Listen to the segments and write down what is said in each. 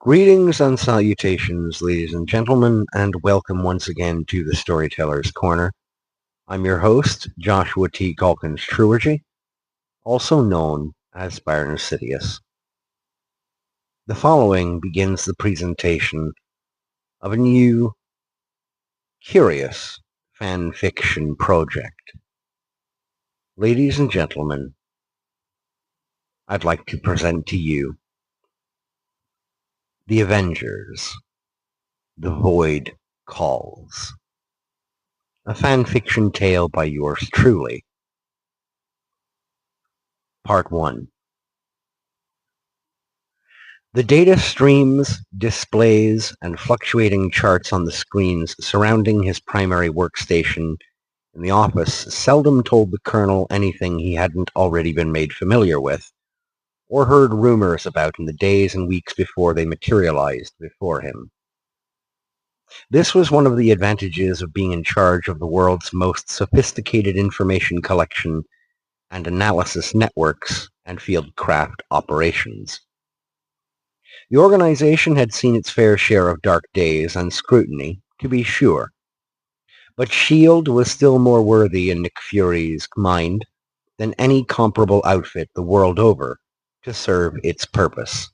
Greetings and salutations, ladies and gentlemen, and welcome once again to the Storyteller's Corner. I'm your host, Joshua T Calkins-Treworgy, also known as Baron Sidious. The following begins the presentation of a new, curious fan fiction project. Ladies and gentlemen, I'd like to present to you The Avengers, The Void Calls, a fan fiction tale by yours truly. Part 1. The data streams, displays, and fluctuating charts on the screens surrounding his primary workstation in the office seldom told the Colonel anything he hadn't already been made familiar with, or heard rumors about in the days and weeks before they materialized before him. This was one of the advantages of being in charge of the world's most sophisticated information collection and analysis networks and fieldcraft operations. The organization had seen its fair share of dark days and scrutiny, to be sure, but S.H.I.E.L.D. was still more worthy in Nick Fury's mind than any comparable outfit the world over to serve its purpose.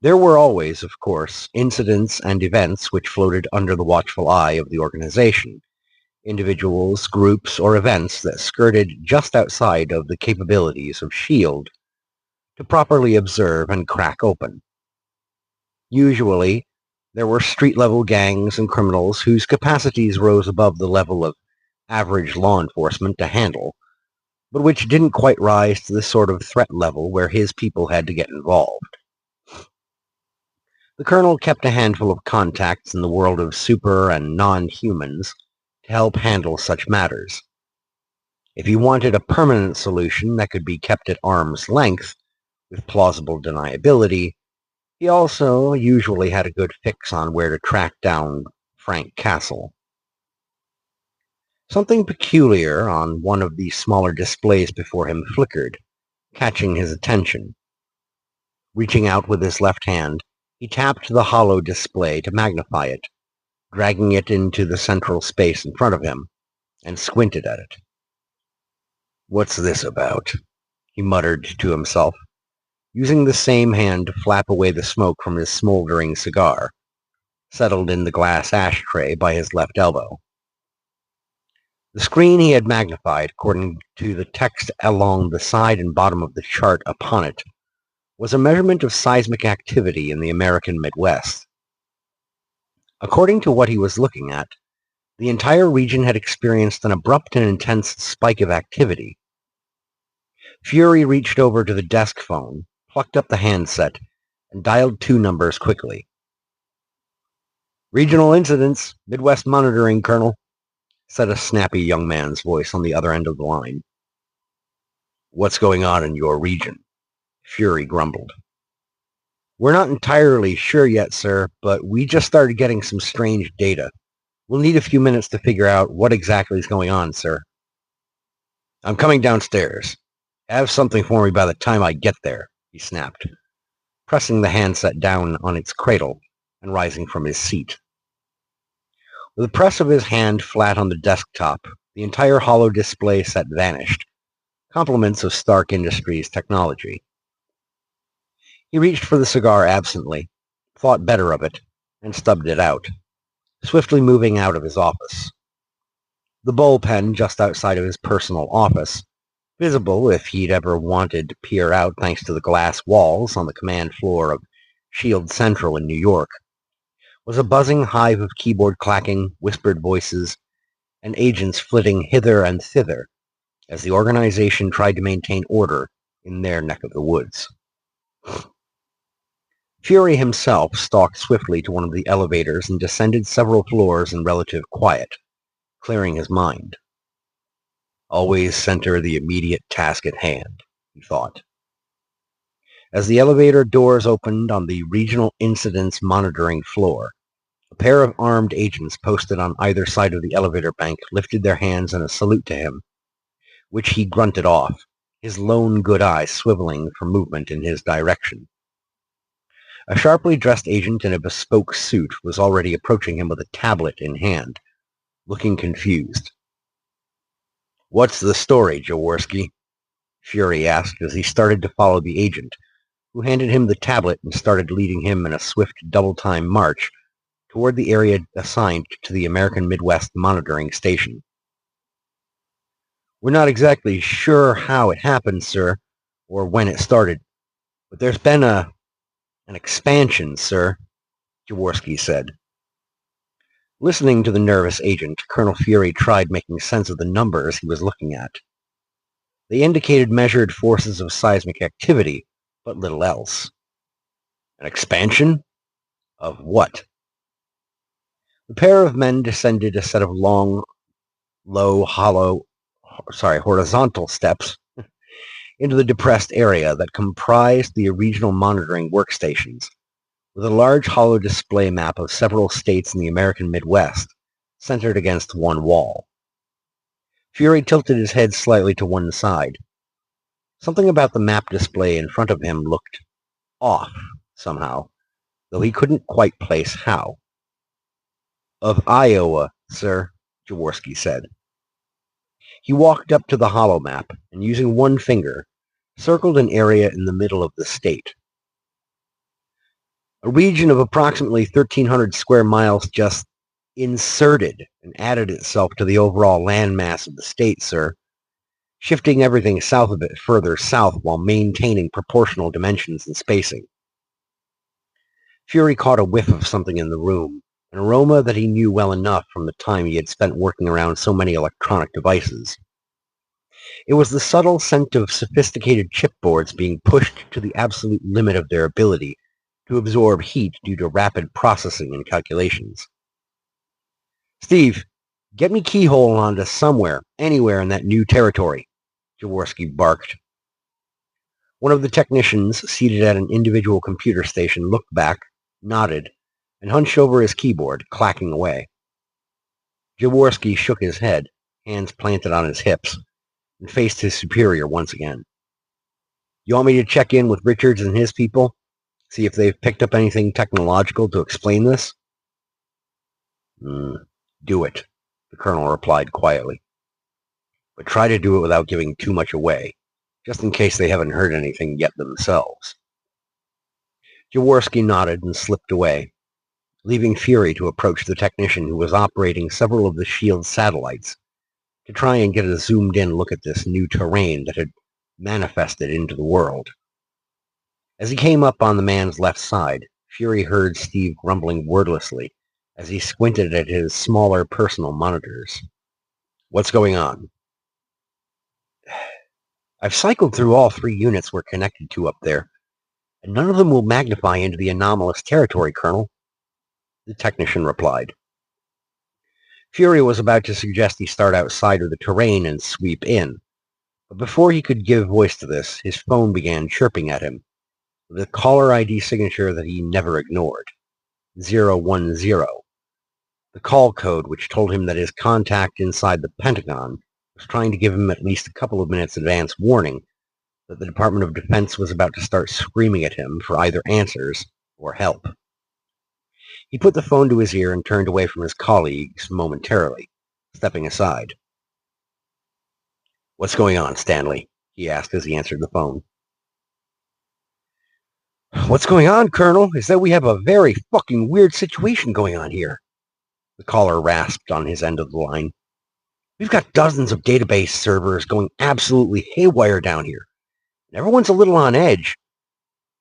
There were always, of course, incidents and events which floated under the watchful eye of the organization, individuals, groups, or events that skirted just outside of the capabilities of S.H.I.E.L.D. to properly observe and crack open. Usually, there were street-level gangs and criminals whose capacities rose above the level of average law enforcement to handle, but which didn't quite rise to the sort of threat level where his people had to get involved. The Colonel kept a handful of contacts in the world of super and non-humans to help handle such matters. If he wanted a permanent solution that could be kept at arm's length, with plausible deniability, he also usually had a good fix on where to track down Frank Castle. Something peculiar on one of the smaller displays before him flickered, catching his attention. Reaching out with his left hand, he tapped the hollow display to magnify it, dragging it into the central space in front of him, and squinted at it. "What's this about?" he muttered to himself, using the same hand to flap away the smoke from his smoldering cigar, settled in the glass ashtray by his left elbow. The screen he had magnified, according to the text along the side and bottom of the chart upon it, was a measurement of seismic activity in the American Midwest. According to what he was looking at, the entire region had experienced an abrupt and intense spike of activity. Fury reached over to the desk phone, plucked up the handset, and dialed 2 numbers quickly. "Regional incidents, Midwest monitoring, Colonel," said a snappy young man's voice on the other end of the line. "What's going on in your region?" Fury grumbled. "We're not entirely sure yet, sir, but we just started getting some strange data. We'll need a few minutes to figure out what exactly is going on, sir." "I'm coming downstairs. Have something for me by the time I get there," he snapped, pressing the handset down on its cradle and rising from his seat. With a press of his hand flat on the desktop, the entire hollow display set vanished, compliments of Stark Industries technology. He reached for the cigar absently, thought better of it, and stubbed it out, swiftly moving out of his office. The bullpen just outside of his personal office, visible if he'd ever wanted to peer out thanks to the glass walls on the command floor of S.H.I.E.L.D. Central in New York, was a buzzing hive of keyboard clacking, whispered voices, and agents flitting hither and thither as the organization tried to maintain order in their neck of the woods. Fury himself stalked swiftly to one of the elevators and descended several floors in relative quiet, clearing his mind. Always center the immediate task at hand, he thought. As the elevator doors opened on the regional incidents monitoring floor, a pair of armed agents posted on either side of the elevator bank lifted their hands in a salute to him, which he grunted off, his lone good eye swiveling for movement in his direction. A sharply dressed agent in a bespoke suit was already approaching him with a tablet in hand, looking confused. "What's the story, Jaworski?" Fury asked as he started to follow the agent, who handed him the tablet and started leading him in a swift double-time march toward the area assigned to the American Midwest Monitoring Station. "We're not exactly sure how it happened, sir, or when it started, but there's been an expansion, sir," Jaworski said. Listening to the nervous agent, Colonel Fury tried making sense of the numbers he was looking at. They indicated measured forces of seismic activity, but little else. An expansion? Of what? The pair of men descended a set of long, low, horizontal steps into the depressed area that comprised the regional monitoring workstations, with a large hollow display map of several states in the American Midwest, centered against one wall. Fury tilted his head slightly to one side. Something about the map display in front of him looked off, somehow, though he couldn't quite place how. "Of Iowa, sir," Jaworski said. He walked up to the hollow map and, using one finger, circled an area in the middle of the state. "A region of approximately 1,300 square miles just inserted and added itself to the overall landmass of the state, sir, shifting everything south of it further south while maintaining proportional dimensions and spacing." Fury caught a whiff of something in the room, an aroma that he knew well enough from the time he had spent working around so many electronic devices. It was the subtle scent of sophisticated chipboards being pushed to the absolute limit of their ability to absorb heat due to rapid processing and calculations. "Steve, get me keyhole onto somewhere, anywhere in that new territory," Jaworski barked. One of the technicians, seated at an individual computer station, looked back, nodded, and hunched over his keyboard, clacking away. Jaworski shook his head, hands planted on his hips, and faced his superior once again. "You want me to check in with Richards and his people? See if they've picked up anything technological to explain this?" "Do it," the colonel replied quietly. "But try to do it without giving too much away, just in case they haven't heard anything yet themselves." Jaworski nodded and slipped away, leaving Fury to approach the technician who was operating several of the SHIELD satellites to try and get a zoomed-in look at this new terrain that had manifested into the world. As he came up on the man's left side, Fury heard Steve grumbling wordlessly as he squinted at his smaller personal monitors. "What's going on?" "I've cycled through all 3 units we're connected to up there, and none of them will magnify into the anomalous territory, Colonel," the technician replied. Fury was about to suggest he start outside of the terrain and sweep in, but before he could give voice to this, his phone began chirping at him, with a caller ID signature that he never ignored, 010, the call code which told him that his contact inside the Pentagon was trying to give him at least a couple of minutes advance warning that the Department of Defense was about to start screaming at him for either answers or help. He put the phone to his ear and turned away from his colleagues momentarily, stepping aside. "What's going on, Stanley?" he asked as he answered the phone. "What's going on, Colonel, is that we have a very fucking weird situation going on here," the caller rasped on his end of the line. "We've got dozens of database servers going absolutely haywire down here, and everyone's a little on edge,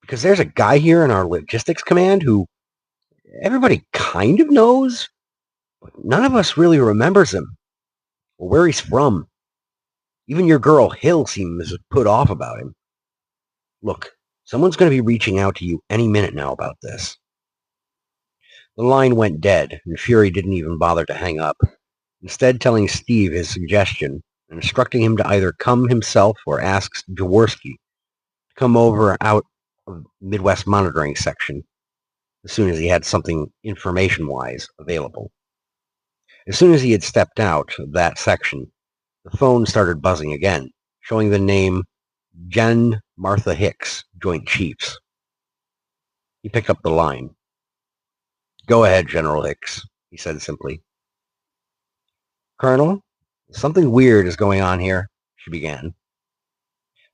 because there's a guy here in our logistics command who everybody kind of knows, but none of us really remembers him, or where he's from. Even your girl Hill seems put off about him. Look, someone's going to be reaching out to you any minute now about this." The line went dead, and Fury didn't even bother to hang up, instead telling Steve his suggestion and instructing him to either come himself or ask Jaworski to come over out of Midwest Monitoring section as soon as he had something information-wise available. As soon as he had stepped out of that section, the phone started buzzing again, showing the name Jen Martha Hicks, Joint Chiefs. He picked up the line. "Go ahead, General Hicks," he said simply. "Colonel, something weird is going on here," she began.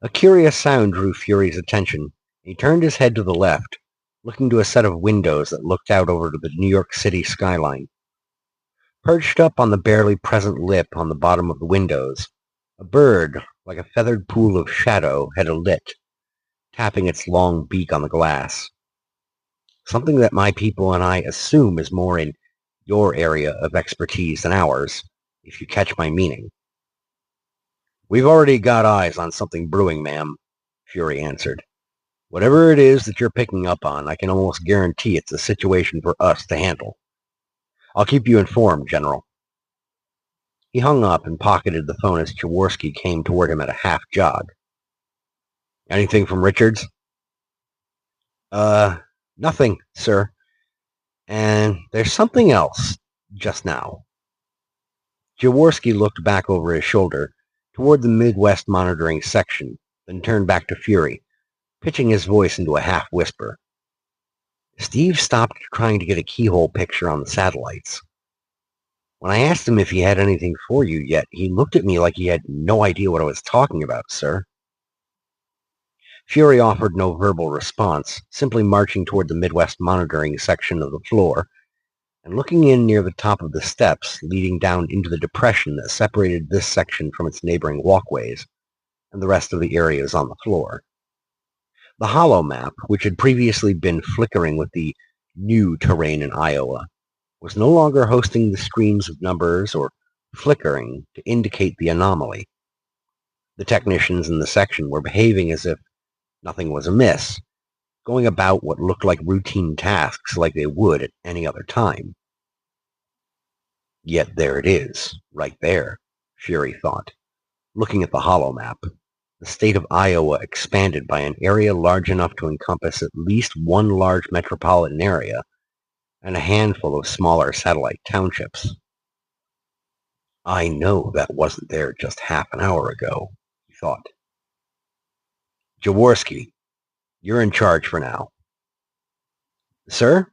A curious sound drew Fury's attention. He turned his head to the left, looking to a set of windows that looked out over the New York City skyline. Perched up on the barely present lip on the bottom of the windows, a bird, like a feathered pool of shadow, had alit, tapping its long beak on the glass. Something that my people and I assume is more in your area of expertise than ours, if you catch my meaning. "We've already got eyes on something brewing, ma'am," Fury answered. "Whatever it is that you're picking up on, I can almost guarantee it's a situation for us to handle. I'll keep you informed, General." He hung up and pocketed the phone as Jaworski came toward him at a half-jog. "Anything from Richards?" Nothing, sir. And there's something else, just now." Jaworski looked back over his shoulder, toward the Midwest monitoring section, then turned back to Fury, pitching his voice into a half-whisper. "Steve stopped trying to get a keyhole picture on the satellites. When I asked him if he had anything for you yet, he looked at me like he had no idea what I was talking about, sir." Fury offered no verbal response, simply marching toward the Midwest monitoring section of the floor, and looking in near the top of the steps leading down into the depression that separated this section from its neighboring walkways and the rest of the areas on the floor. The holo map, which had previously been flickering with the new terrain in Iowa, was no longer hosting the streams of numbers or flickering to indicate the anomaly. The technicians in the section were behaving as if nothing was amiss, going about what looked like routine tasks like they would at any other time. Yet there it is, right there, Fury thought, looking at the holomap. The state of Iowa expanded by an area large enough to encompass at least one large metropolitan area and a handful of smaller satellite townships. "I know that wasn't there just half an hour ago," he thought. "Jaworski, you're in charge for now." "Sir?"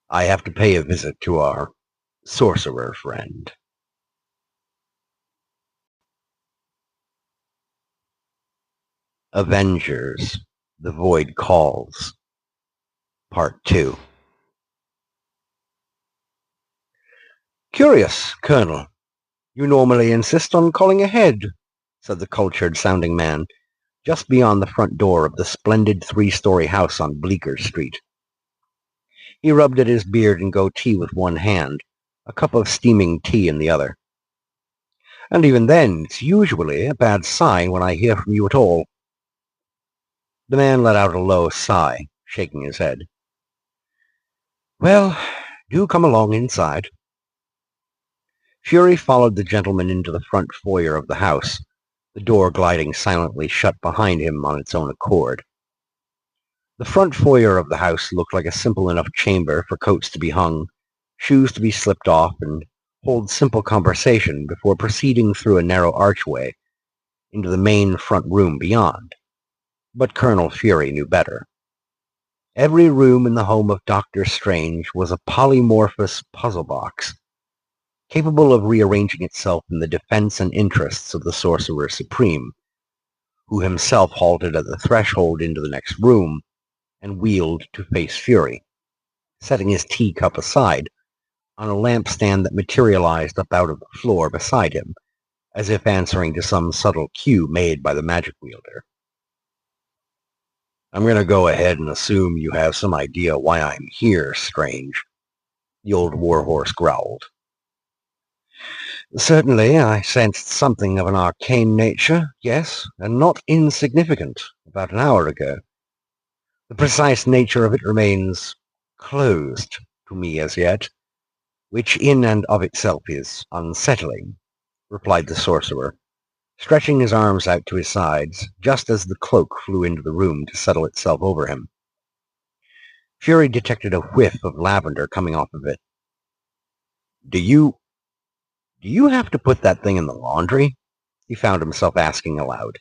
"I have to pay a visit to our sorcerer friend." Avengers, The Void Calls, Part 2. "Curious, Colonel. You normally insist on calling ahead," said the cultured-sounding man, just beyond the front door of the splendid three-story house on Bleecker Street. He rubbed at his beard and goatee with one hand, a cup of steaming tea in the other. "And even then, it's usually a bad sign when I hear from you at all." The man let out a low sigh, shaking his head. "Well, do come along inside." Fury followed the gentleman into the front foyer of the house, the door gliding silently shut behind him on its own accord. The front foyer of the house looked like a simple enough chamber for coats to be hung, shoes to be slipped off, and hold simple conversation before proceeding through a narrow archway into the main front room beyond. But Colonel Fury knew better. Every room in the home of Dr. Strange was a polymorphous puzzle box, capable of rearranging itself in the defense and interests of the Sorcerer Supreme, who himself halted at the threshold into the next room and wheeled to face Fury, setting his teacup aside on a lampstand that materialized up out of the floor beside him, as if answering to some subtle cue made by the magic wielder. "I'm going to go ahead and assume you have some idea why I'm here, Strange," the old warhorse growled. "Certainly, I sensed something of an arcane nature, yes, and not insignificant, about an hour ago. The precise nature of it remains closed to me as yet, which in and of itself is unsettling," replied the sorcerer, stretching his arms out to his sides, just as the cloak flew into the room to settle itself over him. Fury detected a whiff of lavender coming off of it. Do you have to put that thing in the laundry?" he found himself asking aloud.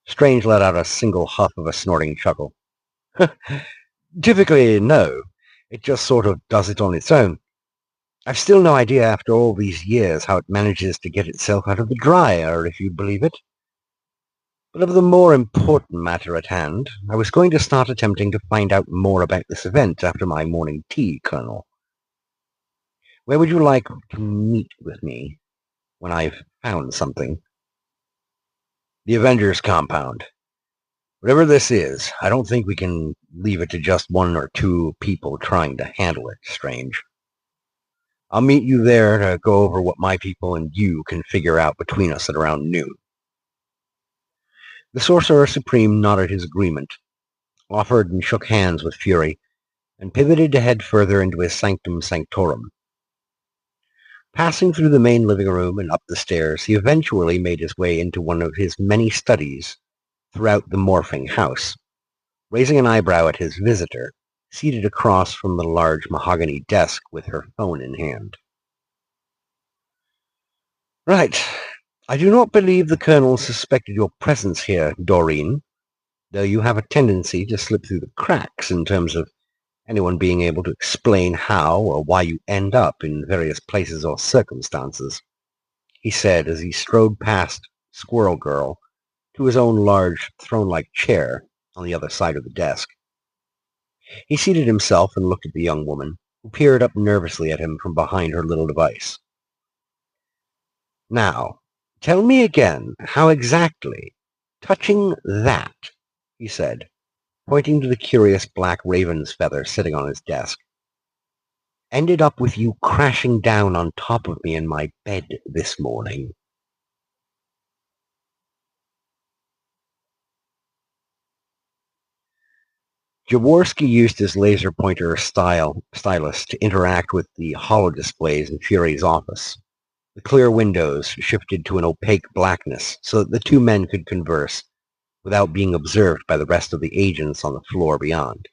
Strange let out a single huff of a snorting chuckle. Typically, no. It just sort of does it on its own. I've still no idea after all these years how it manages to get itself out of the dryer, if you believe it. But of the more important matter at hand, I was going to start attempting to find out more about this event after my morning tea, Colonel. Where would you like to meet with me when I've found something? The Avengers compound. Whatever this is, I don't think we can leave it to just one or two people trying to handle it, Strange. I'll meet you there to go over what my people and you can figure out between us at around noon. The Sorcerer Supreme nodded his agreement, offered and shook hands with Fury, and pivoted to head further into his sanctum sanctorum. Passing through the main living room and up the stairs, he eventually made his way into one of his many studies throughout the morphing house, raising an eyebrow at his visitor, seated across from the large mahogany desk with her phone in hand. Right. I do not believe the Colonel suspected your presence here, Doreen, though you have a tendency to slip through the cracks in terms of anyone being able to explain how or why you end up in various places or circumstances, he said as he strode past Squirrel Girl to his own large throne-like chair on the other side of the desk. He seated himself and looked at the young woman, who peered up nervously at him from behind her little device. Now, tell me again how exactly, touching that, he said, pointing to the curious black raven's feather sitting on his desk, ended up with you crashing down on top of me in my bed this morning. Jaworski used his laser pointer stylus to interact with the holodisplays in Fury's office. The clear windows shifted to an opaque blackness so that the two men could converse without being observed by the rest of the agents on the floor beyond.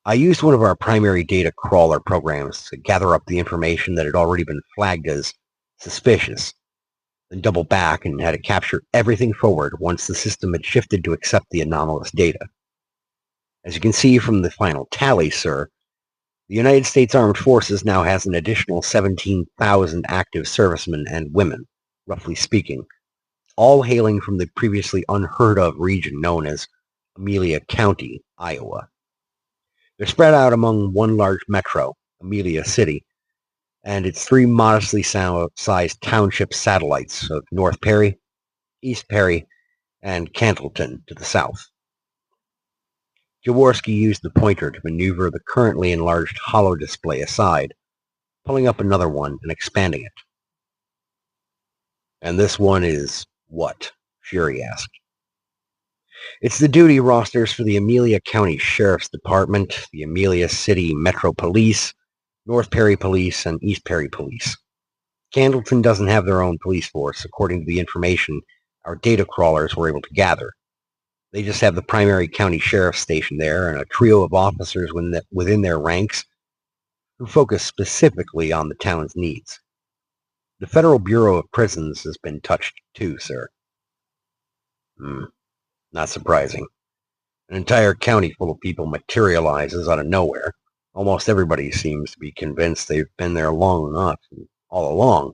I used one of our primary data crawler programs to gather up the information that had already been flagged as suspicious, then double back and had to capture everything forward once the system had shifted to accept the anomalous data. As you can see from the final tally, sir, the United States Armed Forces now has an additional 17,000 active servicemen and women, roughly speaking, all hailing from the previously unheard-of region known as Amelia County, Iowa. They're spread out among one large metro, Amelia City, and its three modestly sized township satellites of North Perry, East Perry, and Cantleton to the south. Jaworski used the pointer to maneuver the currently enlarged holodisplay aside, pulling up another one and expanding it. And this one is what? Fury asked. It's the duty rosters for the Amelia County Sheriff's Department, the Amelia City Metro Police, North Perry Police, and East Perry Police. Candleton doesn't have their own police force, according to the information our data crawlers were able to gather. They just have the primary county sheriff's station there and a trio of officers within their ranks who focus specifically on the town's needs. The Federal Bureau of Prisons has been touched too, sir. Not surprising. An entire county full of people materializes out of nowhere. Almost everybody seems to be convinced they've been there long enough, and all along.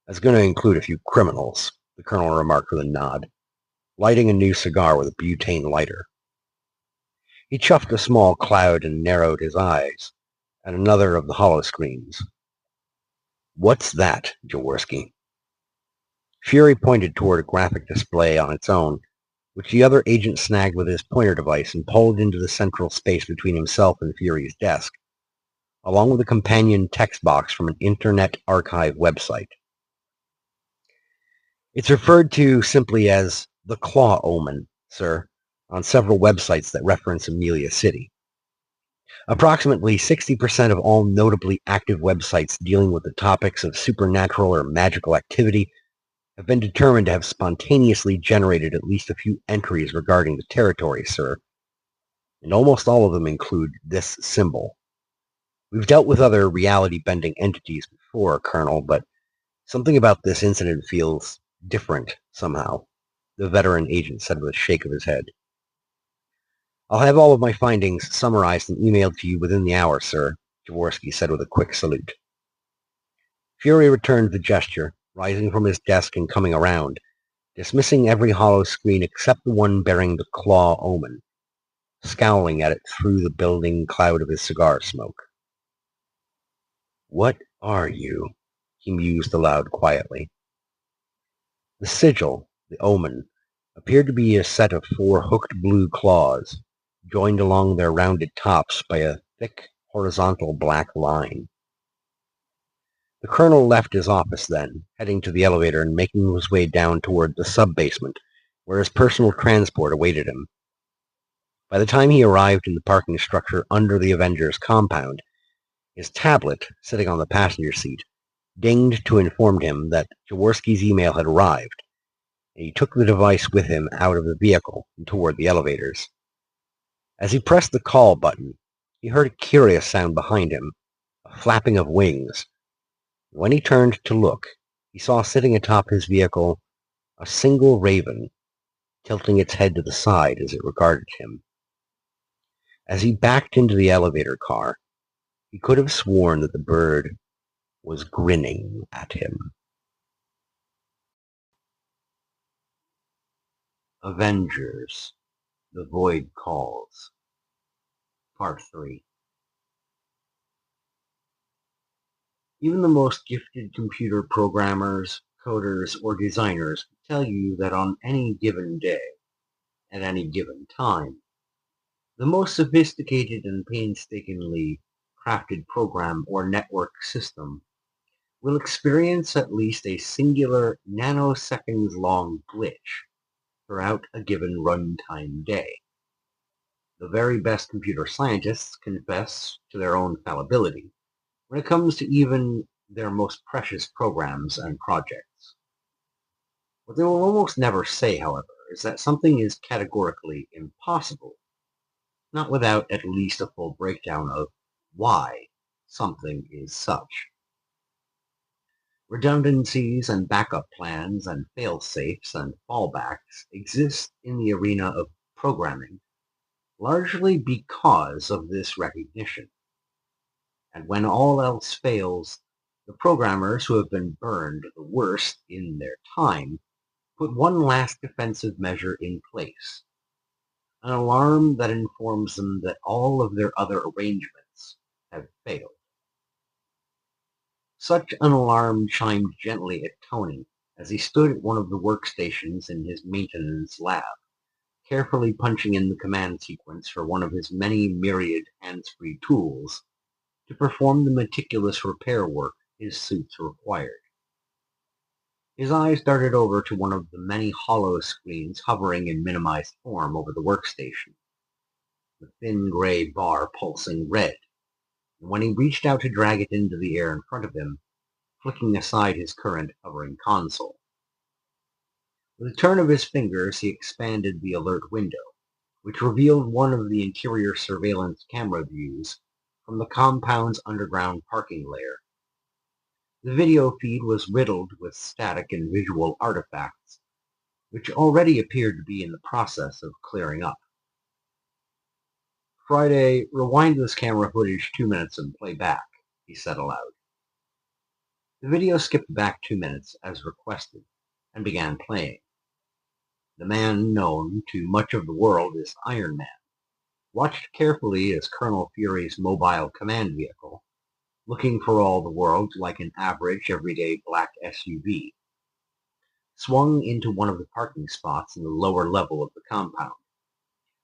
That's going to include a few criminals, the colonel remarked with a nod, lighting a new cigar with a butane lighter. He chuffed a small cloud and narrowed his eyes at another of the holoscreens. What's that, Jaworski? Fury pointed toward a graphic display on its own, which the other agent snagged with his pointer device and pulled into the central space between himself and Fury's desk, along with a companion text box from an Internet Archive website. It's referred to simply as the Claw Omen, sir, on several websites that reference Amelia City. Approximately 60% of all notably active websites dealing with the topics of supernatural or magical activity have been determined to have spontaneously generated at least a few entries regarding the territory, sir, and almost all of them include this symbol. We've dealt with other reality-bending entities before, Colonel, but something about this incident feels different somehow, the veteran agent said with a shake of his head. I'll have all of my findings summarized and emailed to you within the hour, sir, Jaworski said with a quick salute. Fury returned the gesture, rising from his desk and coming around, dismissing every hollow screen except the one bearing the claw omen, scowling at it through the building cloud of his cigar smoke. What are you? He mused aloud quietly. The sigil, the omen, appeared to be a set of 4 hooked blue claws, joined along their rounded tops by a thick, horizontal black line. The colonel left his office then, heading to the elevator and making his way down toward the sub-basement, where his personal transport awaited him. By the time he arrived in the parking structure under the Avengers compound, his tablet, sitting on the passenger seat, dinged to inform him that Jaworski's email had arrived, and he took the device with him out of the vehicle and toward the elevators. As he pressed the call button, he heard a curious sound behind him, a flapping of wings. When he turned to look, he saw sitting atop his vehicle a single raven, tilting its head to the side as it regarded him. As he backed into the elevator car, he could have sworn that the bird was grinning at him. Avengers, The Void Calls, Part 3. Even the most gifted computer programmers, coders, or designers tell you that on any given day, at any given time, the most sophisticated and painstakingly crafted program or network system will experience at least a singular nanoseconds-long glitch throughout a given runtime day. The very best computer scientists confess to their own fallibility when it comes to even their most precious programs and projects. What they will almost never say, however, is that something is categorically impossible, not without at least a full breakdown of why something is such. Redundancies and backup plans and fail-safes and fallbacks exist in the arena of programming, largely because of this recognition. And when all else fails, the programmers who have been burned the worst in their time put one last defensive measure in place, an alarm that informs them that all of their other arrangements have failed. Such an alarm chimed gently at Tony as he stood at one of the workstations in his maintenance lab, carefully punching in the command sequence for one of his many myriad hands-free tools to perform the meticulous repair work his suits required. His eyes darted over to one of the many hollow screens hovering in minimized form over the workstation, the thin gray bar pulsing red, and when he reached out to drag it into the air in front of him, flicking aside his current hovering console. With a turn of his fingers, he expanded the alert window, which revealed one of the interior surveillance camera views from the compound's underground parking layer. The video feed was riddled with static and visual artifacts, which already appeared to be in the process of clearing up. Friday, rewind this camera footage 2 minutes and play back, he said aloud. The video skipped back 2 minutes as requested and began playing. The man known to much of the world as Iron Man watched carefully as Colonel Fury's mobile command vehicle, looking for all the world like an average everyday black SUV, swung into one of the parking spots in the lower level of the compound,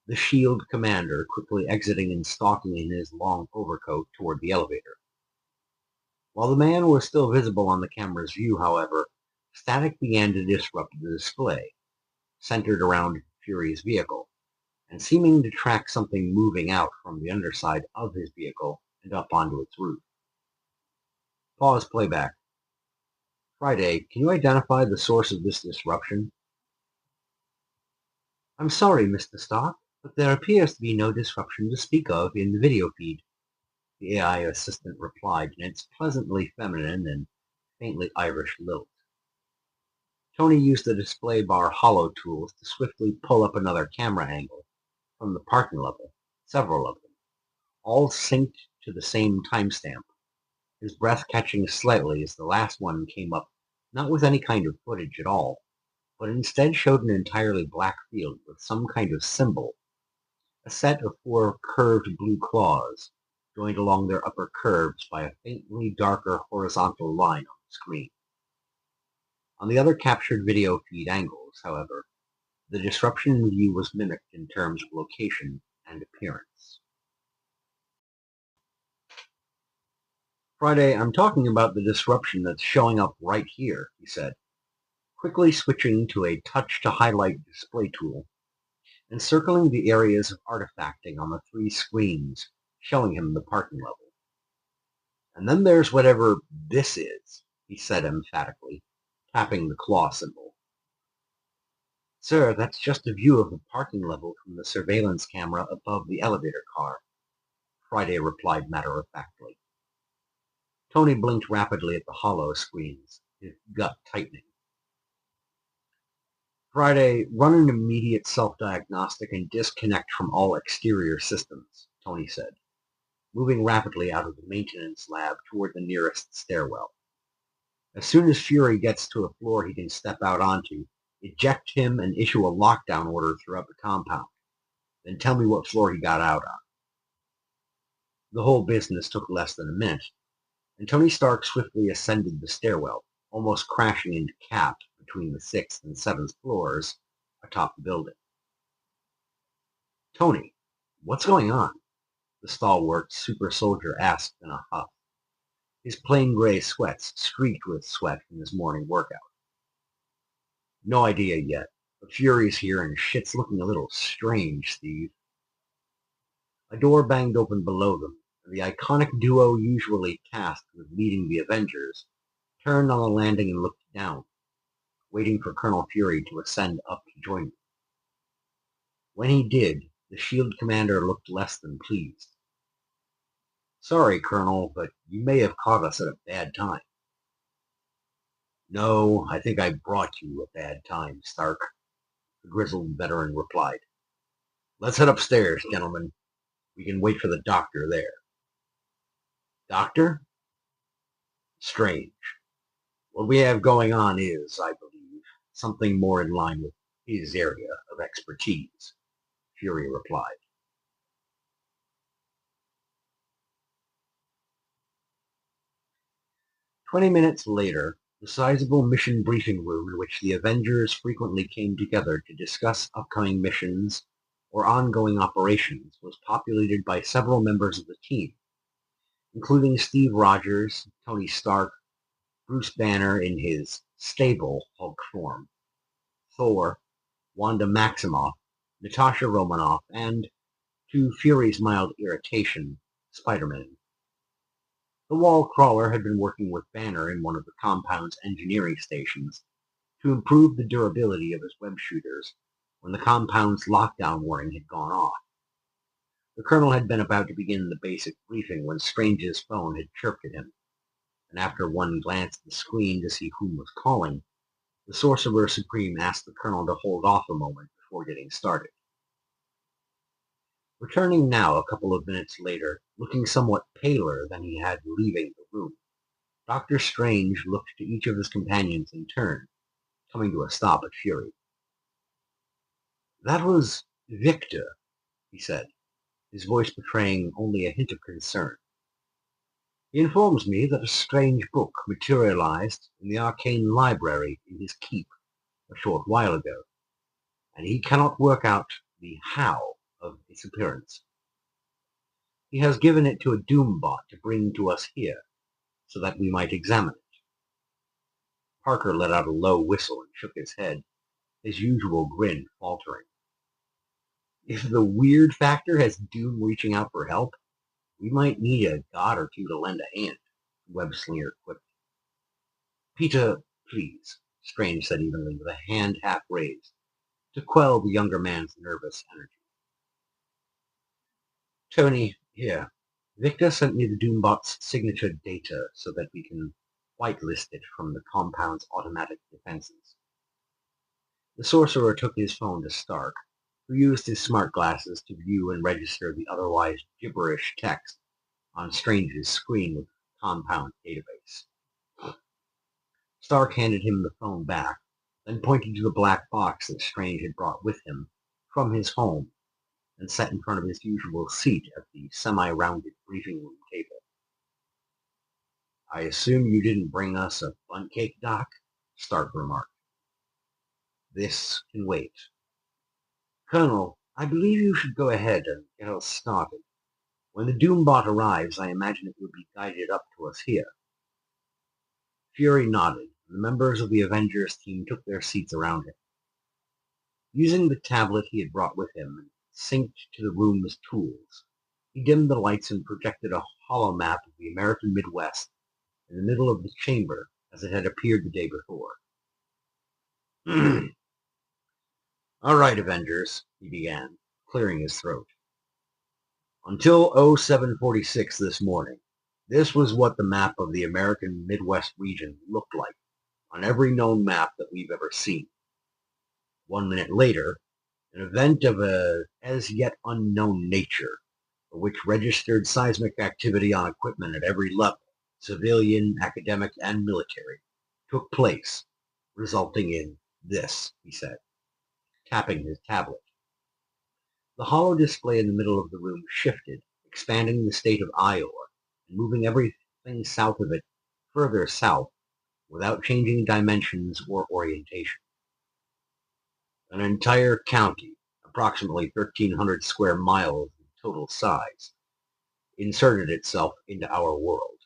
the S.H.I.E.L.D. commander quickly exiting and stalking in his long overcoat toward the elevator. While the man was still visible on the camera's view, however, static began to disrupt the display, centered around Fury's vehicle, and seeming to track something moving out from the underside of his vehicle and up onto its roof. Pause playback. Friday, can you identify the source of this disruption? I'm sorry, Mr. Stark, but there appears to be no disruption to speak of in the video feed, the AI assistant replied in its pleasantly feminine and faintly Irish lilt. Tony used the display bar hollow tools to swiftly pull up another camera angle, from the parking level, several of them, all synced to the same timestamp, his breath catching slightly as the last one came up, not with any kind of footage at all, but instead showed an entirely black field with some kind of symbol, a set of 4 curved blue claws, joined along their upper curves by a faintly darker horizontal line on the screen. On the other captured video feed angles, however, the disruption in view was mimicked in terms of location and appearance. Friday, I'm talking about the disruption that's showing up right here, he said, quickly switching to a touch-to-highlight display tool and circling the areas of artifacting on the 3 screens, showing him the parking level. And then there's whatever this is, he said emphatically, tapping the claw symbol. Sir, that's just a view of the parking level from the surveillance camera above the elevator car, Friday replied matter-of-factly. Tony blinked rapidly at the hollow screens, his gut tightening. Friday, run an immediate self-diagnostic and disconnect from all exterior systems, Tony said, moving rapidly out of the maintenance lab toward the nearest stairwell. As soon as Fury gets to a floor he can step out onto, eject him and issue a lockdown order throughout the compound. Then tell me what floor he got out on. The whole business took less than a minute, and Tony Stark swiftly ascended the stairwell, almost crashing into Cap between the 6th and 7th floors atop the building. Tony, what's going on? The stalwart super soldier asked in a huff. His plain gray sweats streaked with sweat from his morning workout. No idea yet, but Fury's here and shit's looking a little strange, Steve. A door banged open below them, and the iconic duo usually tasked with leading the Avengers turned on the landing and looked down, waiting for Colonel Fury to ascend up to join them. When he did, the SHIELD commander looked less than pleased. Sorry, Colonel, but you may have caught us at a bad time. No, I think I brought you a bad time, Stark, the grizzled veteran replied. Let's head upstairs, gentlemen. We can wait for the doctor there. Doctor? Strange. What we have going on is, I believe, something more in line with his area of expertise, Fury replied. "20 minutes later, the sizable mission briefing room in which the Avengers frequently came together to discuss upcoming missions or ongoing operations was populated by several members of the team, including Steve Rogers, Tony Stark, Bruce Banner in his stable Hulk form, Thor, Wanda Maximoff, Natasha Romanoff, and, to Fury's mild irritation, Spider-Man. The wall crawler had been working with Banner in one of the compound's engineering stations to improve the durability of his web shooters when the compound's lockdown warning had gone off. The colonel had been about to begin the basic briefing when Strange's phone had chirped at him, and after one glance at the screen to see whom was calling, the Sorcerer Supreme asked the colonel to hold off a moment before getting started. Returning now a couple of minutes later, looking somewhat paler than he had leaving the room, Dr. Strange looked to each of his companions in turn, coming to a stop at Fury. That was Victor, he said, his voice betraying only a hint of concern. He informs me that a strange book materialized in the arcane library in his keep a short while ago, and he cannot work out the how of its appearance. He has given it to a Doombot to bring to us here, so that we might examine it. Parker let out a low whistle and shook his head, his usual grin faltering. If the weird factor has Doom reaching out for help, we might need a god or two to lend a hand, Webslinger quipped. Peter, please, Strange said evenly, with a hand half raised, to quell the younger man's nervous energy. Tony, here. Victor sent me the Doombot's signature data so that we can whitelist it from the compound's automatic defenses. The sorcerer took his phone to Stark, who used his smart glasses to view and register the otherwise gibberish text on Strange's screen with the compound database. Stark handed him the phone back, then pointed to the black box that Strange had brought with him from his home and sat in front of his usual seat at the semi-rounded briefing room table. "I assume you didn't bring us a bundt cake, Doc?" Stark remarked. "This can wait. Colonel, I believe you should go ahead and get us started. When the Doombot arrives, I imagine it will be guided up to us here." Fury nodded, and the members of the Avengers team took their seats around him. Using the tablet he had brought with him and synced to the room's tools, he dimmed the lights and projected a hollow map of the American Midwest in the middle of the chamber as it had appeared the day before. "All right, Avengers," he began, clearing his throat. "Until 0746 this morning, this was what the map of the American Midwest region looked like on every known map that we've ever seen. 1 minute later, an event of a as yet unknown nature, which registered seismic activity on equipment at every level, civilian, academic, and military, took place, resulting in this," he said, tapping his tablet. The hollow display in the middle of the room shifted, expanding the state of Iowa and moving everything south of it further south without changing dimensions or orientation. An entire county, approximately 1,300 square miles in total size, inserted itself into our world.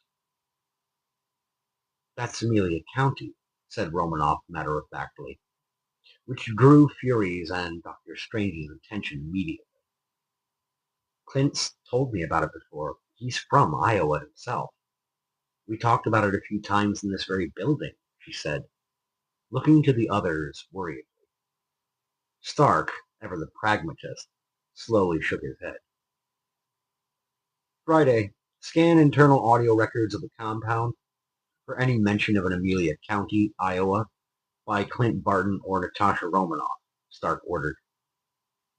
"That's Amelia County," said Romanoff matter-of-factly, which drew Fury's and Dr. Strange's attention immediately. "Clint's told me about it before. He's from Iowa himself. We talked about it a few times in this very building," she said, looking to the others worriedly. Stark, ever the pragmatist, slowly shook his head. "Friday, scan internal audio records of the compound for any mention of an Amelia County, Iowa, by Clint Barton or Natasha Romanoff," Stark ordered.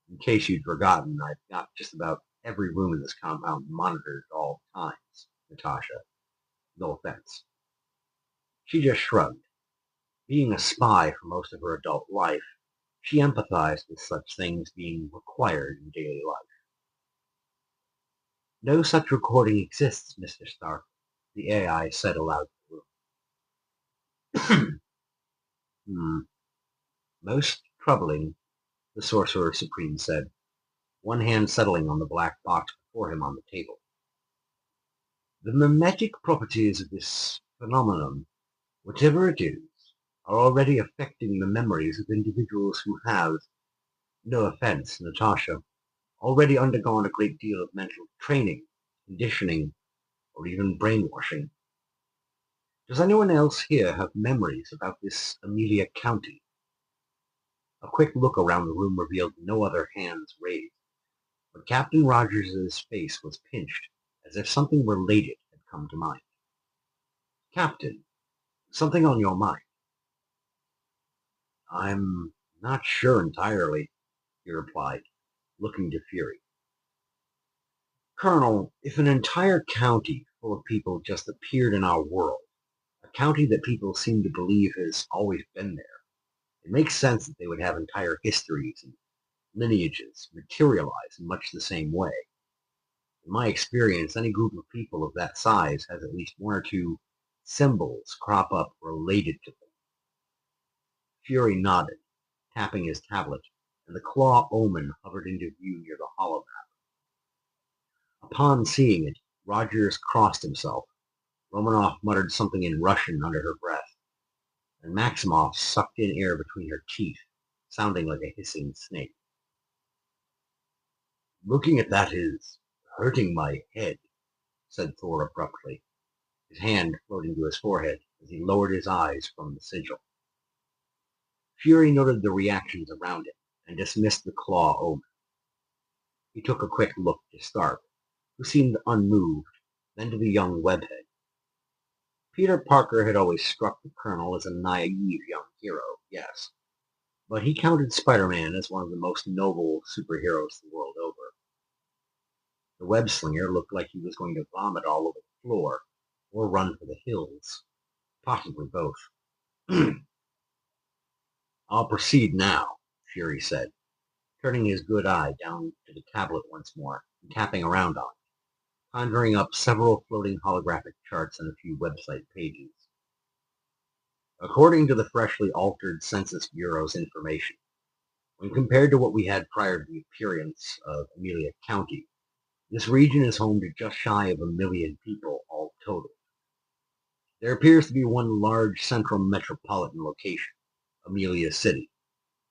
"In case you'd forgotten, I've got just about every room in this compound monitored at all times, Natasha. No offense." She just shrugged. Being a spy for most of her adult life, she empathized with such things being required in daily life. "No such recording exists, Mr. Stark," the AI said aloud to the room. "Most troubling," the Sorcerer Supreme said, one hand settling on the black box before him on the table. "The mimetic properties of this phenomenon, whatever it is, are already affecting the memories of individuals who have, no offense, Natasha, already undergone a great deal of mental training, conditioning, or even brainwashing. Does anyone else here have memories about this Amelia County?" A quick look around the room revealed no other hands raised, but Captain Rogers' face was pinched, as if something related had come to mind. "Captain, something on your mind?" "I'm not sure entirely," he replied, looking to Fury. "Colonel, if an entire county full of people just appeared in our world, a county that people seem to believe has always been there, it makes sense that they would have entire histories and lineages materialize in much the same way. In my experience, any group of people of that size has at least one or two symbols crop up related to them." Fury nodded, tapping his tablet, and the claw omen hovered into view near the holomap. Upon seeing it, Rogers crossed himself. Romanoff muttered something in Russian under her breath, and Maximoff sucked in air between her teeth, sounding like a hissing snake. "Looking at that is hurting my head," said Thor abruptly, his hand floating to his forehead as he lowered his eyes from the sigil. Fury noted the reactions around him and dismissed the claw omen. He took a quick look to Stark, who seemed unmoved, then to the young webhead. Peter Parker had always struck the Colonel as a naive young hero, yes, but he counted Spider-Man as one of the most noble superheroes the world over. The web-slinger looked like he was going to vomit all over the floor, or run for the hills, possibly both. I'll proceed now, Fury said, turning his good eye down to the tablet once more and tapping around on it, conjuring up several floating holographic charts and a few website pages. According to the freshly altered Census Bureau's information, when compared to what we had prior to the appearance of Amelia County, this region is home to just shy of 1 million people all total. There appears to be one large central metropolitan location, Amelia City,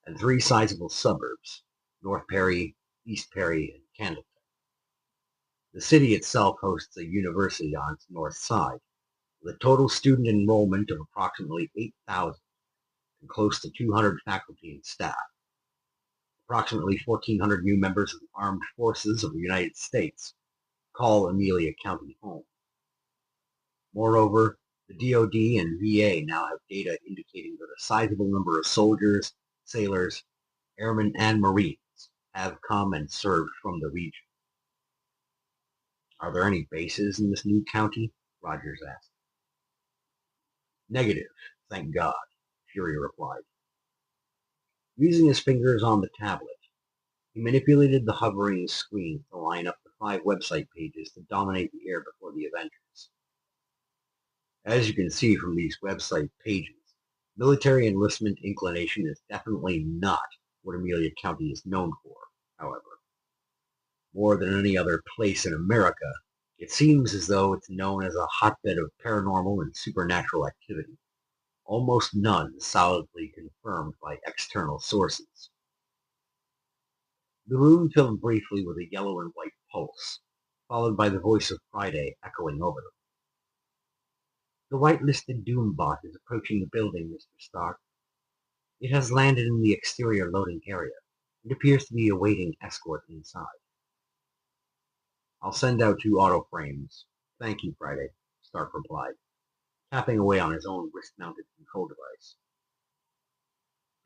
and 3 sizable suburbs, North Perry, East Perry, and Candleton. The city itself hosts a university on its north side, with a total student enrollment of approximately 8,000 and close to 200 faculty and staff. Approximately 1,400 new members of the armed forces of the United States call Amelia County home. Moreover, the DoD and VA now have data indicating that a sizable number of soldiers, sailors, airmen, and Marines have come and served from the region. Are there any bases in this new county? Rogers asked. Negative, thank God, Fury replied. Using his fingers on the tablet, he manipulated the hovering screen to line up the 5 website pages to dominate the air before the Avengers. As you can see from these website pages, military enlistment inclination is definitely not what Amelia County is known for, however. More than any other place in America, it seems as though it's known as a hotbed of paranormal and supernatural activity, almost none solidly confirmed by external sources. The room filled briefly with a yellow and white pulse, followed by the voice of Friday echoing over them. The white-listed Doombot is approaching the building, Mr. Stark. It has landed in the exterior loading area and appears to be awaiting escort inside. I'll send out 2 auto frames. Thank you, Friday, Stark replied, tapping away on his own wrist-mounted control device.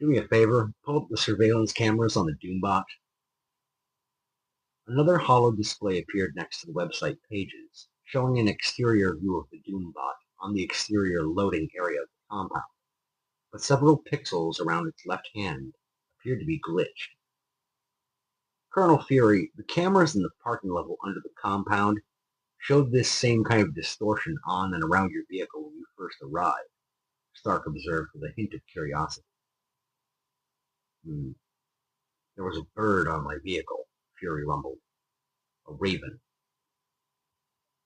Do me a favor, pull up the surveillance cameras on the Doombot. Another holo display appeared next to the website pages, showing an exterior view of the Doombot on the exterior loading area of the compound, but several pixels around its left hand appeared to be glitched. Colonel Fury, the cameras in the parking level under the compound showed this same kind of distortion on and around your vehicle when you first arrived, Stark observed with a hint of curiosity. There was a bird on my vehicle, Fury rumbled. A raven.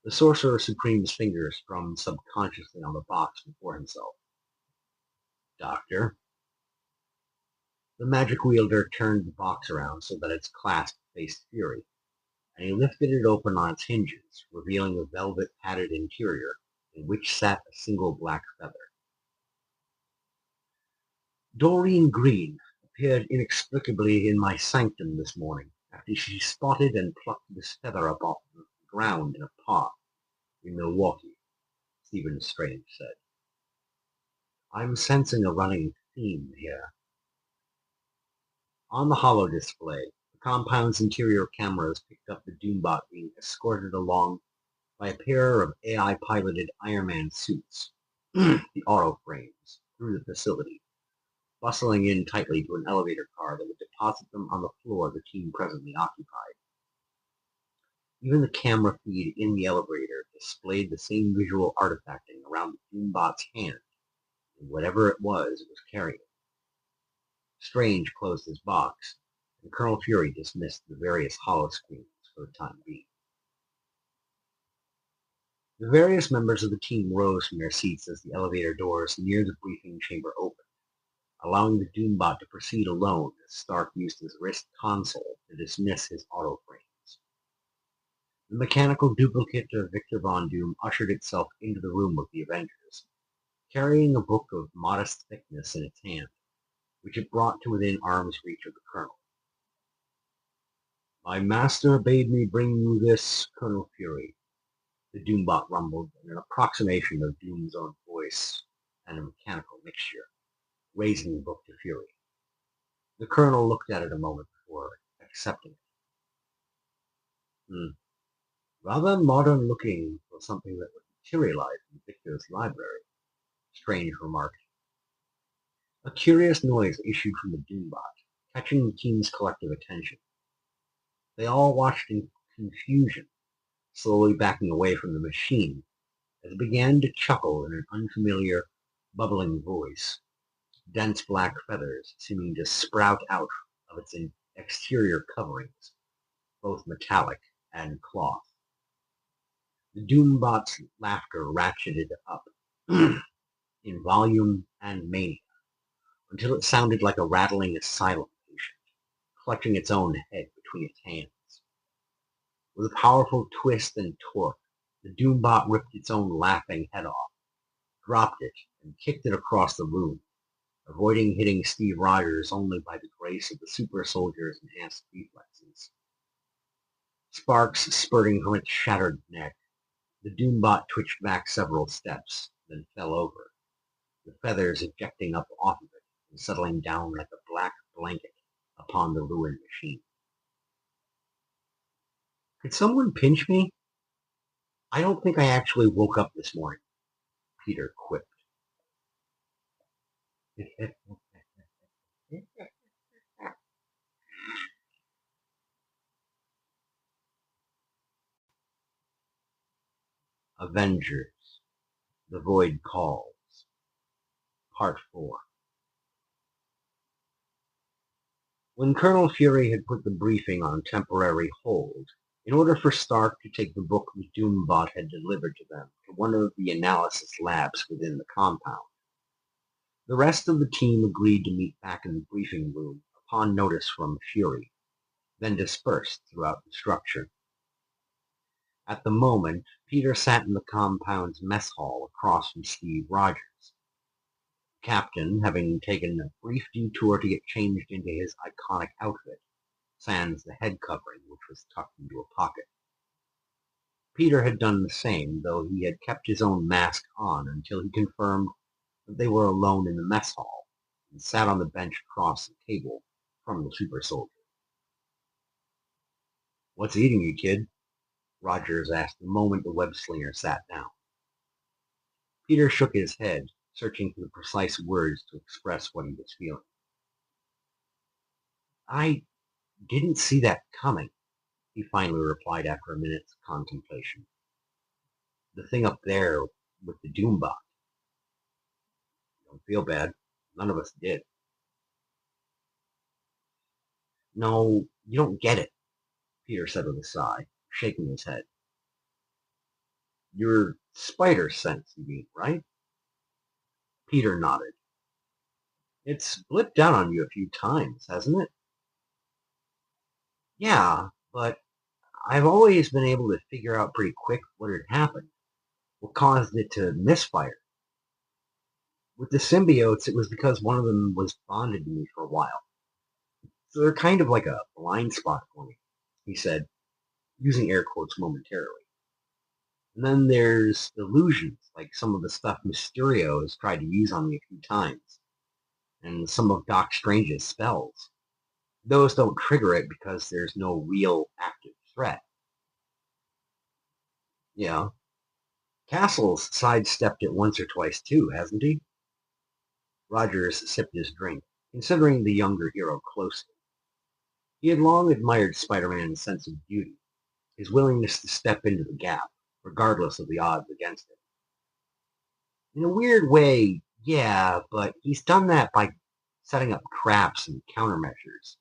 The Sorcerer Supreme's fingers strummed subconsciously on the box before himself. Doctor? The magic wielder turned the box around so that its clasp faced Fury, and he lifted it open on its hinges, revealing a velvet-padded interior in which sat a single black feather. Doreen Green appeared inexplicably in my sanctum this morning after she spotted and plucked this feather up off the ground in a park in Milwaukee, Stephen Strange said. I'm sensing a running theme here. On the holo display, the compound's interior cameras picked up the Doombot being escorted along by a pair of AI-piloted Iron Man suits, the auto frames, through the facility, bustling in tightly to an elevator car that would deposit them on the floor the team presently occupied. Even the camera feed in the elevator displayed the same visual artifacting around the Doombot's hand and whatever it was carrying. Strange closed his box, and Colonel Fury dismissed the various holo screens for the time being. The various members of the team rose from their seats as the elevator doors near the briefing chamber opened, allowing the Doombot to proceed alone as Stark used his wrist console to dismiss his auto frames. The mechanical duplicate of Victor Von Doom ushered itself into the room of the Avengers, carrying a book of modest thickness in its hand, which it brought to within arm's reach of the colonel. My master bade me bring you this, Colonel Fury, the Doombot rumbled in an approximation of Doom's own voice and a mechanical mixture, raising the book to Fury. The colonel looked at it a moment before accepting it. Rather modern looking for something that would materialize in Victor's library, Strange remarked. A curious noise issued from the Doombot, catching the team's collective attention. They all watched in confusion, slowly backing away from the machine, as it began to chuckle in an unfamiliar, bubbling voice, dense black feathers seeming to sprout out of its exterior coverings, both metallic and cloth. The Doombot's laughter ratcheted up in volume and mania until it sounded like a rattling asylum patient, clutching its own head between its hands. With a powerful twist and torque, the Doombot ripped its own laughing head off, dropped it, and kicked it across the room, avoiding hitting Steve Rogers only by the grace of the super soldier's enhanced reflexes. Sparks spurting from its shattered neck, the Doombot twitched back several steps, then fell over, the feathers ejecting up off of it and settling down like a black blanket upon the ruined machine. Could someone pinch me? I don't think I actually woke up this morning, Peter quipped. Avengers, The Void Calls, Part 4. When Colonel Fury had put the briefing on temporary hold, in order for Stark to take the book the Doombot had delivered to them to one of the analysis labs within the compound, the rest of the team agreed to meet back in the briefing room upon notice from Fury, then dispersed throughout the structure. At the moment, Peter sat in the compound's mess hall across from Steve Rogers. Captain, having taken a brief detour to get changed into his iconic outfit, sans the head covering, which was tucked into a pocket. Peter had done the same, though he had kept his own mask on until he confirmed that they were alone in the mess hall, and sat on the bench across the table from the super soldier. "What's eating you, kid?" Rogers asked the moment the web-slinger sat down. Peter shook his head, searching for the precise words to express what he was feeling. "I didn't see that coming," he finally replied after a minute's contemplation. "The thing up there with the Doombot." "Don't feel bad. None of us did." "No, you don't get it," Peter said with a sigh, shaking his head. "Your spider sense, you mean, right?" Peter nodded. "It's blipped out on you a few times, hasn't it?" "Yeah, but I've always been able to figure out pretty quick what had happened, what caused it to misfire. With the symbiotes, it was because one of them was bonded to me for a while. So they're kind of like a blind spot for me," he said, using air quotes momentarily. "And then there's illusions, like some of the stuff Mysterio has tried to use on me a few times, and some of Doc Strange's spells. Those don't trigger it because there's no real active threat." "Yeah. Castle's sidestepped it once or twice too, hasn't he?" Rogers sipped his drink, considering the younger hero closely. He had long admired Spider-Man's sense of duty, his willingness to step into the gap, regardless of the odds against him. "In a weird way, yeah, but he's done that by setting up traps and countermeasures,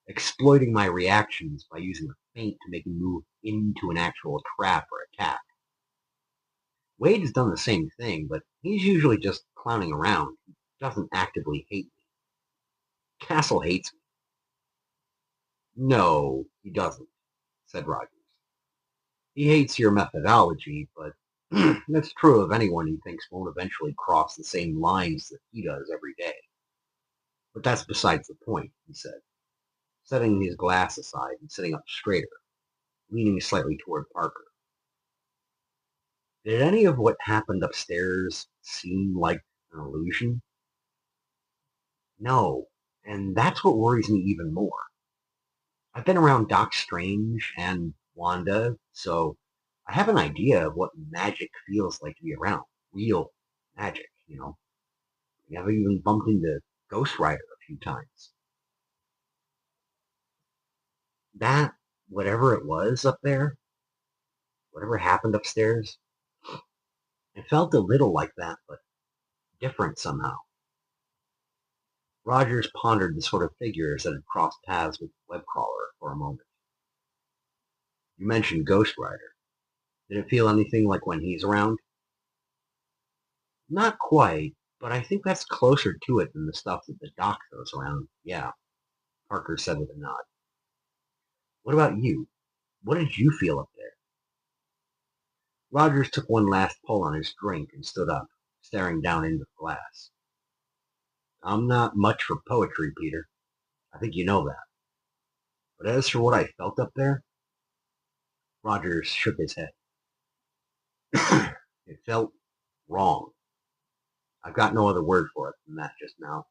exploiting my reactions by using a feint to make me move into an actual trap or attack. Wade's done the same thing, but he's usually just clowning around. He doesn't actively hate me. Castle hates me." "No, he doesn't," said Rogers. "He hates your methodology, but that's true of anyone he thinks won't eventually cross the same lines that he does every day. But that's besides the point," he said, setting his glass aside and sitting up straighter, leaning slightly toward Parker. "Did any of what happened upstairs seem like an illusion?" "No. And that's what worries me even more. I've been around Doc Strange and Wanda, so I have an idea of what magic feels like to be around. Real magic. I've even bumped into Ghost Rider a few times. That, whatever it was up there, whatever happened upstairs, it felt a little like that, but different somehow. Rogers pondered the sort of figures that had crossed paths with Webcrawler for a moment. You mentioned Ghost Rider. Did it feel anything like when he's around? Not quite, but I think that's closer to it than the stuff that the Doc throws around. Yeah, Parker said with a nod. What about you? What did you feel up there? Rogers took one last pull on his drink and stood up, staring down into the glass. I'm not much for poetry, Peter. I think you know that. But as for what I felt up there, Rogers shook his head. It felt wrong. I've got no other word for it than that just now.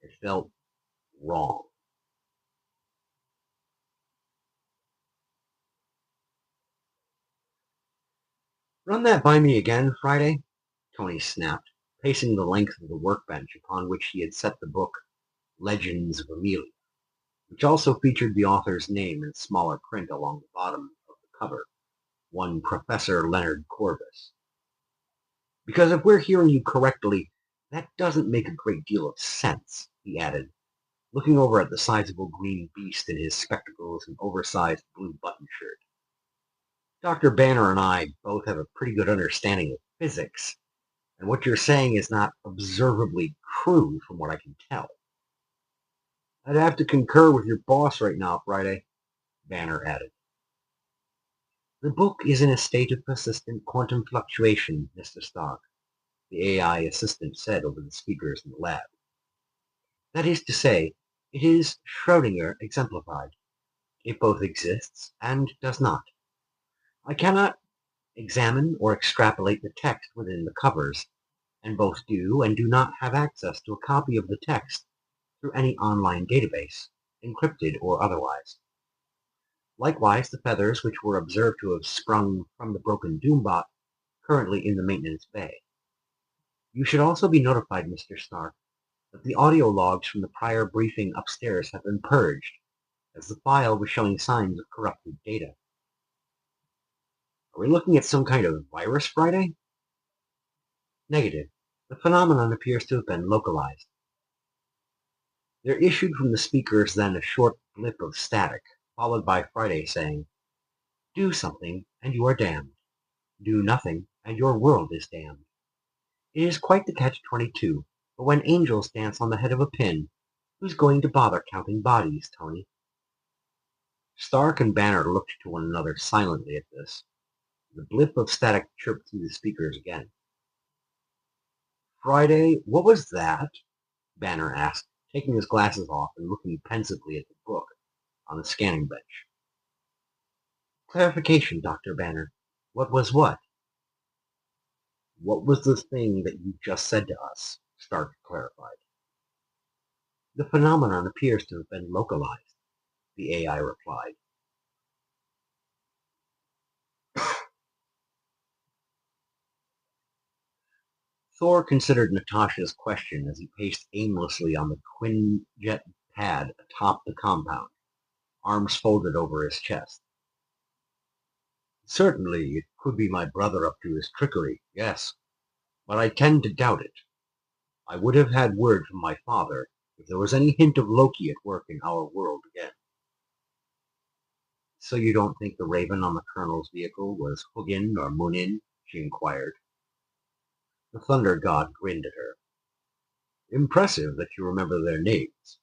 It felt wrong. Run that by me again, Friday, Tony snapped, pacing the length of the workbench upon which he had set the book Legends of Amelia, which also featured the author's name in smaller print along the bottom of the cover, one Professor Leonard Corvus. Because if we're hearing you correctly, that doesn't make a great deal of sense, he added, looking over at the sizable green beast in his spectacles and oversized blue button shirt. Dr. Banner and I both have a pretty good understanding of physics, and what you're saying is not observably true from what I can tell. I'd have to concur with your boss right now, Friday, Banner added. The book is in a state of persistent quantum fluctuation, Mr. Stark, the AI assistant said over the speakers in the lab. That is to say, it is Schrödinger exemplified. It both exists and does not. I cannot examine or extrapolate the text within the covers, and both do and do not have access to a copy of the text through any online database, encrypted or otherwise. Likewise, the feathers which were observed to have sprung from the broken Doombot currently in the maintenance bay. You should also be notified, Mr. Stark, that the audio logs from the prior briefing upstairs have been purged, as the file was showing signs of corrupted data. Are we looking at some kind of virus, Friday? Negative. The phenomenon appears to have been localized. There issued from the speakers then a short blip of static, followed by Friday saying, Do something, and you are damned. Do nothing, and your world is damned. It is quite the catch-22, but when angels dance on the head of a pin, who's going to bother counting bodies, Tony? Stark and Banner looked to one another silently at this. The blip of static chirped through the speakers again. Friday, what was that? Banner asked, taking his glasses off and looking pensively at the book on the scanning bench. Clarification, Dr. Banner. What was what? What was the thing that you just said to us? Stark clarified. The phenomenon appears to have been localized, the AI replied. Thor considered Natasha's question as he paced aimlessly on the Quinjet pad atop the compound, arms folded over his chest. Certainly, it could be my brother up to his trickery, yes, but I tend to doubt it. I would have had word from my father if there was any hint of Loki at work in our world again. So you don't think the Raven on the Colonel's vehicle was Hugin or Munin? She inquired. The Thunder God grinned at her. Impressive that you remember their names.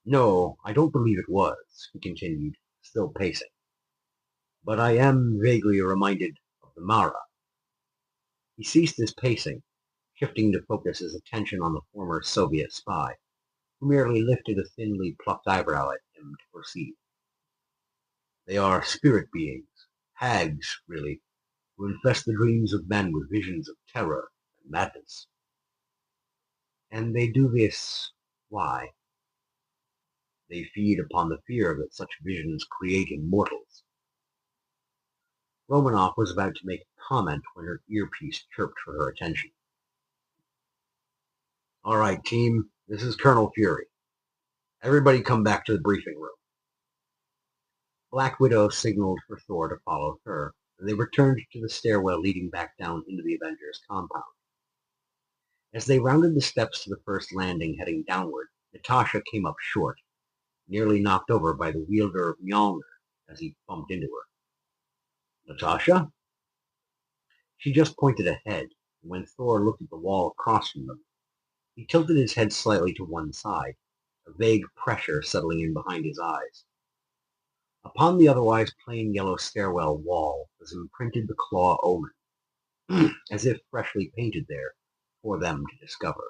No, I don't believe it was, he continued, still pacing. But I am vaguely reminded of the Mara. He ceased his pacing, shifting to focus his attention on the former Soviet spy, who merely lifted a thinly plucked eyebrow at him to proceed. They are spirit beings, hags, really, who infest the dreams of men with visions of terror and madness. And they do this Why? They feed upon the fear that such visions create in mortals. Romanoff was about to make a comment when her earpiece chirped for her attention. All right, team, this is Colonel Fury. Everybody come back to the briefing room. Black Widow signaled for Thor to follow her, and they returned to the stairwell leading back down into the Avengers compound. As they rounded the steps to the first landing heading downward, Natasha came up short, nearly knocked over by the wielder of Mjolnir as he bumped into her. Natasha? She just pointed ahead, and when Thor looked at the wall across from them, he tilted his head slightly to one side, a vague pressure settling in behind his eyes. Upon the otherwise plain yellow stairwell wall was imprinted the claw omen, as if freshly painted there for them to discover.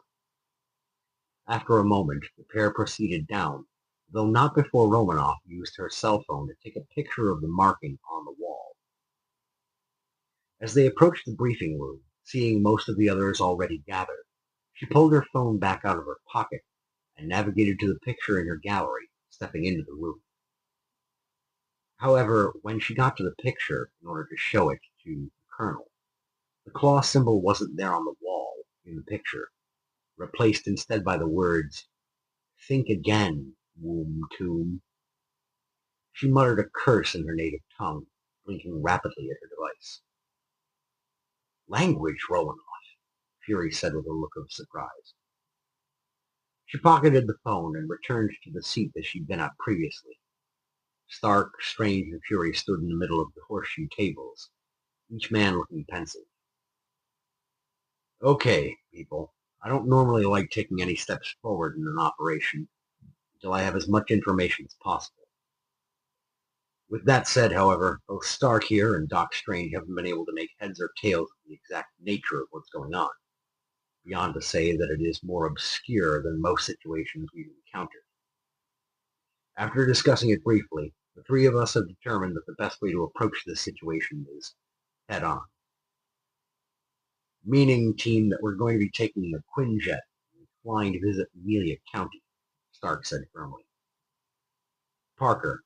After a moment, the pair proceeded down, though not before Romanoff used her cell phone to take a picture of the marking on the wall. As they approached the briefing room, seeing most of the others already gathered, she pulled her phone back out of her pocket and navigated to the picture in her gallery, stepping into the room. However, when she got to the picture in order to show it to the colonel, the claw symbol wasn't there on the wall in the picture, replaced instead by the words, "Think again, womb tomb." She muttered a curse in her native tongue, blinking rapidly at her device. "Language, Romanoff," Fury said with a look of surprise. She pocketed the phone and returned to the seat that she'd been at previously. Stark, Strange, and Fury stood in the middle of the horseshoe tables, each man looking pensive. Okay, people, I don't normally like taking any steps forward in an operation until I have as much information as possible. With that said, however, both Stark here and Doc Strange haven't been able to make heads or tails of the exact nature of what's going on, beyond to say that it is more obscure than most situations we've encountered. After discussing it briefly, the three of us have determined that the best way to approach this situation is head-on. Meaning, team, that we're going to be taking the Quinjet and flying to visit Amelia County, Stark said firmly. Parker,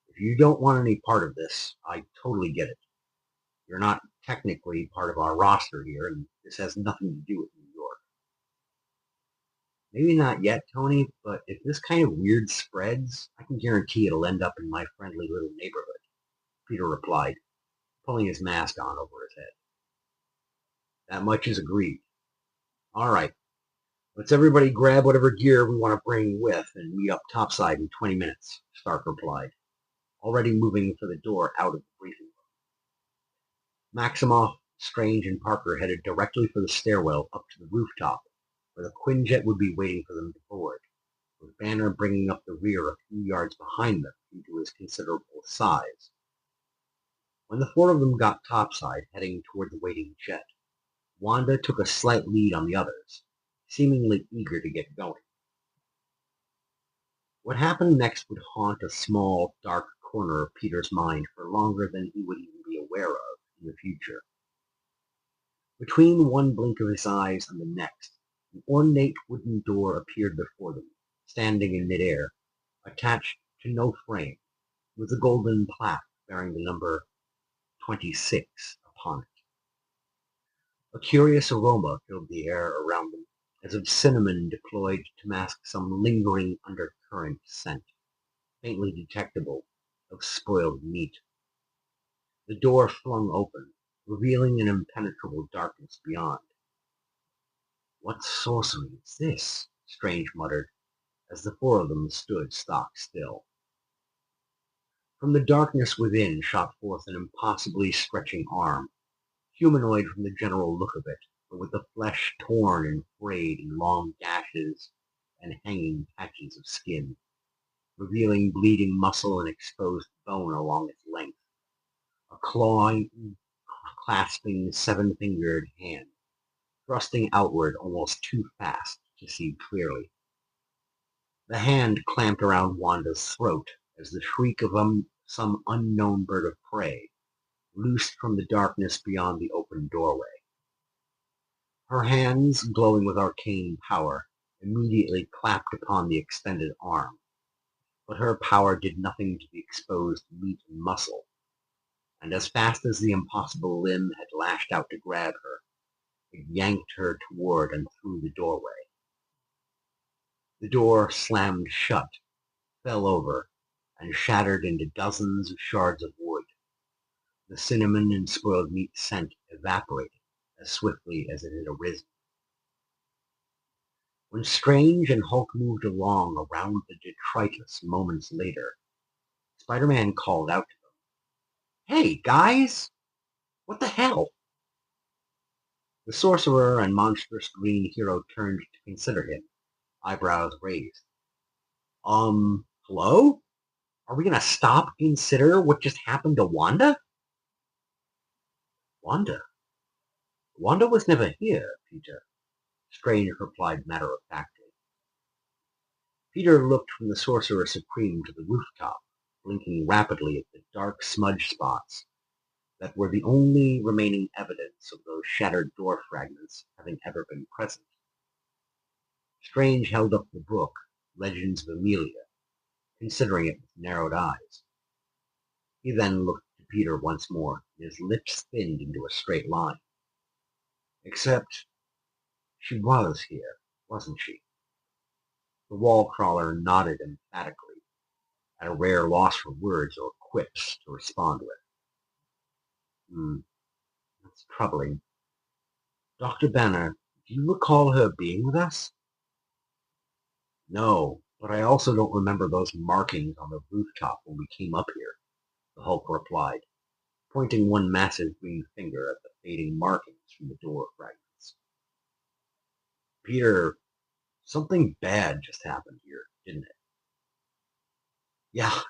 if you don't want any part of this, I totally get it. You're not technically part of our roster here, and this has nothing to do with New York. Maybe not yet, Tony, but if this kind of weird spreads, I can guarantee it'll end up in my friendly little neighborhood, Peter replied, pulling his mask on over his head. That much is agreed. All right, let's everybody grab whatever gear we want to bring with and meet up topside in 20 minutes, Stark replied, already moving for the door out of the briefing room. Maximoff, Strange, and Parker headed directly for the stairwell up to the rooftop, where the Quinjet would be waiting for them to board, with Banner bringing up the rear a few yards behind them due to his considerable size. When the four of them got topside, heading toward the waiting jet, Wanda took a slight lead on the others, seemingly eager to get going. What happened next would haunt a small, dark corner of Peter's mind for longer than he would even be aware of in the future. Between one blink of his eyes and the next, an ornate wooden door appeared before them, standing in midair, attached to no frame, with a golden plaque bearing the number 26 upon it. A curious aroma filled the air around them, as of cinnamon deployed to mask some lingering undercurrent scent, faintly detectable, of spoiled meat. The door flung open, revealing an impenetrable darkness beyond. "What sorcery is this?" Strange muttered, as the four of them stood stock still. From the darkness within shot forth an impossibly stretching arm, humanoid from the general look of it, but with the flesh torn and frayed in long gashes and hanging patches of skin, revealing bleeding muscle and exposed bone along its length. A clawing, clasping, seven-fingered hand, thrusting outward almost too fast to see clearly. The hand clamped around Wanda's throat as the shriek of some unknown bird of prey, loosed from the darkness beyond the open doorway. Her hands, glowing with arcane power, immediately clapped upon the extended arm, but her power did nothing to the exposed meat and muscle, and as fast as the impossible limb had lashed out to grab her, it yanked her toward and through the doorway. The door slammed shut, fell over, and shattered into dozens of shards of wood. The cinnamon and spoiled meat scent evaporated as swiftly as it had arisen. When Strange and Hulk moved along around the detritus moments later, Spider-Man called out to them, "Hey, guys! What the hell?" The sorcerer and monstrous green hero turned to consider him, eyebrows raised. Hello? Are we gonna stop and consider what just happened to Wanda? Wanda? Wanda was never here, Peter, Strange replied matter-of-factly. Peter looked from the Sorcerer Supreme to the rooftop, blinking rapidly at the dark smudge spots that were the only remaining evidence of those shattered door fragments having ever been present. Strange held up the book, Legends of Amelia, considering it with narrowed eyes. He then looked to Peter once more, and his lips thinned into a straight line. Except, she was here, wasn't she? The wall crawler nodded emphatically, at a rare loss for words or quips to respond with. That's troubling. Dr. Banner, do you recall her being with us? No, but I also don't remember those markings on the rooftop when we came up here, the Hulk replied, pointing one massive green finger at the fading markings from the door fragments. Peter, something bad just happened here, didn't it? Yeah,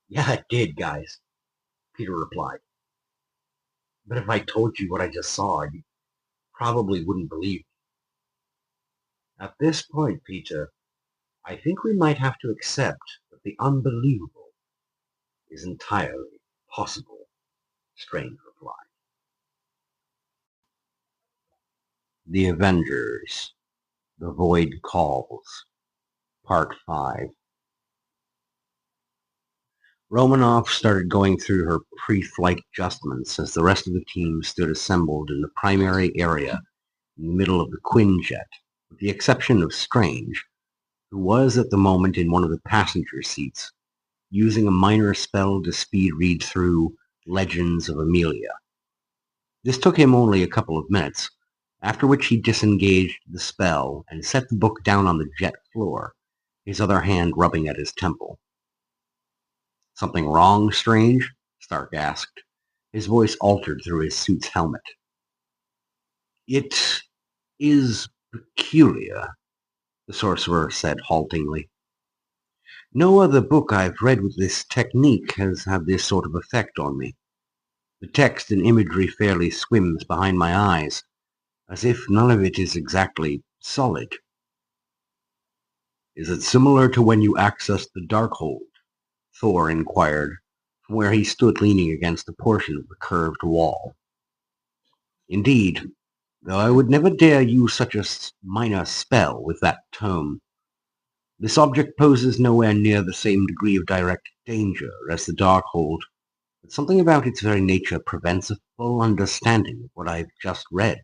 it did, guys, Peter replied. But if I told you what I just saw, you probably wouldn't believe me. At this point, Peter, I think we might have to accept that the unbelievable is entirely possible, Strange replied. The Avengers, The Void Calls, Part 5. Romanoff started going through her pre-flight adjustments as the rest of the team stood assembled in the primary area in the middle of the Quinjet, with the exception of Strange, who was at the moment in one of the passenger seats, using a minor spell to speed read through Legends of Amelia. This took him only a couple of minutes, after which he disengaged the spell and set the book down on the jet floor, his other hand rubbing at his temple. Something wrong, Strange? Stark asked, his voice altered through his suit's helmet. It is peculiar, the sorcerer said haltingly. No other book I've read with this technique has had this sort of effect on me. The text and imagery fairly swims behind my eyes, as if none of it is exactly solid. Is it similar to when you accessed the Darkhold? Thor inquired, from where he stood leaning against a portion of the curved wall. Indeed, though I would never dare use such a minor spell with that tome. This object poses nowhere near the same degree of direct danger as the Darkhold, but something about its very nature prevents a full understanding of what I've just read.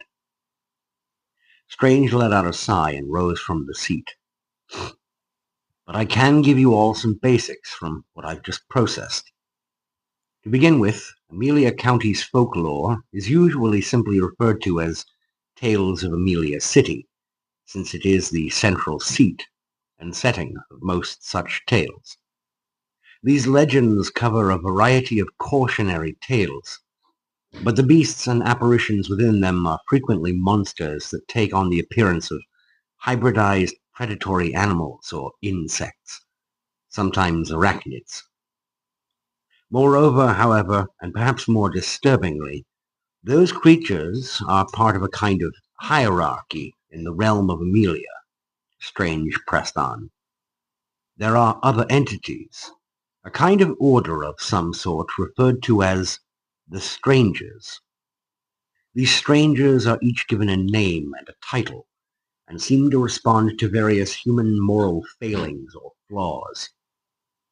Strange let out a sigh and rose from the seat. But I can give you all some basics from what I've just processed. To begin with, Amelia County's folklore is usually simply referred to as Tales of Amelia City, since it is the central seat and setting of most such tales. These legends cover a variety of cautionary tales, but the beasts and apparitions within them are frequently monsters that take on the appearance of hybridized predatory animals or insects, sometimes arachnids. Moreover, however, and perhaps more disturbingly, those creatures are part of a kind of hierarchy in the realm of Amelia, Strange pressed on. There are other entities, a kind of order of some sort referred to as the Strangers. These Strangers are each given a name and a title, and seem to respond to various human moral failings or flaws.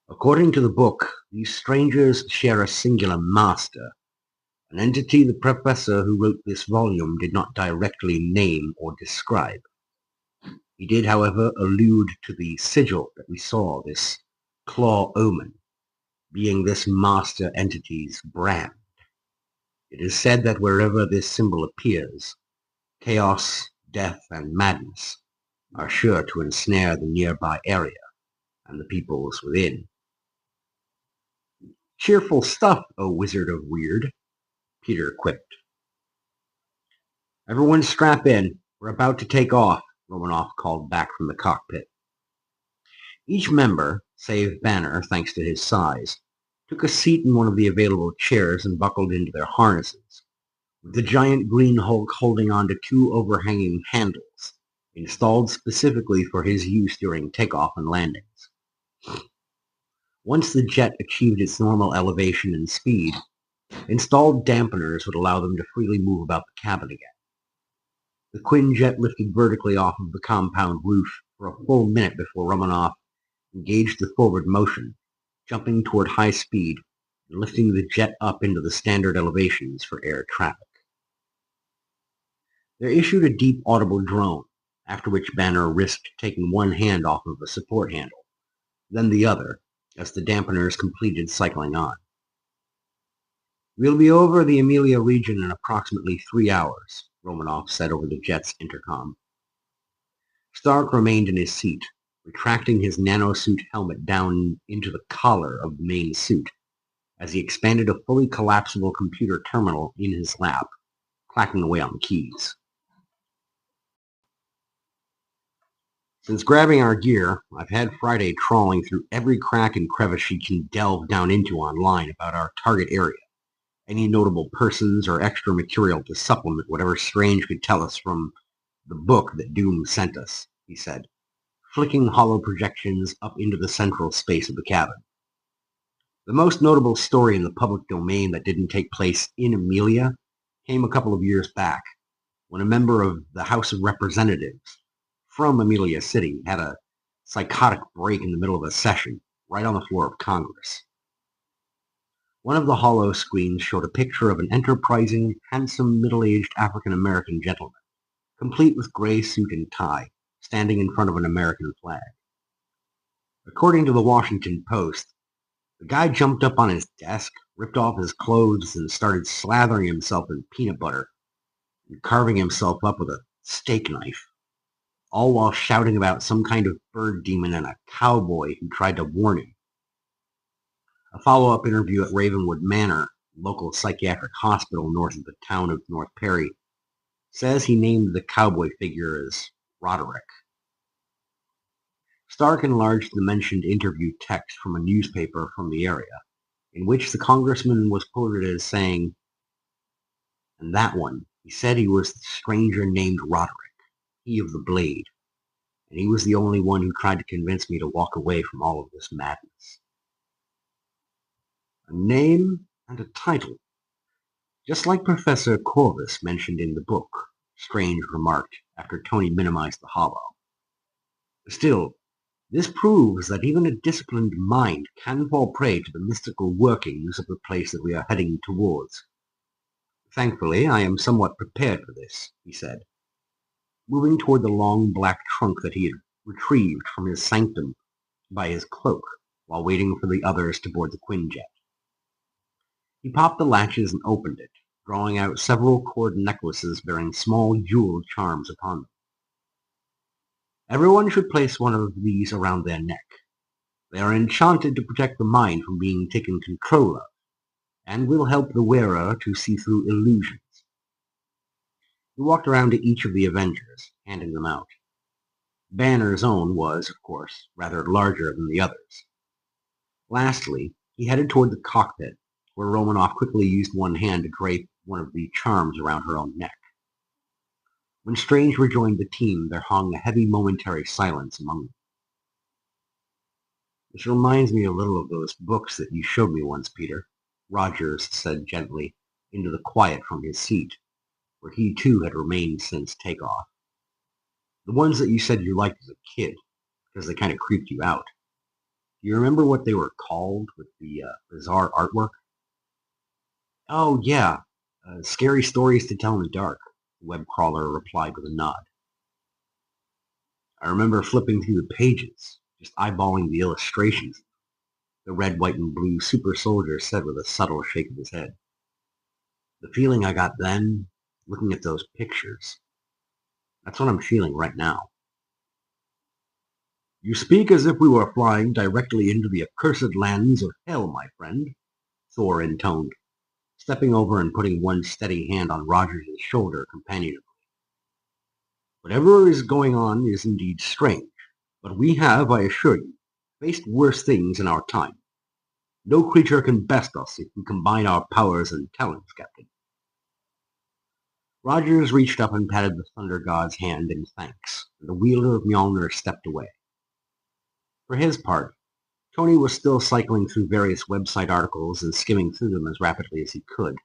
According to the book, these strangers share a singular master, an entity the professor who wrote this volume did not directly name or describe. He did, however, allude to the sigil that we saw, this claw omen, being this master entity's brand. It is said that wherever this symbol appears, chaos, death, and madness are sure to ensnare the nearby area and the peoples within. Cheerful stuff, O Wizard of Weird, Peter quipped. Everyone strap in. We're about to take off, Romanoff called back from the cockpit. Each member, save Banner thanks to his size, took a seat in one of the available chairs and buckled into their harnesses, with the giant green Hulk holding on to two overhanging handles, installed specifically for his use during takeoff and landings. Once the jet achieved its normal elevation and speed, installed dampeners would allow them to freely move about the cabin again. The Quinjet lifted vertically off of the compound roof for a full minute before Romanoff engaged the forward motion, jumping toward high speed and lifting the jet up into the standard elevations for air traffic. There issued a deep audible drone, after which Banner risked taking one hand off of a support handle, then the other, as the dampeners completed cycling on. We'll be over the Amelia region in approximately 3 hours, Romanoff said over the jet's intercom. Stark remained in his seat, retracting his nanosuit helmet down into the collar of the main suit, as he expanded a fully collapsible computer terminal in his lap, clacking away on the keys. Since grabbing our gear, I've had Friday trawling through every crack and crevice she can delve down into online about our target area, any notable persons or extra material to supplement whatever Strange could tell us from the book that Doom sent us, he said, flicking hollow projections up into the central space of the cabin. The most notable story in the public domain that didn't take place in Amelia came a couple of years back, when a member of the House of Representatives from Amelia City had a psychotic break in the middle of a session, right on the floor of Congress. One of the hollow screens showed a picture of an enterprising, handsome, middle-aged African-American gentleman, complete with gray suit and tie, standing in front of an American flag. According to the Washington Post, the guy jumped up on his desk, ripped off his clothes, and started slathering himself in peanut butter and carving himself up with a steak knife, all while shouting about some kind of bird demon and a cowboy who tried to warn him. A follow-up interview at Ravenwood Manor, local psychiatric hospital north of the town of North Perry, says he named the cowboy figure as Roderick. Stark enlarged the mentioned interview text from a newspaper from the area, in which the congressman was quoted as saying, "And that one, he said he was the stranger named Roderick, he of the blade, and he was the only one who tried to convince me to walk away from all of this madness." A name and a title, just like Professor Corvus mentioned in the book, Strange remarked after Tony minimized the hollow. Still, this proves that even a disciplined mind can fall prey to the mystical workings of the place that we are heading towards. Thankfully, I am somewhat prepared for this, he said, moving toward the long black trunk that he had retrieved from his sanctum by his cloak while waiting for the others to board the Quinjet. He popped the latches and opened it, drawing out several cord necklaces bearing small jeweled charms upon them. Everyone should place one of these around their neck. They are enchanted to protect the mind from being taken control of, and will help the wearer to see through illusions. He walked around to each of the Avengers, handing them out. Banner's own was, of course, rather larger than the others. Lastly, he headed toward the cockpit, where Romanoff quickly used one hand to drape one of the charms around her own neck. When Strange rejoined the team, there hung a heavy momentary silence among them. "This reminds me a little of those books that you showed me once, Peter," Rogers said gently, into the quiet from his seat, where he too had remained since takeoff. The ones that you said you liked as a kid, because they kind of creeped you out. Do you remember what they were called with the bizarre artwork? Oh, yeah. Scary stories to tell in the dark, the web crawler replied with a nod. I remember flipping through the pages, just eyeballing the illustrations. The red, white, and blue super soldier said with a subtle shake of his head. The feeling I got then, looking at those pictures, that's what I'm feeling right now. You speak as if we were flying directly into the accursed lands of hell, my friend, Thor intoned, stepping over and putting one steady hand on Rogers' shoulder companionably. Whatever is going on is indeed strange, but we have, I assure you, faced worse things in our time. No creature can best us if we combine our powers and talents, Captain. Rogers reached up and patted the Thunder God's hand in thanks, and the wielder of Mjolnir stepped away. For his part, Tony was still cycling through various website articles and skimming through them as rapidly as he could,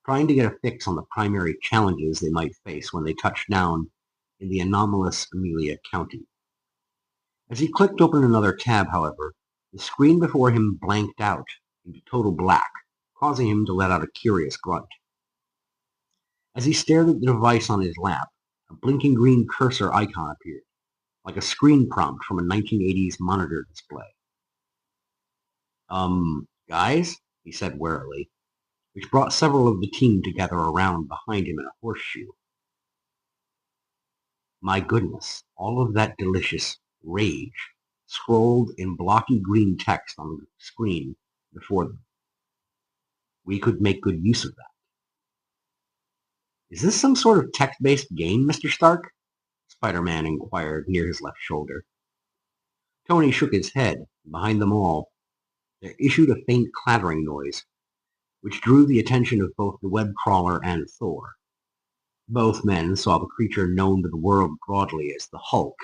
trying to get a fix on the primary challenges they might face when they touched down in the anomalous Amelia County. As he clicked open another tab, however, the screen before him blanked out into total black, causing him to let out a curious grunt. As he stared at the device on his lap, a blinking green cursor icon appeared, like a screen prompt from a 1980s monitor display. Guys, he said warily, which brought several of the team to gather around behind him in a horseshoe. My goodness, all of that delicious rage scrolled in blocky green text on the screen before them. We could make good use of that. Is this some sort of text-based game, Mr. Stark? Spider-Man inquired near his left shoulder. Tony shook his head. Behind them all, there issued a faint clattering noise, which drew the attention of both the web crawler and Thor. Both men saw the creature known to the world broadly as the Hulk,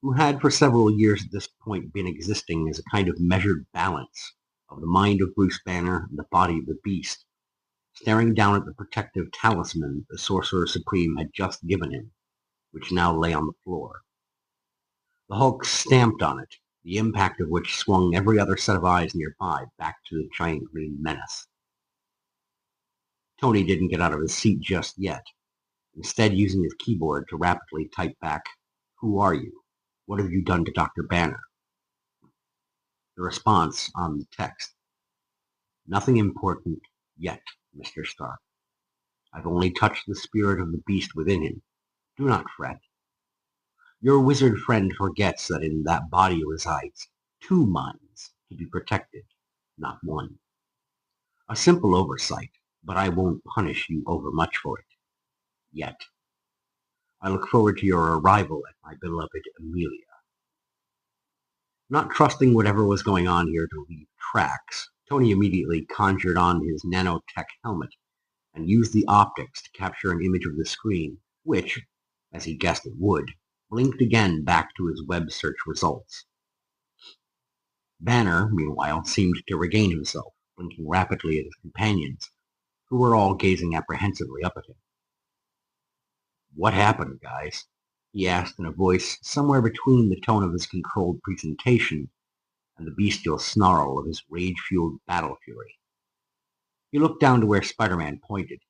who had for several years at this point been existing as a kind of measured balance of the mind of Bruce Banner and the body of the Beast, staring down at the protective talisman the Sorcerer Supreme had just given him, which now lay on the floor. The Hulk stamped on it, the impact of which swung every other set of eyes nearby back to the giant green menace. Tony didn't get out of his seat just yet, instead using his keyboard to rapidly type back, "Who are you? What have you done to Dr. Banner?" The response on the text, "Nothing important yet, Mr. Stark. I've only touched the spirit of the beast within him. Do not fret. Your wizard friend forgets that in that body resides two minds to be protected, not one. A simple oversight, but I won't punish you overmuch for it. Yet. I look forward to your arrival at my beloved Amelia." Not trusting whatever was going on here to leave tracks, Tony immediately conjured on his nanotech helmet and used the optics to capture an image of the screen, which, as he guessed it would, blinked again back to his web search results. Banner, meanwhile, seemed to regain himself, blinking rapidly at his companions, who were all gazing apprehensively up at him. "What happened, guys?" he asked in a voice somewhere between the tone of his controlled presentation and the bestial snarl of his rage-fueled battle fury. He looked down to where Spider-Man pointed,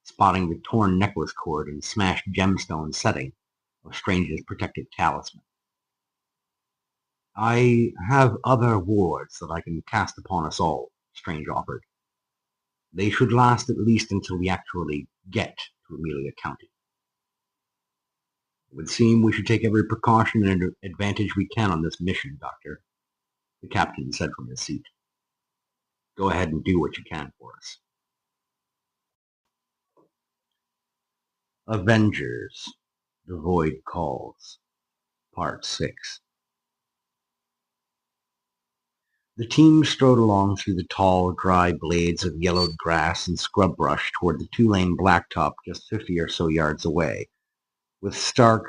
spotting the torn necklace cord and smashed gemstone setting of Strange's protective talisman. "I have other wards that I can cast upon us all," Strange offered. "They should last at least until we actually get to Amelia County." "It would seem we should take every precaution and advantage we can on this mission, Doctor," the captain said from his seat. "Go ahead and do what you can for us." Avengers, The Void Calls, Part 6. The team strode along through the tall, dry blades of yellowed grass and scrub brush toward the two-lane blacktop just 50 or so yards away, with Stark,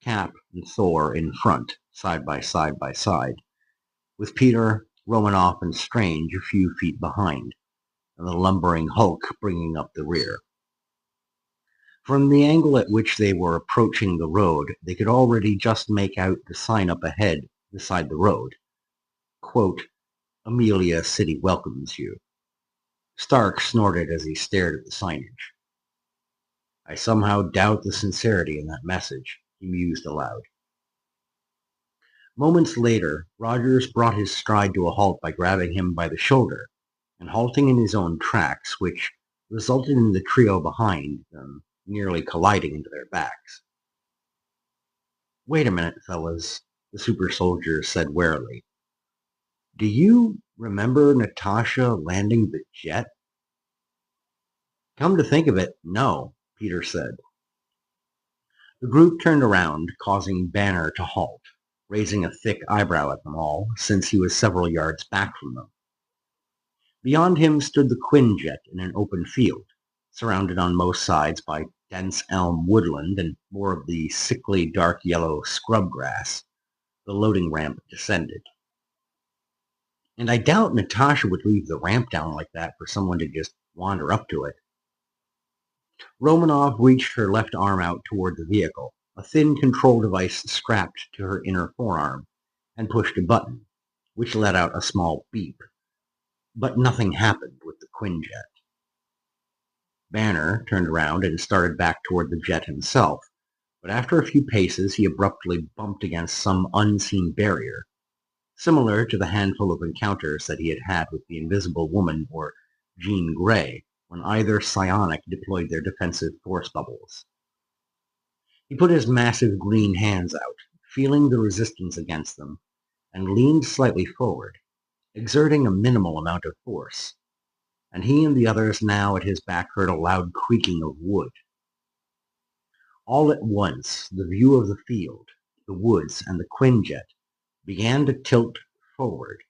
Cap, and Thor in front, side by side, with Peter, Romanoff, and Strange a few feet behind, and the lumbering Hulk bringing up the rear. From the angle at which they were approaching the road, they could already just make out the sign up ahead beside the road. Quote, Amelia City welcomes you. Stark snorted as he stared at the signage. I somehow doubt the sincerity in that message, he mused aloud. Moments later, Rogers brought his stride to a halt by grabbing him by the shoulder and halting in his own tracks, which resulted in the trio behind them nearly colliding into their backs. Wait a minute, fellas, the super soldier said warily. Do you remember Natasha landing the jet? Come to think of it, no, Peter said. The group turned around, causing Banner to halt, raising a thick eyebrow at them all, since he was several yards back from them. Beyond him stood the Quinjet in an open field, surrounded on most sides by dense elm woodland and more of the sickly dark yellow scrub grass. The loading ramp descended. And I doubt Natasha would leave the ramp down like that for someone to just wander up to it. Romanov reached her left arm out toward the vehicle, a thin control device strapped to her inner forearm, and pushed a button, which let out a small beep. But nothing happened with the Quinjet. Banner turned around and started back toward the jet himself, but after a few paces he abruptly bumped against some unseen barrier, similar to the handful of encounters that he had had with the Invisible Woman or Jean Grey when either psionic deployed their defensive force bubbles. He put his massive green hands out, feeling the resistance against them, and leaned slightly forward, exerting a minimal amount of force, and he and the others now at his back heard a loud creaking of wood. All at once, the view of the field, the woods, and the Quinjet began to tilt forward,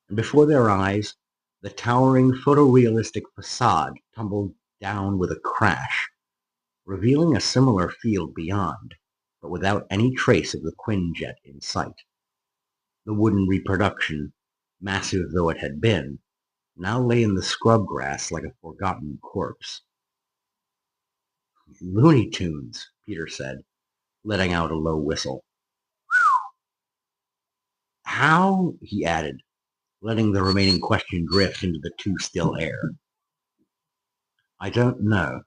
and before their eyes, the towering photorealistic facade tumbled down with a crash, revealing a similar field beyond, but without any trace of the Quinjet in sight. The wooden reproduction, massive though it had been, now lay in the scrub grass like a forgotten corpse. Looney Tunes, Peter said, letting out a low whistle. How? He added, letting the remaining question drift into the too still air. I don't know,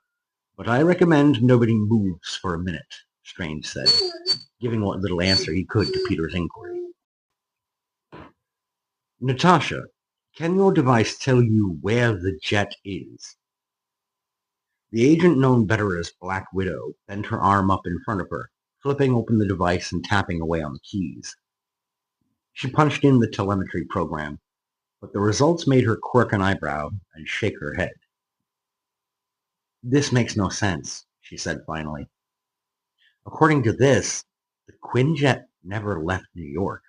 but I recommend nobody moves for a minute, Strange said, giving what little answer he could to Peter's inquiry. Natasha, can your device tell you where the jet is? The agent known better as Black Widow bent her arm up in front of her, flipping open the device and tapping away on the keys. She punched in the telemetry program, but the results made her quirk an eyebrow and shake her head. This makes no sense, she said finally. According to this, the Quinjet never left New York.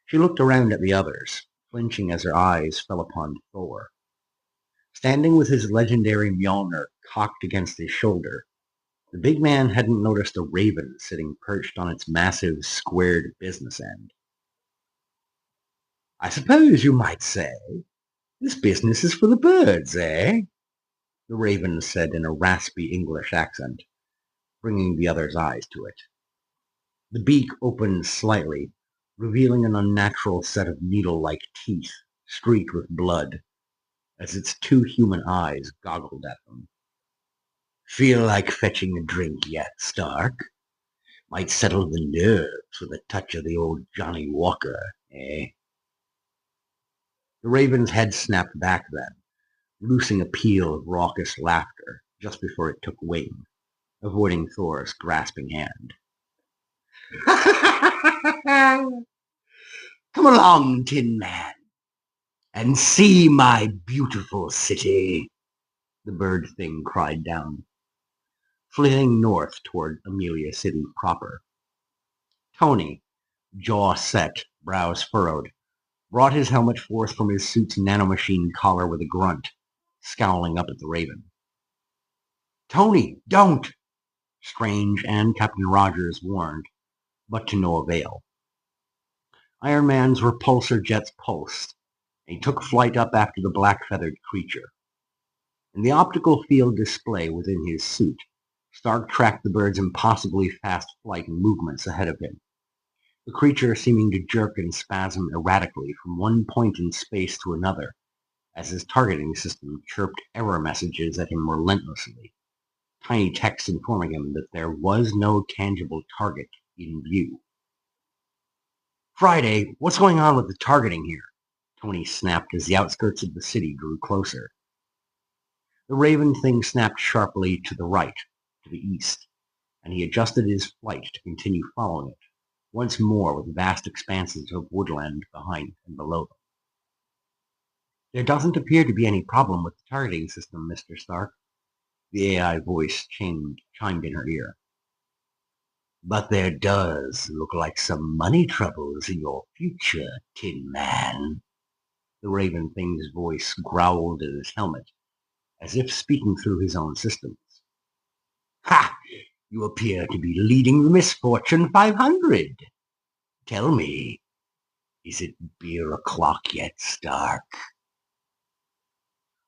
She looked around at the others, flinching as her eyes fell upon Thor. Standing with his legendary Mjolnir cocked against his shoulder, the big man hadn't noticed a raven sitting perched on its massive, squared business end. I suppose you might say, this business is for the birds, eh? The raven said in a raspy English accent, bringing the other's eyes to it. The beak opened slightly, revealing an unnatural set of needle-like teeth, streaked with blood, as its two human eyes goggled at them. Feel like fetching a drink yet, Stark? Might settle the nerves with a touch of the old Johnny Walker, eh? The raven's head snapped back then, loosing a peal of raucous laughter just before it took wing, avoiding Thor's grasping hand. Come along, Tin Man, and see my beautiful city, the bird thing cried down, flitting north toward Amelia City proper. Tony, jaw set, brows furrowed, brought his helmet forth from his suit's nanomachine collar with a grunt, scowling up at the raven. Tony, don't! Strange and Captain Rogers warned, but to no avail. Iron Man's repulsor jets pulsed, and he took flight up after the black-feathered creature. In the optical field display within his suit, Stark tracked the bird's impossibly fast flight and movements ahead of him, the creature seeming to jerk and spasm erratically from one point in space to another, as his targeting system chirped error messages at him relentlessly, tiny text informing him that there was no tangible target in view. "Friday, what's going on with the targeting here?" Tony snapped as the outskirts of the city drew closer. The raven thing snapped sharply to the right, to the east, and he adjusted his flight to continue following it, once more with vast expanses of woodland behind and below them. "There doesn't appear to be any problem with the targeting system, Mr. Stark," the AI voice chimed in her ear. "But there does look like some money troubles in your future, Tin Man." The raven thing's voice growled at his helmet, as if speaking through his own systems. "Ha! You appear to be leading the Misfortune 500. Tell me, is it beer o'clock yet, Stark?"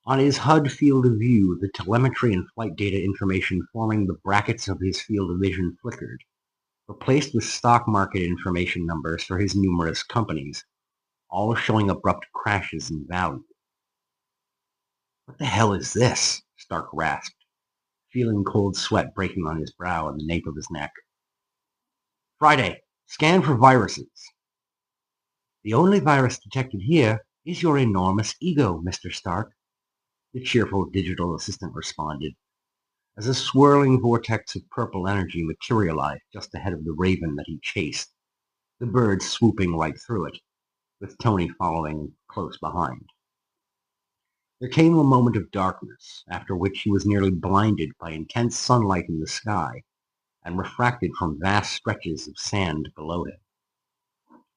On his HUD field of view, the telemetry and flight data information forming the brackets of his field of vision flickered, replaced with stock market information numbers for his numerous companies, all showing abrupt crashes in value. "What the hell is this?" Stark rasped, feeling cold sweat breaking on his brow and the nape of his neck. "Friday, scan for viruses." "The only virus detected here is your enormous ego, Mr. Stark," the cheerful digital assistant responded, as a swirling vortex of purple energy materialized just ahead of the raven that he chased, the bird swooping right through it, with Tony following close behind. There came a moment of darkness, after which he was nearly blinded by intense sunlight in the sky and refracted from vast stretches of sand below him.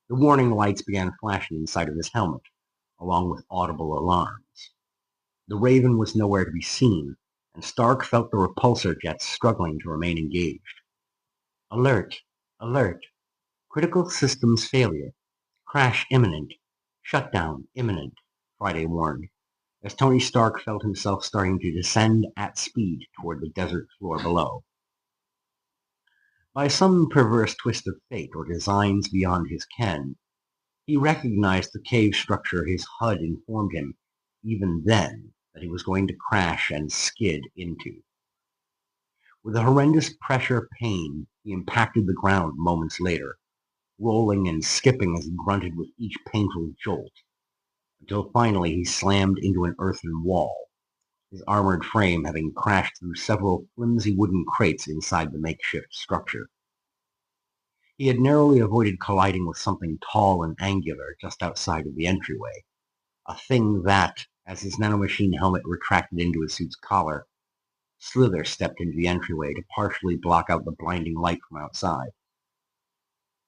The warning lights began flashing inside of his helmet, along with audible alarms. The raven was nowhere to be seen, and Stark felt the repulsor jets struggling to remain engaged. "Alert! Alert! Critical systems failure. Crash imminent. Shutdown imminent," Friday warned, as Tony Stark felt himself starting to descend at speed toward the desert floor below. By some perverse twist of fate or designs beyond his ken, he recognized the cave structure his HUD informed him, even then, that he was going to crash and skid into. With a horrendous pressure pain, he impacted the ground moments later, rolling and skipping as he grunted with each painful jolt, until finally he slammed into an earthen wall, his armored frame having crashed through several flimsy wooden crates inside the makeshift structure. He had narrowly avoided colliding with something tall and angular just outside of the entryway, a thing that, as his nanomachine helmet retracted into his suit's collar, Slither stepped into the entryway to partially block out the blinding light from outside.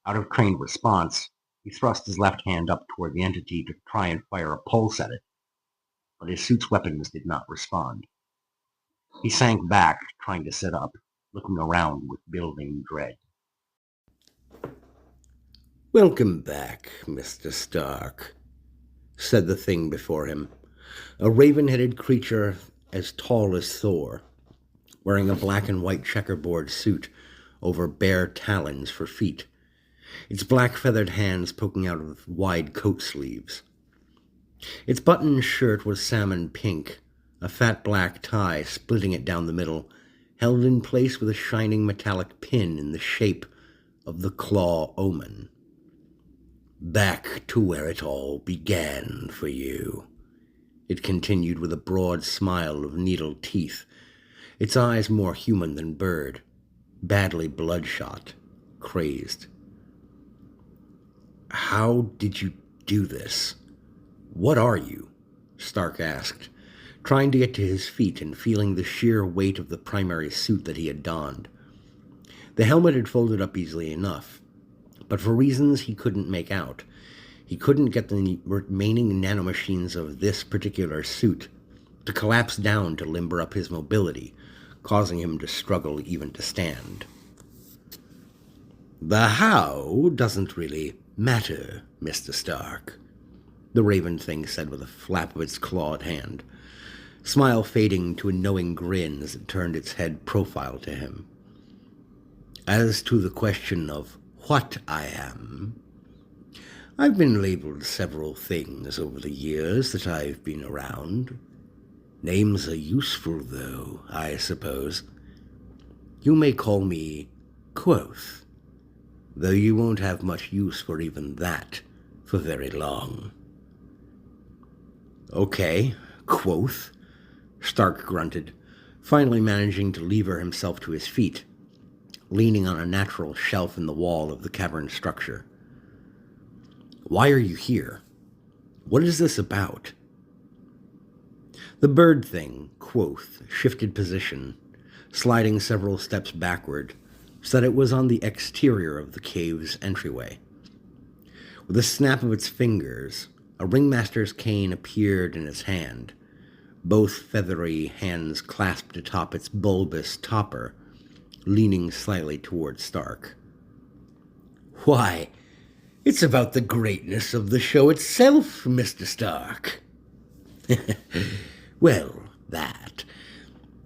Out of trained response, he thrust his left hand up toward the entity to try and fire a pulse at it, but his suit's weapons did not respond. He sank back, trying to sit up, looking around with building dread. "Welcome back, Mr. Stark," said the thing before him, a raven-headed creature as tall as Thor, wearing a black and white checkerboard suit over bare talons for feet, its black feathered hands poking out of wide coat sleeves. Its buttoned shirt was salmon pink, a fat black tie splitting it down the middle, held in place with a shining metallic pin in the shape of the claw omen. "Back to where it all began for you," it continued with a broad smile of needle teeth, its eyes more human than bird, badly bloodshot, crazed. "How did you do this? What are you?" Stark asked, trying to get to his feet and feeling the sheer weight of the primary suit that he had donned. The helmet had folded up easily enough, but for reasons he couldn't make out, he couldn't get the remaining nanomachines of this particular suit to collapse down to limber up his mobility, causing him to struggle even to stand. "The how doesn't really matter, Mr. Stark," the raven thing said with a flap of its clawed hand. smile fading to a knowing grin as it turned its head profile to him. As to the question of what I am, I've been labeled several things over the years that I've been around. Names are useful, though, I suppose. You may call me Quoth, though you won't have much use for even that for very long. Okay, Quoth, Stark grunted, finally managing to lever himself to his feet, leaning on a natural shelf in the wall of the cavern structure. Why are you here? What is this about? The bird thing, Quoth, shifted position, sliding several steps backward, so that it was on the exterior of the cave's entryway. With a snap of its fingers, a ringmaster's cane appeared in its hand, both feathery hands clasped atop its bulbous topper, leaning slightly toward Stark. Why, it's about the greatness of the show itself, Mr. Stark. Well, that,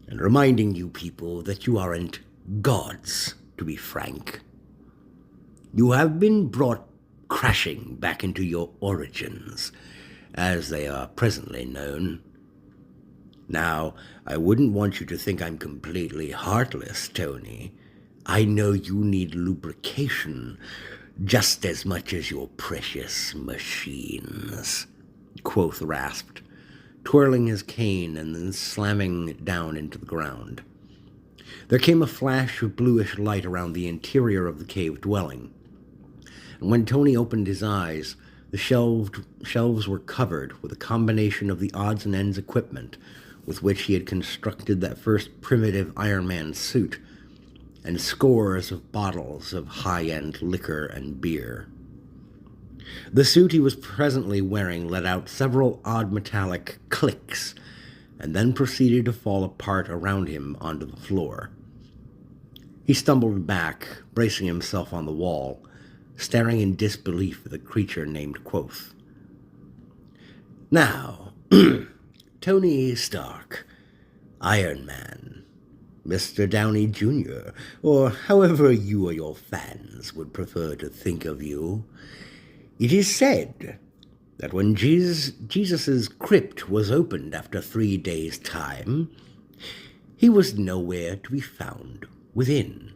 and reminding you people that you aren't gods, to be frank. You have been brought crashing back into your origins, as they are presently known. Now, I wouldn't want you to think I'm completely heartless, Tony. I know you need lubrication just as much as your precious machines, Quoth rasped, twirling his cane and then slamming it down into the ground. There came a flash of bluish light around the interior of the cave dwelling, and when Tony opened his eyes, the shelves were covered with a combination of the odds and ends equipment with which he had constructed that first primitive Iron Man suit, and scores of bottles of high-end liquor and beer. The suit he was presently wearing let out several odd metallic clicks, and then proceeded to fall apart around him onto the floor. He stumbled back, bracing himself on the wall, staring in disbelief at the creature named Quoth. Now, Tony Stark, Iron Man, Mr. Downey Jr., or however you or your fans would prefer to think of you. It is said that when Jesus' crypt was opened after 3 days' time, he was nowhere to be found within.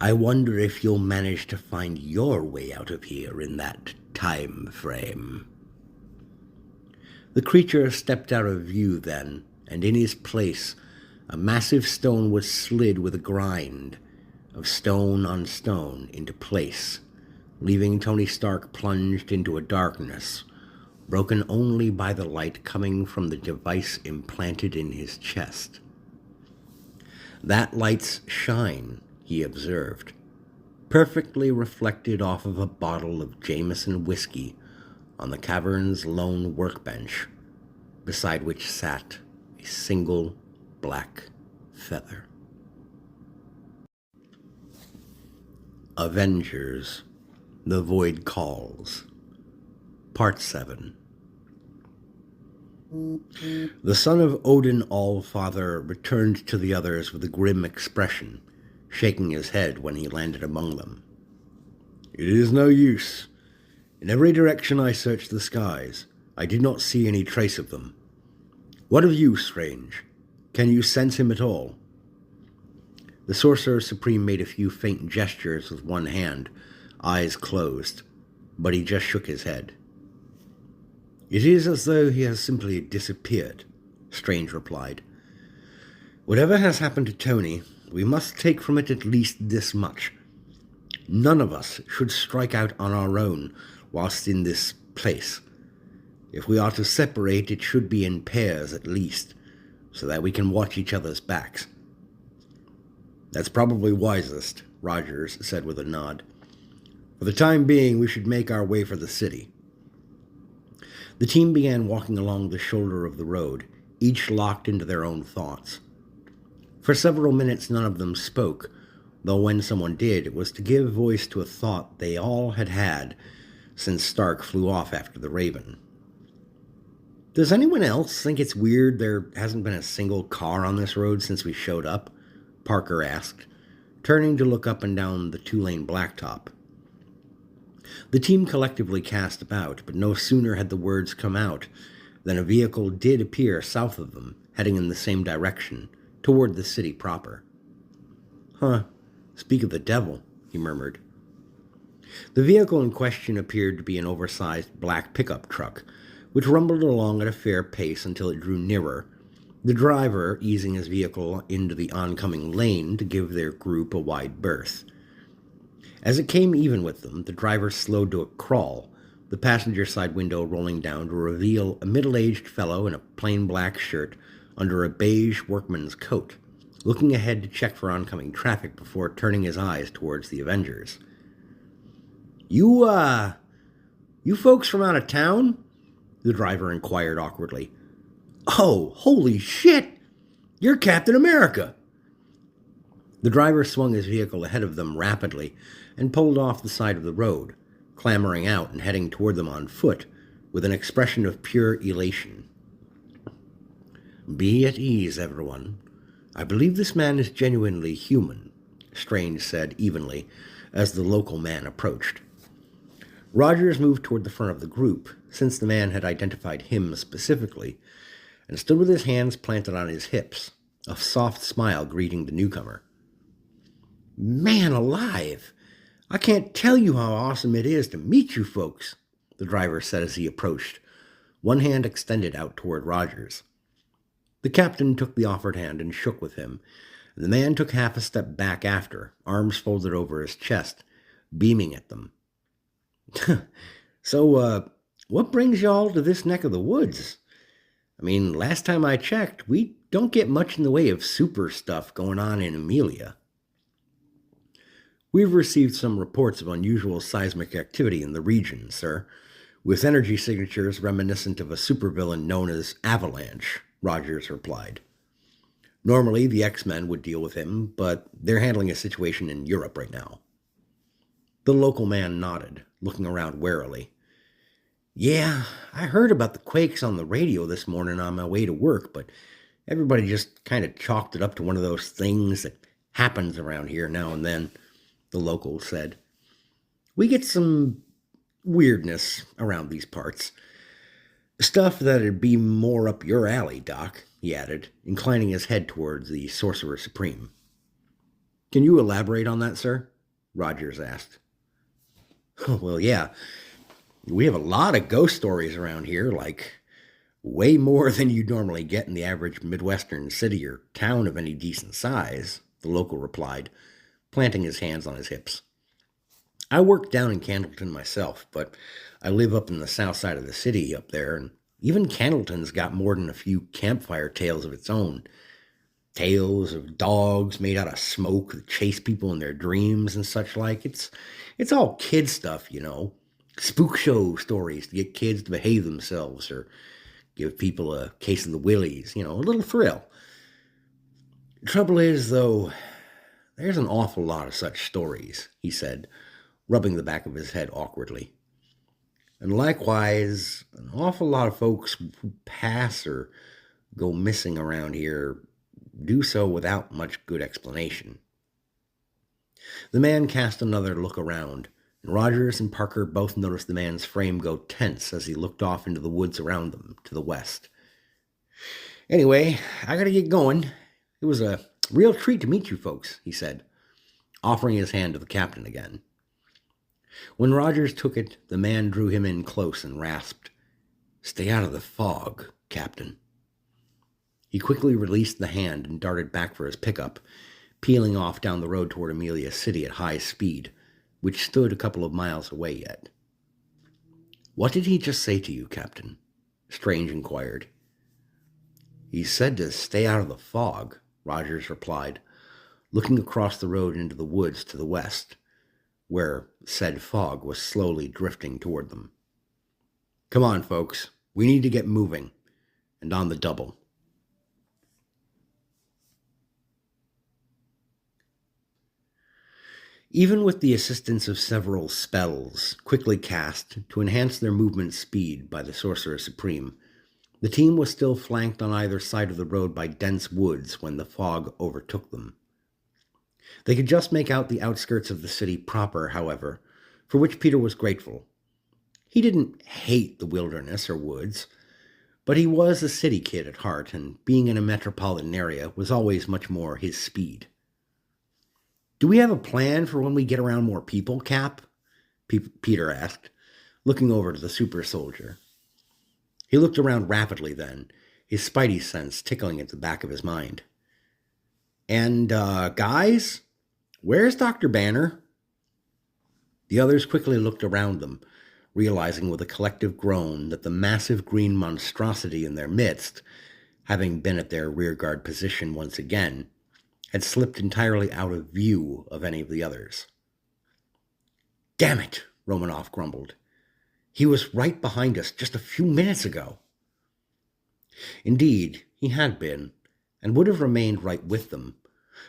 I wonder if you'll manage to find your way out of here in that time frame. The creature stepped out of view then, and in his place, a massive stone was slid with a grind of stone on stone into place, leaving Tony Stark plunged into a darkness, broken only by the light coming from the device implanted in his chest. That light's shine, he observed, perfectly reflected off of a bottle of Jameson whiskey on the cavern's lone workbench, beside which sat a single black feather. Avengers, The Void Calls, Part 7. The son of Odin Allfather returned to the others with a grim expression, shaking his head when he landed among them. It is no use. In every direction I searched the skies, I did not see any trace of them. What of you, Strange? Can you sense him at all? The Sorcerer Supreme made a few faint gestures with one hand, eyes closed, but he just shook his head. It is as though he has simply disappeared, Strange replied. Whatever has happened to Tony, we must take from it at least this much. None of us should strike out on our own whilst in this place. If we are to separate, it should be in pairs at least, so that we can watch each other's backs. That's probably wisest, Rogers said with a nod. For the time being, we should make our way for the city. The team began walking along the shoulder of the road, each locked into their own thoughts. For several minutes none of them spoke, though when someone did, it was to give voice to a thought they all had had since Stark flew off after the Raven. Does anyone else think it's weird there hasn't been a single car on this road since we showed up? Parker asked, turning to look up and down the two-lane blacktop. The team collectively cast about, but no sooner had the words come out than a vehicle did appear south of them, heading in the same direction, toward the city proper. Huh, speak of the devil, he murmured. The vehicle in question appeared to be an oversized black pickup truck, which rumbled along at a fair pace until it drew nearer, the driver easing his vehicle into the oncoming lane to give their group a wide berth. As it came even with them, the driver slowed to a crawl, the passenger side window rolling down to reveal a middle-aged fellow in a plain black shirt under a beige workman's coat, looking ahead to check for oncoming traffic before turning his eyes towards the Avengers. You folks from out of town? The driver inquired awkwardly. Oh, holy shit! You're Captain America! The driver swung his vehicle ahead of them rapidly and pulled off the side of the road, clambering out and heading toward them on foot with an expression of pure elation. Be at ease, everyone. I believe this man is genuinely human, Strange said evenly as the local man approached. Rogers moved toward the front of the group, since the man had identified him specifically, and stood with his hands planted on his hips, a soft smile greeting the newcomer. Man alive! I can't tell you how awesome it is to meet you folks, the driver said as he approached, one hand extended out toward Rogers. The captain took the offered hand and shook with him, and the man took half a step back after, arms folded over his chest, beaming at them. So, what brings y'all to this neck of the woods? I mean, last time I checked, we don't get much in the way of super stuff going on in Amelia. We've received some reports of unusual seismic activity in the region, sir, with energy signatures reminiscent of a supervillain known as Avalanche, Rogers replied. Normally, the X-Men would deal with him, but they're handling a situation in Europe right now. The local man nodded, looking around warily. Yeah, I heard about the quakes on the radio this morning on my way to work, but everybody just kind of chalked it up to one of those things that happens around here now and then, the local said. We get some weirdness around these parts. Stuff that'd be more up your alley, Doc, he added, inclining his head towards the Sorcerer Supreme. Can you elaborate on that, sir? Rogers asked. Well, yeah. We have a lot of ghost stories around here, like way more than you'd normally get in the average Midwestern city or town of any decent size, the local replied, planting his hands on his hips. I work down in Candleton myself, but I live up in the south side of the city up there, and even Candleton's got more than a few campfire tales of its own. Tales of dogs made out of smoke that chase people in their dreams and such like. It's all kid stuff, you know. Spook show stories to get kids to behave themselves or give people a case of the willies, you know, a little thrill. The trouble is, though, there's an awful lot of such stories, he said, rubbing the back of his head awkwardly. And likewise, an awful lot of folks who pass or go missing around here do so without much good explanation. The man cast another look around, and Rogers and Parker both noticed the man's frame go tense as he looked off into the woods around them to the west. Anyway, I gotta get going. It was a real treat to meet you folks, he said, offering his hand to the captain again. When Rogers took it, the man drew him in close and rasped, "Stay out of the fog, Captain." He quickly released the hand and darted back for his pickup, peeling off down the road toward Amelia City at high speed, which stood a couple of miles away yet. "What did he just say to you, Captain?" Strange inquired. "He said to stay out of the fog," Rogers replied, looking across the road into the woods to the west, where said fog was slowly drifting toward them. "Come on, folks. We need to get moving, and on the double." Even with the assistance of several spells quickly cast to enhance their movement speed by the Sorcerer Supreme, The team was still flanked on either side of the road by dense woods when the fog overtook them. They could just make out the outskirts of the city proper, however, for which Peter was grateful. He didn't hate the wilderness or woods, but he was a city kid at heart, and being in a metropolitan area was always much more his speed. "Do we have a plan for when we get around more people, Cap?" Peter asked, looking over to the super soldier. He looked around rapidly then, his spidey sense tickling at the back of his mind. "And, guys, where's Dr. Banner?" The others quickly looked around them, realizing with a collective groan that the massive green monstrosity in their midst, having been at their rearguard position once again, had slipped entirely out of view of any of the others. "Damn it," Romanoff grumbled. "He was right behind us just a few minutes ago." Indeed, he had been, and would have remained right with them,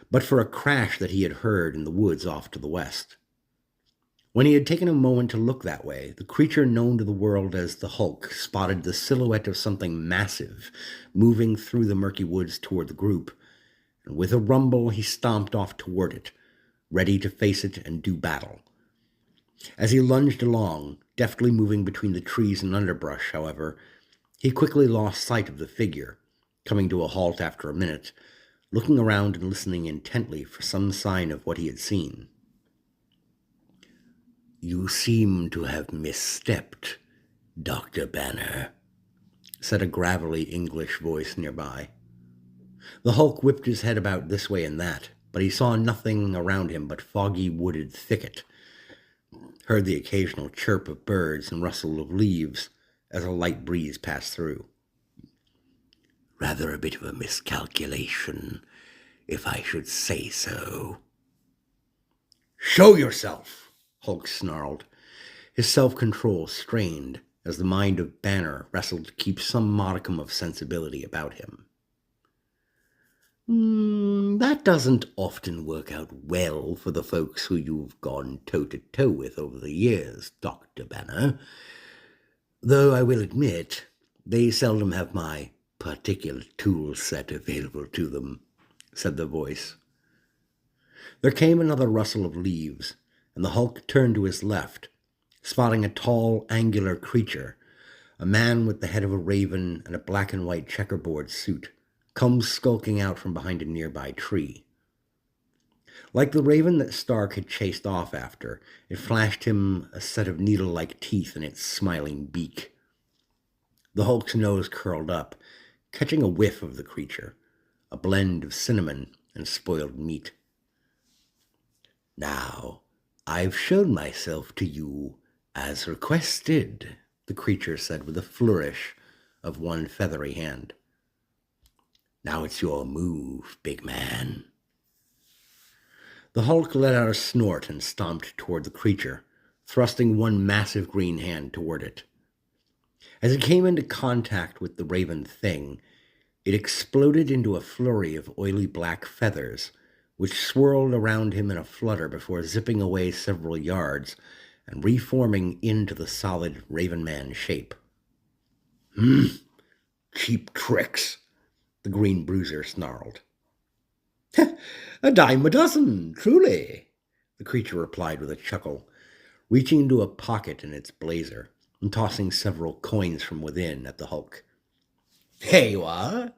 but for a crash that he had heard in the woods off to the west. When he had taken a moment to look that way, the creature known to the world as the Hulk spotted the silhouette of something massive moving through the murky woods toward the group, and with a rumble he stomped off toward it, ready to face it and do battle. As he lunged along, deftly moving between the trees and underbrush, however, he quickly lost sight of the figure, coming to a halt after a minute, looking around and listening intently for some sign of what he had seen. "You seem to have misstepped, Dr. Banner," said a gravelly English voice nearby. The Hulk whipped his head about this way and that, but he saw nothing around him but foggy wooded thicket, heard the occasional chirp of birds and rustle of leaves as a light breeze passed through. "Rather a bit of a miscalculation, if I should say so." "Show yourself!" Hulk snarled, his self-control strained as the mind of Banner wrestled to keep some modicum of sensibility about him. That doesn't often work out well for the folks who you've gone toe-to-toe with over the years, Dr. Banner. Though I will admit, they seldom have my particular tool set available to them," said the voice. There came another rustle of leaves, and the Hulk turned to his left, spotting a tall, angular creature, a man with the head of a raven and a black and white checkerboard suit, come skulking out from behind a nearby tree. Like the raven that Stark had chased off after, it flashed him a set of needle-like teeth in its smiling beak. The Hulk's nose curled up, catching a whiff of the creature, a blend of cinnamon and spoiled meat. "Now, I've shown myself to you as requested," the creature said with a flourish of one feathery hand. "Now it's your move, big man." The Hulk let out a snort and stomped toward the creature, thrusting one massive green hand toward it. As it came into contact with the raven thing, it exploded into a flurry of oily black feathers, which swirled around him in a flutter before zipping away several yards and reforming into the solid Raven Man shape. Cheap tricks," the green bruiser snarled. "A dime a dozen, truly," the creature replied with a chuckle, reaching into a pocket in its blazer and tossing several coins from within at the Hulk. "Here you are.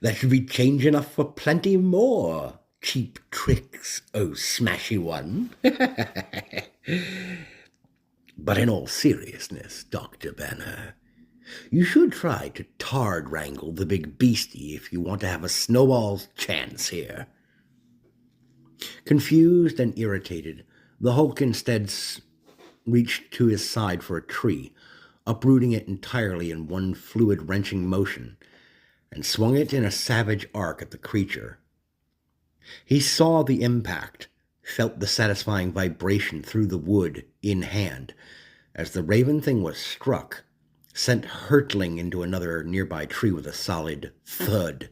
That should be change enough for plenty more. Cheap tricks, oh smashy one." "But in all seriousness, Dr. Banner, you should try to tard wrangle the big beastie if you want to have a snowball's chance here." Confused and irritated, the Hulk instead reached to his side for a tree, uprooting it entirely in one fluid wrenching motion, and swung it in a savage arc at the creature. He saw the impact, felt the satisfying vibration through the wood in hand, as the raven thing was struck, sent hurtling into another nearby tree with a solid thud,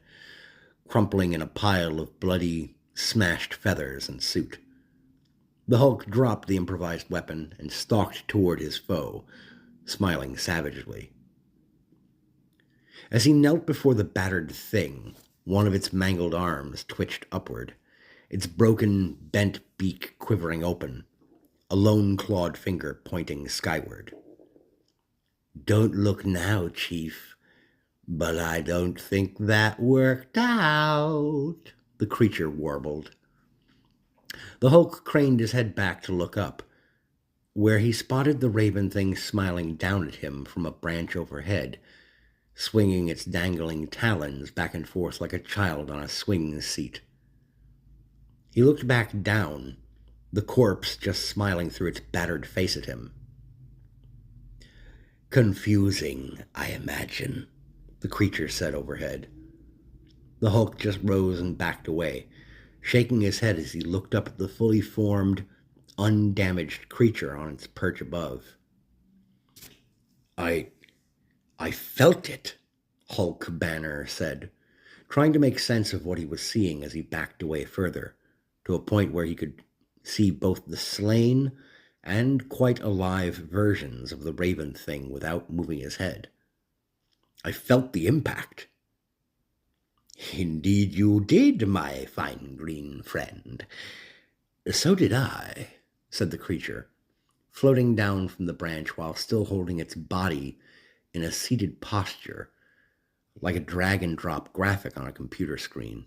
crumpling in a pile of bloody, smashed feathers and suit. The Hulk dropped the improvised weapon and stalked toward his foe, smiling savagely. As he knelt before the battered thing, one of its mangled arms twitched upward, its broken, bent beak quivering open, a lone clawed finger pointing skyward. "Don't look now, Chief, but I don't think that worked out," the creature warbled. The Hulk craned his head back to look up, where he spotted the raven thing smiling down at him from a branch overhead, swinging its dangling talons back and forth like a child on a swing seat. He looked back down, the corpse just smiling through its battered face at him. "Confusing, I imagine," the creature said overhead. The Hulk just rose and backed away, shaking his head as he looked up at the fully formed, undamaged creature on its perch above. I felt it," Hulk Banner said, trying to make sense of what he was seeing as he backed away further, to a point where he could see both the slain and quite alive versions of the raven thing without moving his head. "I felt the impact." "Indeed you did, my fine green friend. So did I," said the creature, floating down from the branch while still holding its body in a seated posture, like a drag-and-drop graphic on a computer screen.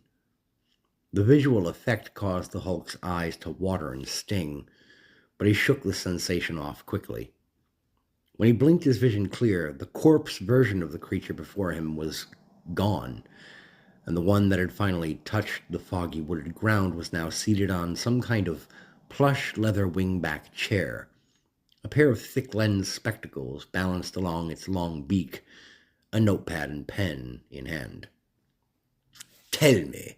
The visual effect caused the Hulk's eyes to water and sting, but he shook the sensation off quickly. When he blinked his vision clear, the corpse version of the creature before him was gone, and the one that had finally touched the foggy wooded ground was now seated on some kind of plush leather wingback chair, a pair of thick-lensed spectacles balanced along its long beak, a notepad and pen in hand. "Tell me,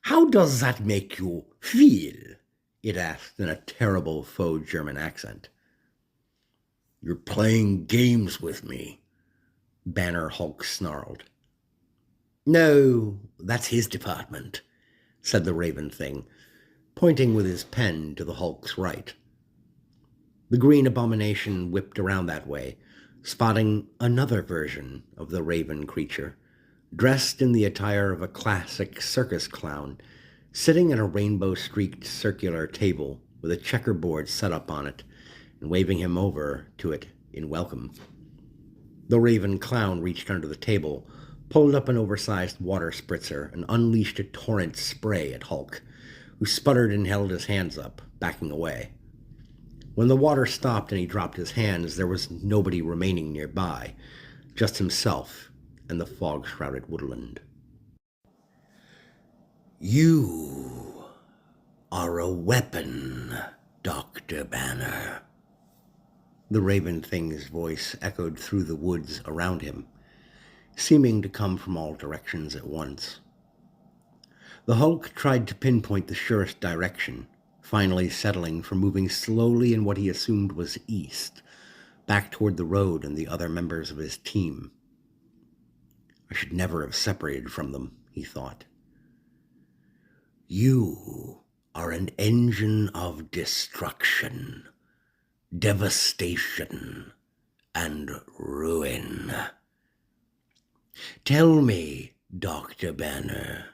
how does that make you feel?" it asked in a terrible faux German accent. "You're playing games with me," Banner Hulk snarled. "No, that's his department," said the raven thing, pointing with his pen to the Hulk's right. The green abomination whipped around that way, spotting another version of the raven creature, dressed in the attire of a classic circus clown, sitting at a rainbow-streaked circular table with a checkerboard set up on it, and waving him over to it in welcome. The raven clown reached under the table, pulled up an oversized water spritzer, and unleashed a torrent spray at Hulk, who sputtered and held his hands up, backing away. When the water stopped and he dropped his hands, there was nobody remaining nearby, just himself and the fog-shrouded woodland. "You are a weapon, Dr. Banner." The raven thing's voice echoed through the woods around him, seeming to come from all directions at once. The Hulk tried to pinpoint the surest direction, finally settling for moving slowly in what he assumed was east, back toward the road and the other members of his team. I should never have separated from them, he thought. "You are an engine of destruction, devastation, and ruin. Tell me, Dr. Banner,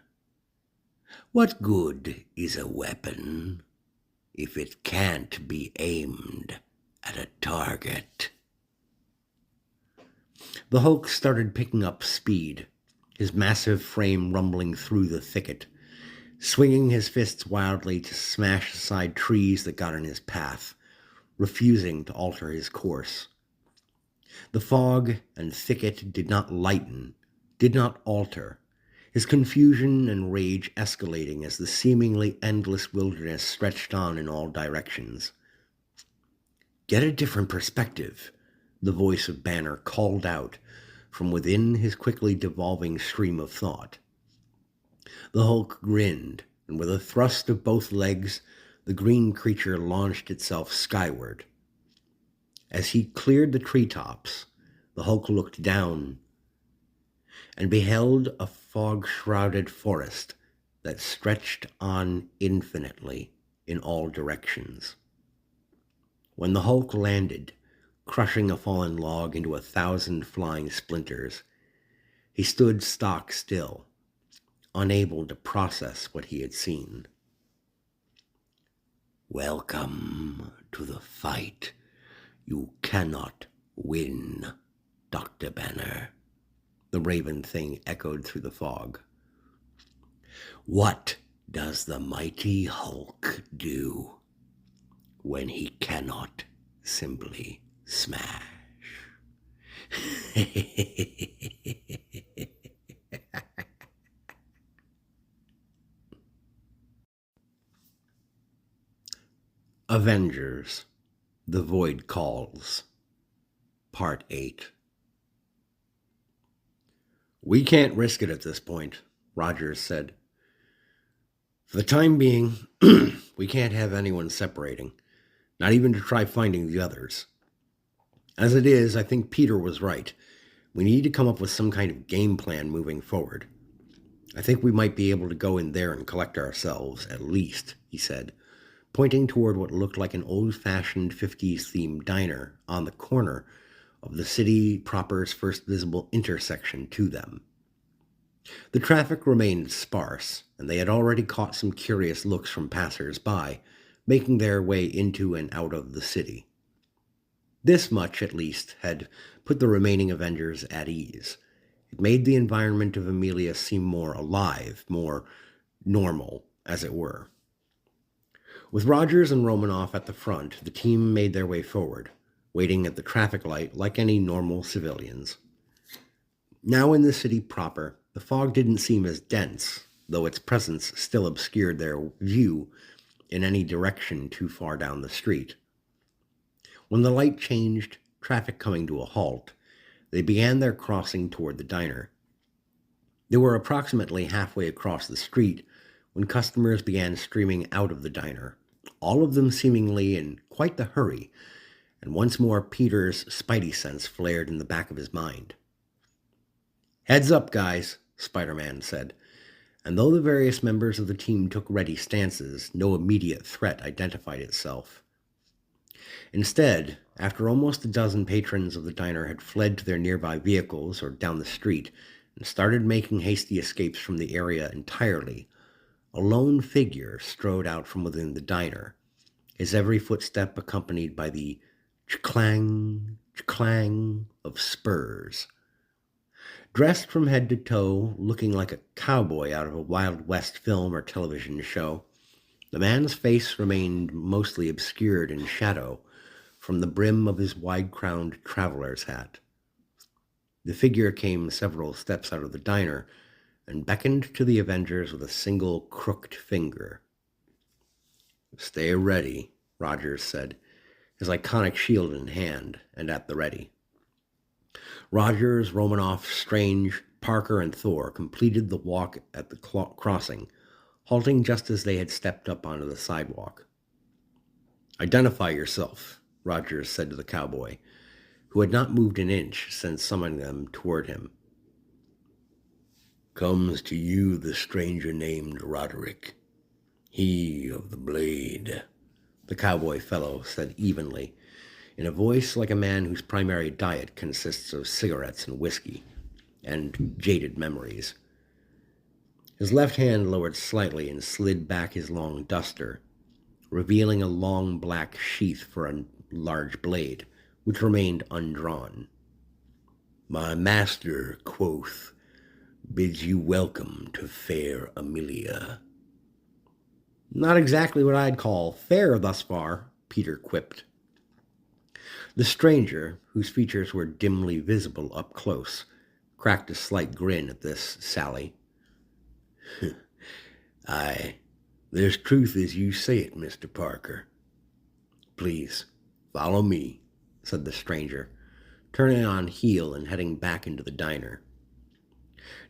what good is a weapon if it can't be aimed at a target?" The Hulk started picking up speed, his massive frame rumbling through the thicket, swinging his fists wildly to smash aside trees that got in his path, refusing to alter his course. The fog and thicket did not lighten, did not alter, his confusion and rage escalating as the seemingly endless wilderness stretched on in all directions. "Get a different perspective," the voice of Banner called out from within his quickly devolving stream of thought. The Hulk grinned, and with a thrust of both legs, the green creature launched itself skyward. As he cleared the treetops, the Hulk looked down and beheld a fog-shrouded forest that stretched on infinitely in all directions. When the Hulk landed, crushing a fallen log into 1,000 flying splinters, He stood stock still, unable to process what he had seen. "Welcome to the fight. You cannot win, Dr. Banner," the raven thing echoed through the fog. "What does the mighty Hulk do when he cannot simply smash?" Avengers, The Void Calls, Part 8. "We can't risk it at this point," Rogers said. "For the time being, we can't have anyone separating, not even to try finding the others. As it is, I think Peter was right. We need to come up with some kind of game plan moving forward. I think we might be able to go in there and collect ourselves, at least," he said, pointing toward what looked like an old-fashioned 50s-themed diner on the corner of the city proper's first visible intersection to them. The traffic remained sparse, and they had already caught some curious looks from passers-by, making their way into and out of the city. This much, at least, had put the remaining Avengers at ease. It made the environment of Amelia seem more alive, more normal, as it were. With Rogers and Romanoff at the front, the team made their way forward, waiting at the traffic light like any normal civilians. Now in the city proper, the fog didn't seem as dense, though its presence still obscured their view in any direction too far down the street. When the light changed, traffic coming to a halt, they began their crossing toward the diner. They were approximately halfway across the street when customers began streaming out of the diner, all of them seemingly in quite the hurry, and once more Peter's spidey sense flared in the back of his mind. "Heads up, guys," Spider-Man said, and though the various members of the team took ready stances, no immediate threat identified itself. Instead, after almost a dozen patrons of the diner had fled to their nearby vehicles or down the street and started making hasty escapes from the area entirely, a lone figure strode out from within the diner, his every footstep accompanied by the ch-clang, ch-clang of spurs. Dressed from head to toe, looking like a cowboy out of a Wild West film or television show, the man's face remained mostly obscured in shadow from the brim of his wide-crowned traveler's hat. The figure came several steps out of the diner and beckoned to the Avengers with a single crooked finger. "Stay ready," Rogers said, his iconic shield in hand and at the ready. Rogers, Romanoff, Strange, Parker, and Thor completed the walk at the crossing, halting just as they had stepped up onto the sidewalk. "Identify yourself," Rogers said to the cowboy, who had not moved an inch since summoning them toward him. "Comes to you the stranger named Roderick, he of the blade," the cowboy fellow said evenly, in a voice like a man whose primary diet consists of cigarettes and whiskey, and jaded memories. His left hand lowered slightly and slid back his long duster, revealing a long black sheath for a large blade, which remained undrawn. "My master, quoth, bids you welcome to fair Amelia." "Not exactly what I'd call fair thus far," Peter quipped. The stranger, whose features were dimly visible up close, cracked a slight grin at this sally. "Aye, there's truth as you say it, Mr. Parker. Please, follow me," said the stranger, turning on heel and heading back into the diner.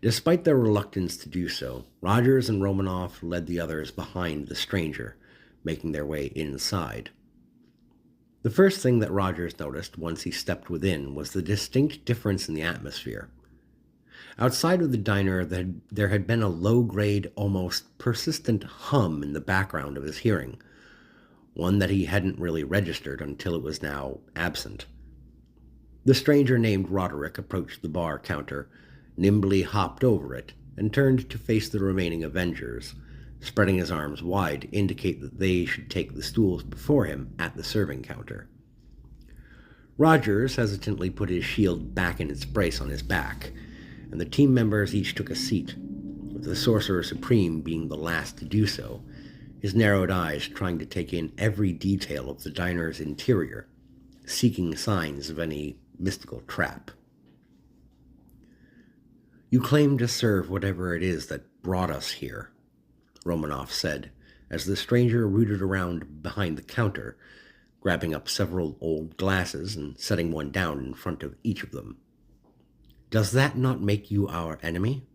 Despite their reluctance to do so, Rogers and Romanoff led the others behind the stranger, making their way inside. The first thing that Rogers noticed once he stepped within was the distinct difference in the atmosphere. Outside of the diner, there had been a low-grade, almost persistent hum in the background of his hearing, one that he hadn't really registered until it was now absent. The stranger named Roderick approached the bar counter, nimbly hopped over it and turned to face the remaining Avengers, spreading his arms wide to indicate that they should take the stools before him at the serving counter. Rogers hesitantly put his shield back in its brace on his back, and the team members each took a seat, with the Sorcerer Supreme being the last to do so, his narrowed eyes trying to take in every detail of the diner's interior, seeking signs of any mystical trap. "You claim to serve whatever it is that brought us here," Romanoff said, as the stranger rooted around behind the counter, grabbing up several old glasses and setting one down in front of each of them. "Does that not make you our enemy?"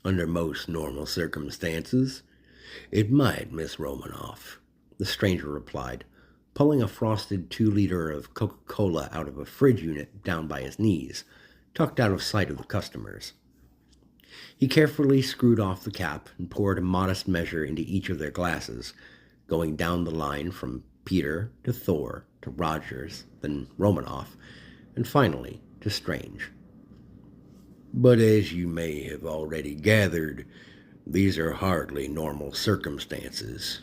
Under most normal circumstances, it might, Miss Romanoff," the stranger replied, pulling a frosted 2-liter of Coca-Cola out of a fridge unit down by his knees, tucked out of sight of the customers. He carefully screwed off the cap and poured a modest measure into each of their glasses, going down the line from Peter to Thor to Rogers, then Romanoff, and finally to Strange. "But as you may have already gathered, these are hardly normal circumstances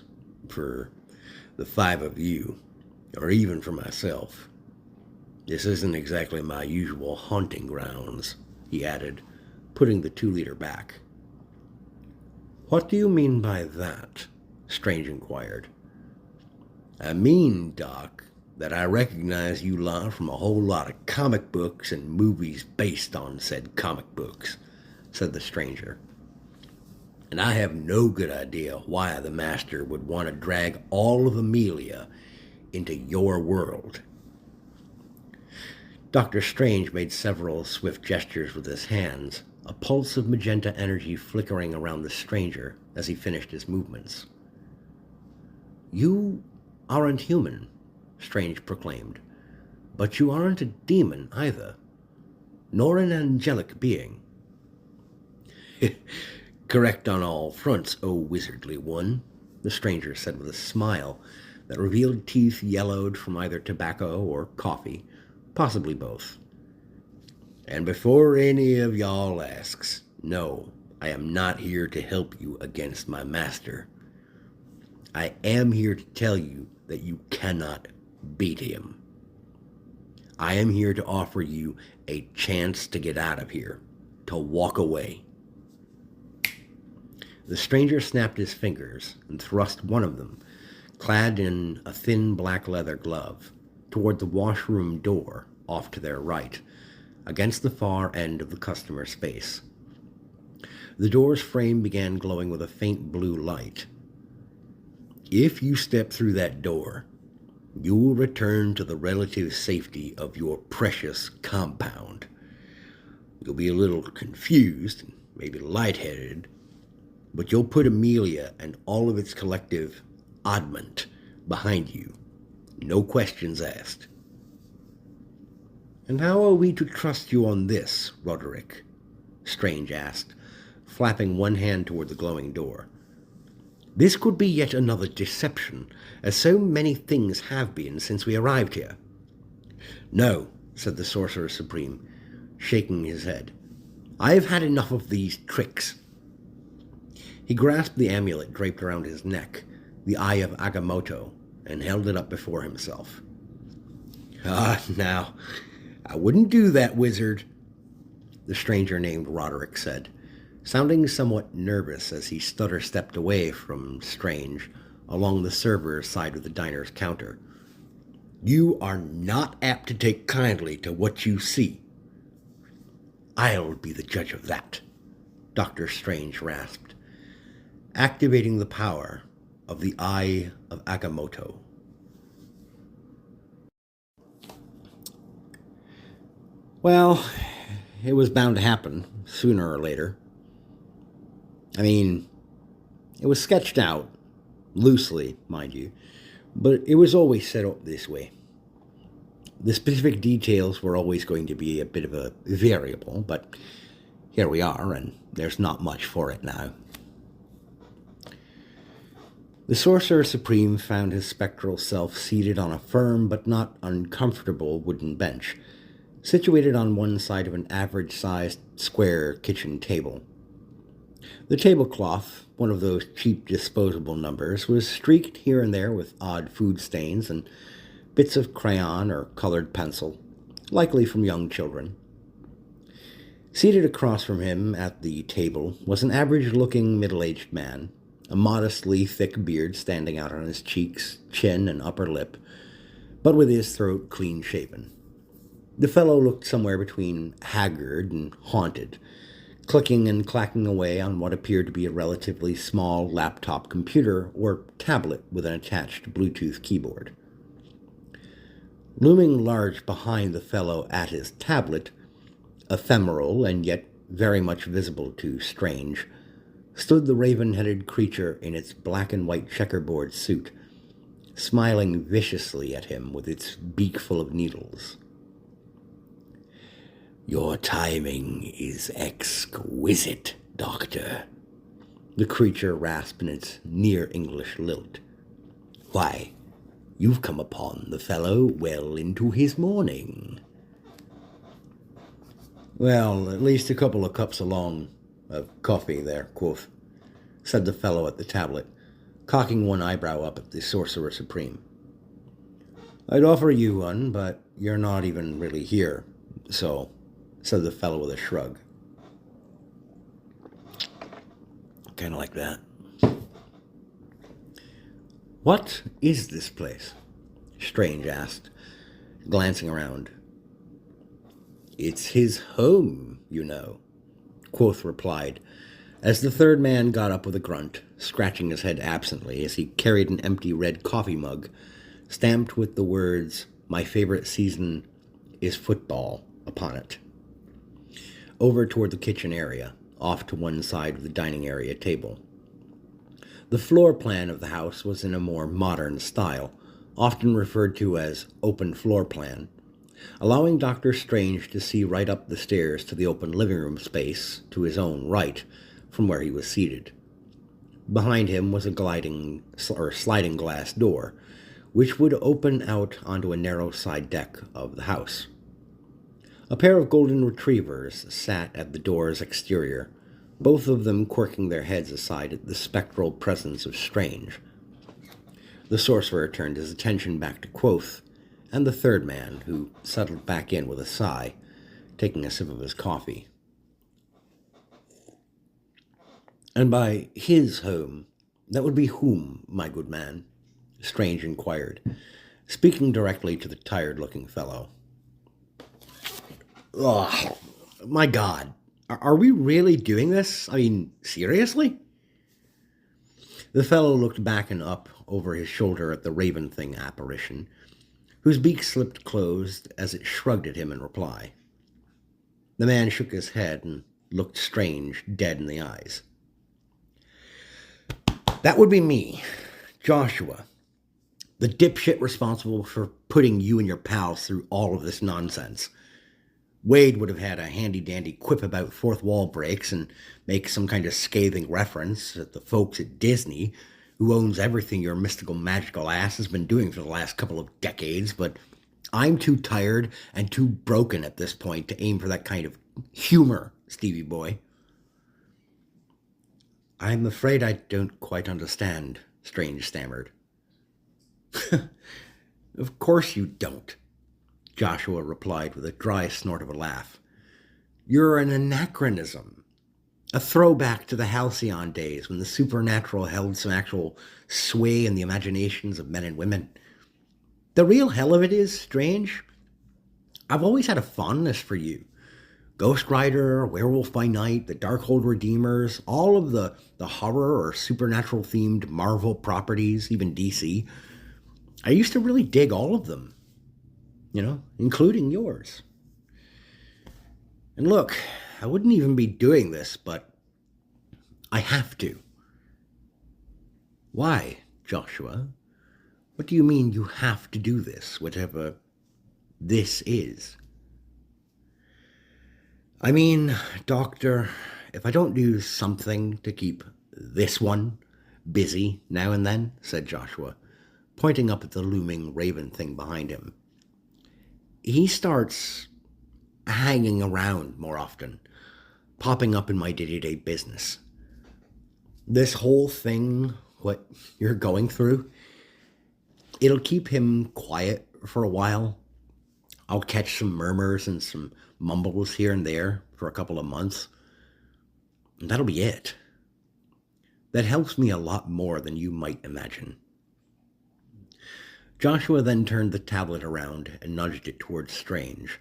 for the 5 of you, or even for myself. This isn't exactly my usual hunting grounds," he added, putting the 2-liter back. "What do you mean by that?" Strange inquired. "I mean, Doc, that I recognize you lot from a whole lot of comic books and movies based on said comic books," said the stranger. "And I have no good idea why the Master would want to drag all of Amelia into your world." Dr. Strange made several swift gestures with his hands, a pulse of magenta energy flickering around the stranger as he finished his movements. "You aren't human," Strange proclaimed, "but you aren't a demon either, nor an angelic being." "Correct on all fronts, O wizardly one," the stranger said with a smile that revealed teeth yellowed from either tobacco or coffee, possibly both. "And before any of y'all asks, no, I am not here to help you against my master. I am here to tell you that you cannot beat him. I am here to offer you a chance to get out of here, to walk away." The stranger snapped his fingers and thrust one of them, clad in a thin black leather glove, toward the washroom door off to their right, against the far end of the customer space. The door's frame began glowing with a faint blue light. "If you step through that door, you will return to the relative safety of your precious compound. You'll be a little confused, maybe lightheaded, but you'll put Amelia and all of its collective oddment behind you. No questions asked." "And how are we to trust you on this, Roderick?" Strange asked, flapping one hand toward the glowing door. "This could be yet another deception, as so many things have been since we arrived here." "No," said the Sorcerer Supreme, shaking his head. "I've had enough of these tricks." He grasped the amulet draped around his neck, the Eye of Agamotto, and held it up before himself. Now, I wouldn't do that, wizard," the stranger named Roderick said, sounding somewhat nervous as he stutter-stepped away from Strange along the server's side of the diner's counter. "You are not apt to take kindly to what you see." "I'll be the judge of that," Dr. Strange rasped, activating the power of the Eye of Agamotto. Well, it was bound to happen, sooner or later. I mean, it was sketched out, loosely, mind you, but it was always set up this way. The specific details were always going to be a bit of a variable, but here we are, and there's not much for it now. The Sorcerer Supreme found his spectral self seated on a firm but not uncomfortable wooden bench, situated on one side of an average-sized square kitchen table. The tablecloth, one of those cheap disposable numbers, was streaked here and there with odd food stains and bits of crayon or colored pencil, likely from young children. Seated across from him at the table was an average-looking middle-aged man, a modestly thick beard standing out on his cheeks, chin, and upper lip, but with his throat clean-shaven. The fellow looked somewhere between haggard and haunted, clicking and clacking away on what appeared to be a relatively small laptop computer or tablet with an attached Bluetooth keyboard. Looming large behind the fellow at his tablet, ephemeral and yet very much visible to Strange, stood the raven-headed creature in its black and white checkerboard suit, smiling viciously at him with its beak full of needles. "Your timing is exquisite, Doctor," the creature rasped in its near-English lilt. "Why, you've come upon the fellow well into his morning." "Well, at least a couple of cups along of coffee there, quoth," said the fellow at the tablet, cocking one eyebrow up at the Sorcerer Supreme. "I'd offer you one, but you're not even really here, so," said the fellow with a shrug. "Kind of like that." "What is this place?" Strange asked, glancing around. "It's his home, you know," Quoth replied, as the third man got up with a grunt, scratching his head absently as he carried an empty red coffee mug, stamped with the words, "My favorite season is football," upon it, over toward the kitchen area, off to one side of the dining area table. The floor plan of the house was in a more modern style, often referred to as open floor plan, allowing Dr. Strange to see right up the stairs to the open living room space to his own right from where he was seated. Behind him was a sliding glass door, which would open out onto a narrow side deck of the house. A pair of golden retrievers sat at the door's exterior, both of them quirking their heads aside at the spectral presence of Strange. The sorcerer turned his attention back to Quoth and the third man, who settled back in with a sigh, taking a sip of his coffee. "And by his home, that would be whom, my good man?" Strange inquired, speaking directly to the tired-looking fellow. "Ugh, my God, are we really doing this? I mean, seriously?" The fellow looked back and up over his shoulder at the raven thing apparition, whose beak slipped closed as it shrugged at him in reply. The man shook his head and looked Strange dead in the eyes. "That would be me, Joshua, the dipshit responsible for putting you and your pals through all of this nonsense. Wade would have had a handy-dandy quip about fourth wall breaks and make some kind of scathing reference at the folks at Disney, who owns everything your mystical magical ass has been doing for the last couple of decades, but I'm too tired and too broken at this point to aim for that kind of humor, Stevie boy." "I'm afraid I don't quite understand," Strange stammered. "Of course you don't," Joshua replied with a dry snort of a laugh. "You're an anachronism, a throwback to the halcyon days when the supernatural held some actual sway in the imaginations of men and women. The real hell of it is, Strange, I've always had a fondness for you. Ghost Rider, Werewolf by Night, the Darkhold Redeemers, all of the horror or supernatural-themed Marvel properties, even DC. I used to really dig all of them, including yours. And look, I wouldn't even be doing this, but I have to." "Why, Joshua? What do you mean you have to do this, whatever this is?" "I mean, Doctor, if I don't do something to keep this one busy now and then," said Joshua, pointing up at the looming raven thing behind him, "he starts hanging around more often, popping up in my day-to-day business. This whole thing, what you're going through, it'll keep him quiet for a while. I'll catch some murmurs and some mumbles here and there for a couple of months. And that'll be it. That helps me a lot more than you might imagine. Joshua then turned the tablet around and nudged it towards Strange.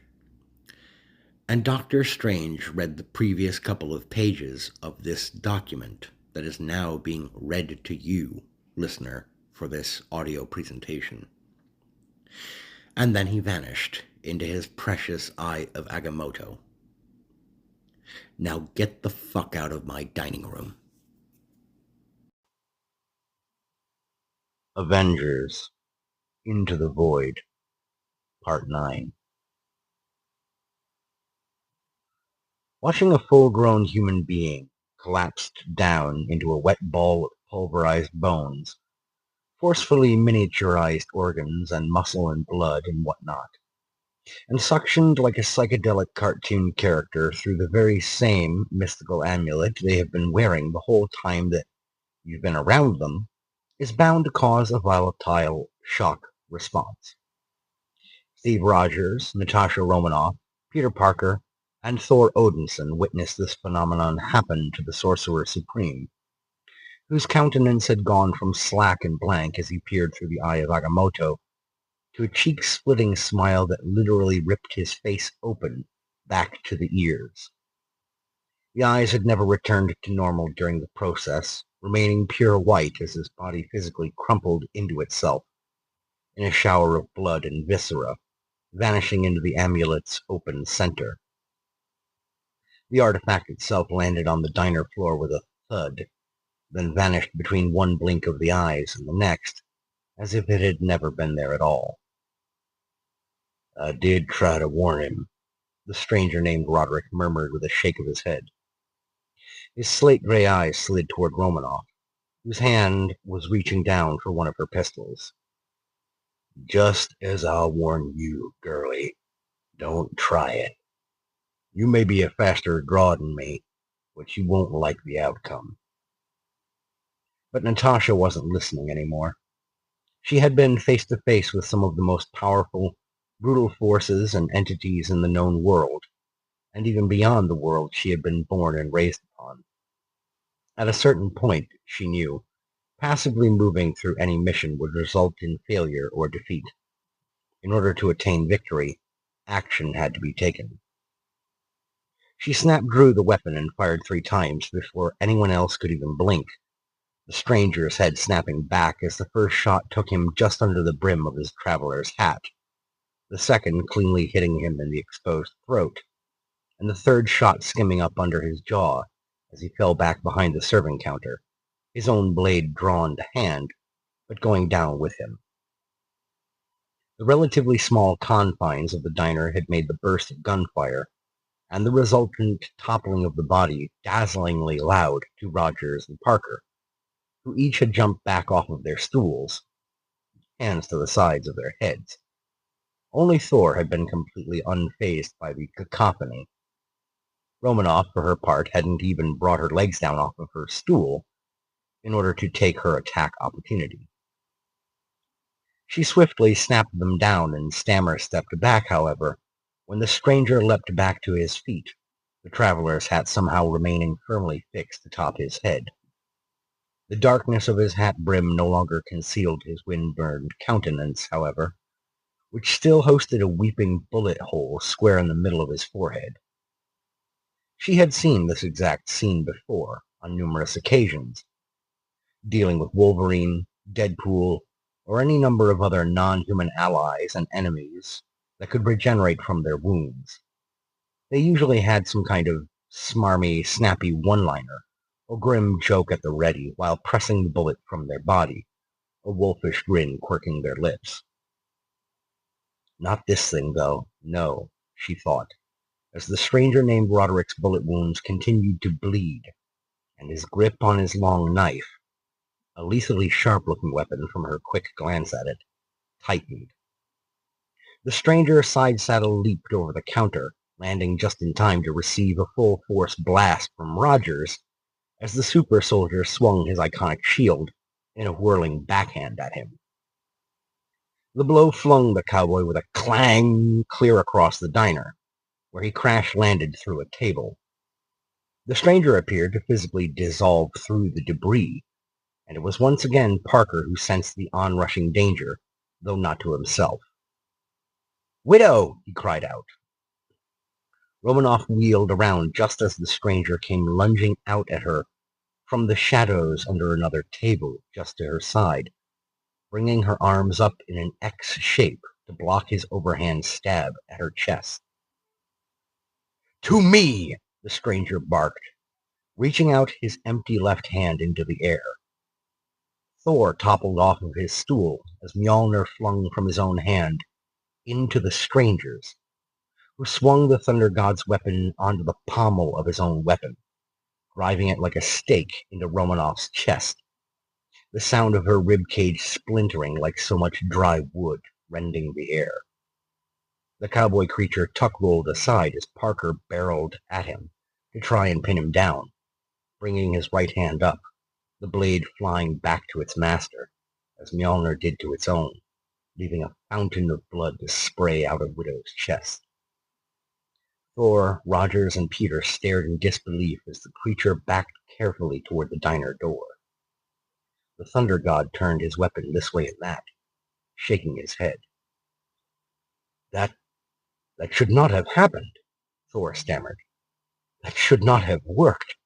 And Dr. Strange read the previous couple of pages of this document that is now being read to you, listener, for this audio presentation. And then he vanished into his precious Eye of Agamotto. Now get the fuck out of my dining room. Avengers, Into the Void, Part 9. Watching a full-grown human being collapsed down into a wet ball of pulverized bones, forcefully miniaturized organs and muscle and blood and whatnot, and suctioned like a psychedelic cartoon character through the very same mystical amulet they have been wearing the whole time that you've been around them, is bound to cause a volatile shock response. Steve Rogers, Natasha Romanoff, Peter Parker, and Thor Odinson witnessed this phenomenon happen to the Sorcerer Supreme, whose countenance had gone from slack and blank as he peered through the Eye of Agamotto to a cheek-splitting smile that literally ripped his face open back to the ears. The eyes had never returned to normal during the process, remaining pure white as his body physically crumpled into itself in a shower of blood and viscera, vanishing into the amulet's open center. The artifact itself landed on the diner floor with a thud, then vanished between one blink of the eyes and the next, as if it had never been there at all. "I did try to warn him," the stranger named Roderick murmured with a shake of his head. His slate-gray eyes slid toward Romanoff, whose hand was reaching down for one of her pistols. "Just as I'll warn you, girlie. Don't try it. You may be a faster draw than me, but you won't like the outcome." But Natasha wasn't listening anymore. She had been face to face with some of the most powerful, brutal forces and entities in the known world, and even beyond the world she had been born and raised upon. At a certain point, she knew, passively moving through any mission would result in failure or defeat. In order to attain victory, action had to be taken. She snap-drew the weapon and fired 3 times before anyone else could even blink, the stranger's head snapping back as the first shot took him just under the brim of his traveler's hat, the second cleanly hitting him in the exposed throat, and the third shot skimming up under his jaw as he fell back behind the serving counter, his own blade drawn to hand, but going down with him. The relatively small confines of the diner had made the burst of gunfire and the resultant toppling of the body dazzlingly loud to Rogers and Parker, who each had jumped back off of their stools, hands to the sides of their heads. Only Thor had been completely unfazed by the cacophony. Romanoff, for her part, hadn't even brought her legs down off of her stool in order to take her attack opportunity. She swiftly snapped them down and Stammer stepped back, however, when the stranger leapt back to his feet, the traveler's hat somehow remaining firmly fixed atop his head. The darkness of his hat brim no longer concealed his wind-burned countenance, however, which still hosted a weeping bullet hole square in the middle of his forehead. She had seen this exact scene before, on numerous occasions, dealing with Wolverine, Deadpool, or any number of other non-human allies and enemies that could regenerate from their wounds. They usually had some kind of smarmy, snappy one-liner, or grim joke at the ready while pressing the bullet from their body, a wolfish grin quirking their lips. Not this thing, though. No, she thought, as the stranger named Roderick's bullet wounds continued to bleed, and his grip on his long knife, a lethally sharp-looking weapon from her quick glance at it, tightened. The stranger side-saddle leaped over the counter, landing just in time to receive a full-force blast from Rogers as the super soldier swung his iconic shield in a whirling backhand at him. The blow flung the cowboy with a clang clear across the diner, where he crash-landed through a table. The stranger appeared to physically dissolve through the debris, and it was once again Parker who sensed the onrushing danger, though not to himself. "Widow!" he cried out. Romanoff wheeled around just as the stranger came lunging out at her from the shadows under another table just to her side, bringing her arms up in an X shape to block his overhand stab at her chest. "To me!" the stranger barked, reaching out his empty left hand into the air. Thor toppled off of his stool as Mjolnir flung from his own hand into the stranger's, who swung the Thunder God's weapon onto the pommel of his own weapon, driving it like a stake into Romanoff's chest, the sound of her ribcage splintering like so much dry wood rending the air. The cowboy creature tuck-rolled aside as Parker barreled at him to try and pin him down, bringing his right hand up, the blade flying back to its master, as Mjolnir did to its own, leaving a fountain of blood to spray out of Widow's chest. Thor, Rogers, and Peter stared in disbelief as the creature backed carefully toward the diner door. The Thunder God turned his weapon this way and that, shaking his head. That should not have happened," Thor stammered. "That should not have worked."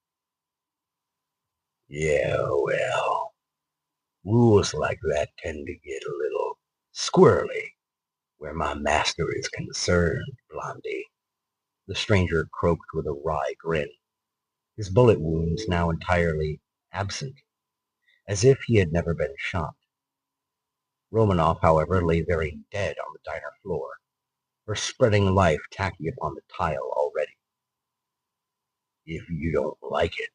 "Yeah, well, rules like that tend to get a little squirrely where my master is concerned, Blondie," the stranger croaked with a wry grin, his bullet wounds now entirely absent, as if he had never been shot. Romanoff, however, lay very dead on the diner floor, her spreading life tacky upon the tile already. "If you don't like it,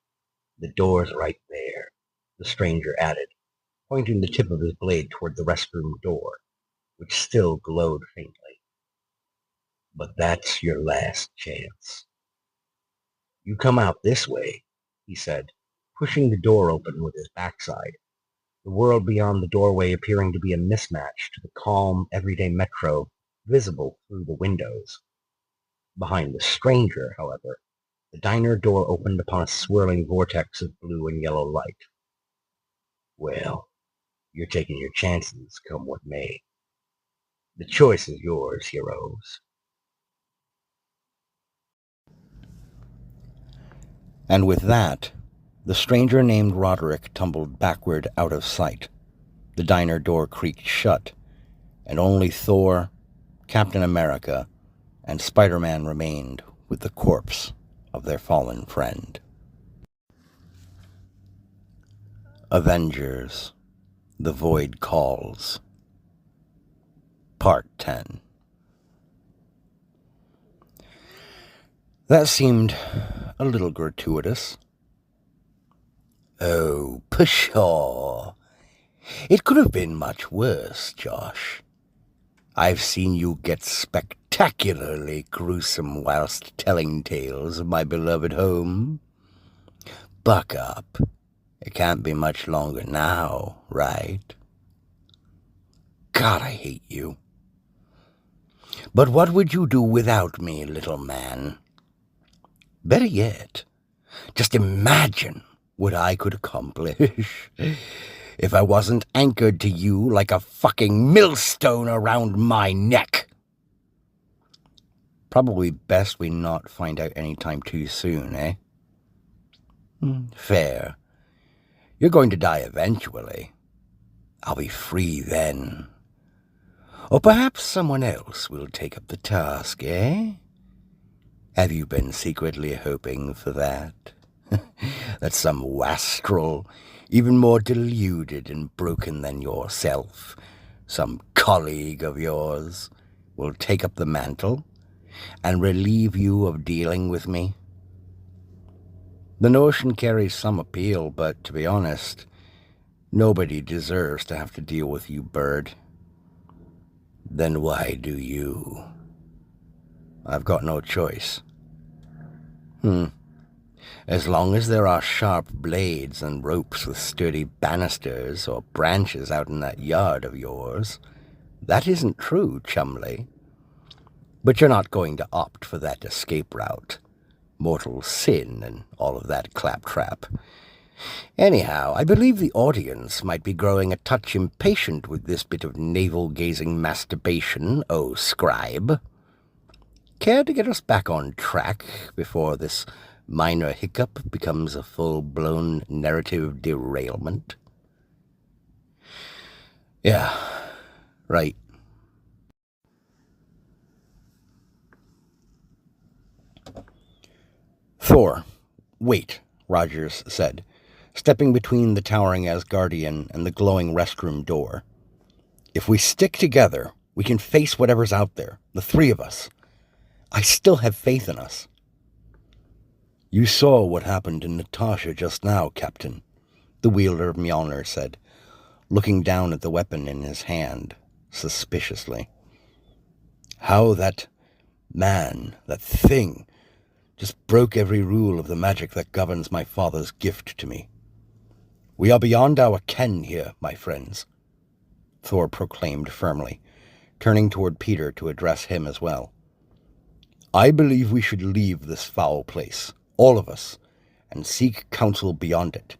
the door's right there," the stranger added, pointing the tip of his blade toward the restroom door, which still glowed faintly. "But that's your last chance. You come out this way," he said, pushing the door open with his backside, the world beyond the doorway appearing to be a mismatch to the calm, everyday metro visible through the windows. Behind the stranger, however, the diner door opened upon a swirling vortex of blue and yellow light. "Well, you're taking your chances, come what may. The choice is yours, heroes." And with that, the stranger named Roderick tumbled backward out of sight. The diner door creaked shut, and only Thor, Captain America, and Spider-Man remained with the corpse of their fallen friend. Avengers, The Void Calls, Part 10. That seemed a little gratuitous. "Oh, pshaw. It could have been much worse, Josh. I've seen you get spectacularly gruesome whilst telling tales of my beloved home. Buck up. It can't be much longer now, right? God, I hate you. But what would you do without me, little man? Better yet, just imagine what I could accomplish if I wasn't anchored to you like a fucking millstone around my neck." Probably best we not find out any time too soon, eh? Fair. You're going to die eventually. I'll be free then. Or perhaps someone else will take up the task, eh? Have you been secretly hoping for that? That some wastrel, even more deluded and broken than yourself, some colleague of yours, will take up the mantle and relieve you of dealing with me? The notion carries some appeal, but to be honest, nobody deserves to have to deal with you, Bird. Then why do you? I've got no choice. As long as there are sharp blades and ropes with sturdy banisters or branches out in that yard of yours, that isn't true, Chumley. But you're not going to opt for that escape route. Mortal sin and all of that claptrap. Anyhow, I believe the audience might be growing a touch impatient with this bit of navel-gazing masturbation, oh scribe. Care to get us back on track before this minor hiccup becomes a full-blown narrative derailment? Yeah, right. Thor, wait, Rogers said, stepping between the towering Asgardian and the glowing restroom door. If we stick together, we can face whatever's out there, the three of us. I still have faith in us. You saw what happened to Natasha just now, Captain, the wielder of Mjolnir said, looking down at the weapon in his hand, suspiciously. How that man, that thing, just broke every rule of the magic that governs my father's gift to me. We are beyond our ken here, my friends, Thor proclaimed firmly, turning toward Peter to address him as well. I believe we should leave this foul place, all of us, and seek counsel beyond it.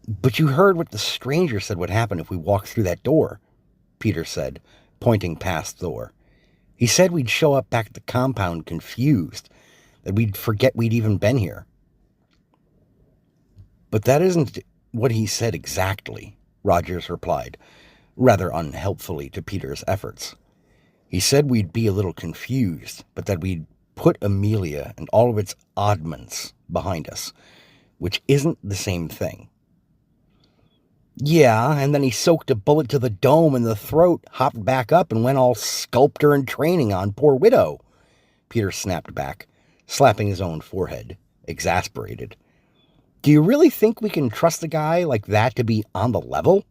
But you heard what the stranger said would happen if we walked through that door, Peter said, pointing past Thor. He said we'd show up back at the compound confused, that we'd forget we'd even been here. But that isn't what he said exactly, Rogers replied, rather unhelpfully to Peter's efforts. He said we'd be a little confused, but that we'd put Amelia and all of its oddments behind us, which isn't the same thing. Yeah, and then he soaked a bullet to the dome in the throat, hopped back up, and went all sculptor in training on poor Widow, Peter snapped back, slapping his own forehead, exasperated. Do you really think we can trust a guy like that to be on the level?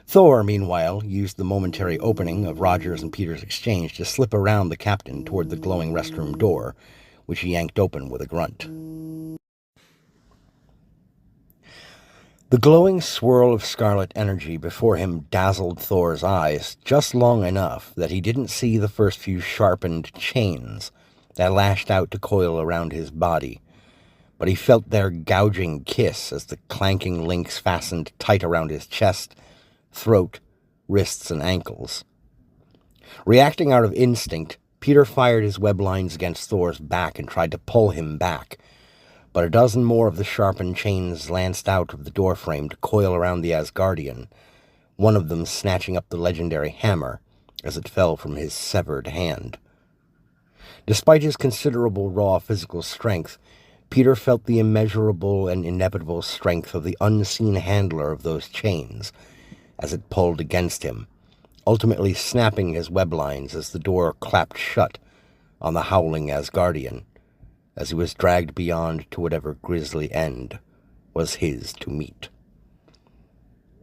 Thor, meanwhile, used the momentary opening of Rogers and Peter's exchange to slip around the captain toward the glowing restroom door, which he yanked open with a grunt. The glowing swirl of scarlet energy before him dazzled Thor's eyes just long enough that he didn't see the first few sharpened chains that lashed out to coil around his body, but he felt their gouging kiss as the clanking links fastened tight around his chest, throat, wrists, and ankles. Reacting out of instinct, Peter fired his web lines against Thor's back and tried to pull him back, but a dozen more of the sharpened chains lanced out of the doorframe to coil around the Asgardian, one of them snatching up the legendary hammer as it fell from his severed hand. Despite his considerable raw physical strength, Peter felt the immeasurable and inevitable strength of the unseen handler of those chains as it pulled against him, ultimately snapping his web lines as the door clapped shut on the howling Asgardian, as he was dragged beyond to whatever grisly end was his to meet.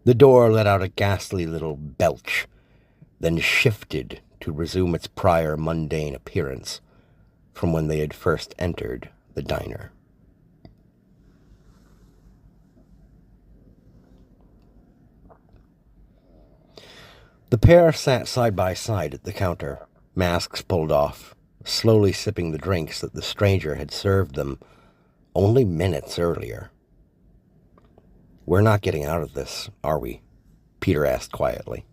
The door let out a ghastly little belch, then shifted to resume its prior mundane appearance from when they had first entered the diner. The pair sat side by side at the counter, masks pulled off, slowly sipping the drinks that the stranger had served them only minutes earlier. We're not getting out of this, are we? Peter asked quietly.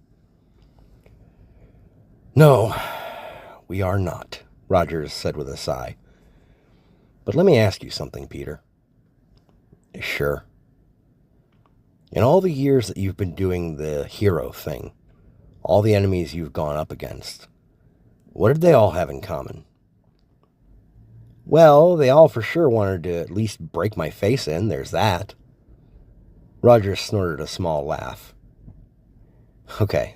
No, we are not, Rogers said with a sigh. But let me ask you something, Peter. Sure. In all the years that you've been doing the hero thing, all the enemies you've gone up against, what did they all have in common? Well, they all for sure wanted to at least break my face in, there's that. Roger snorted a small laugh. Okay.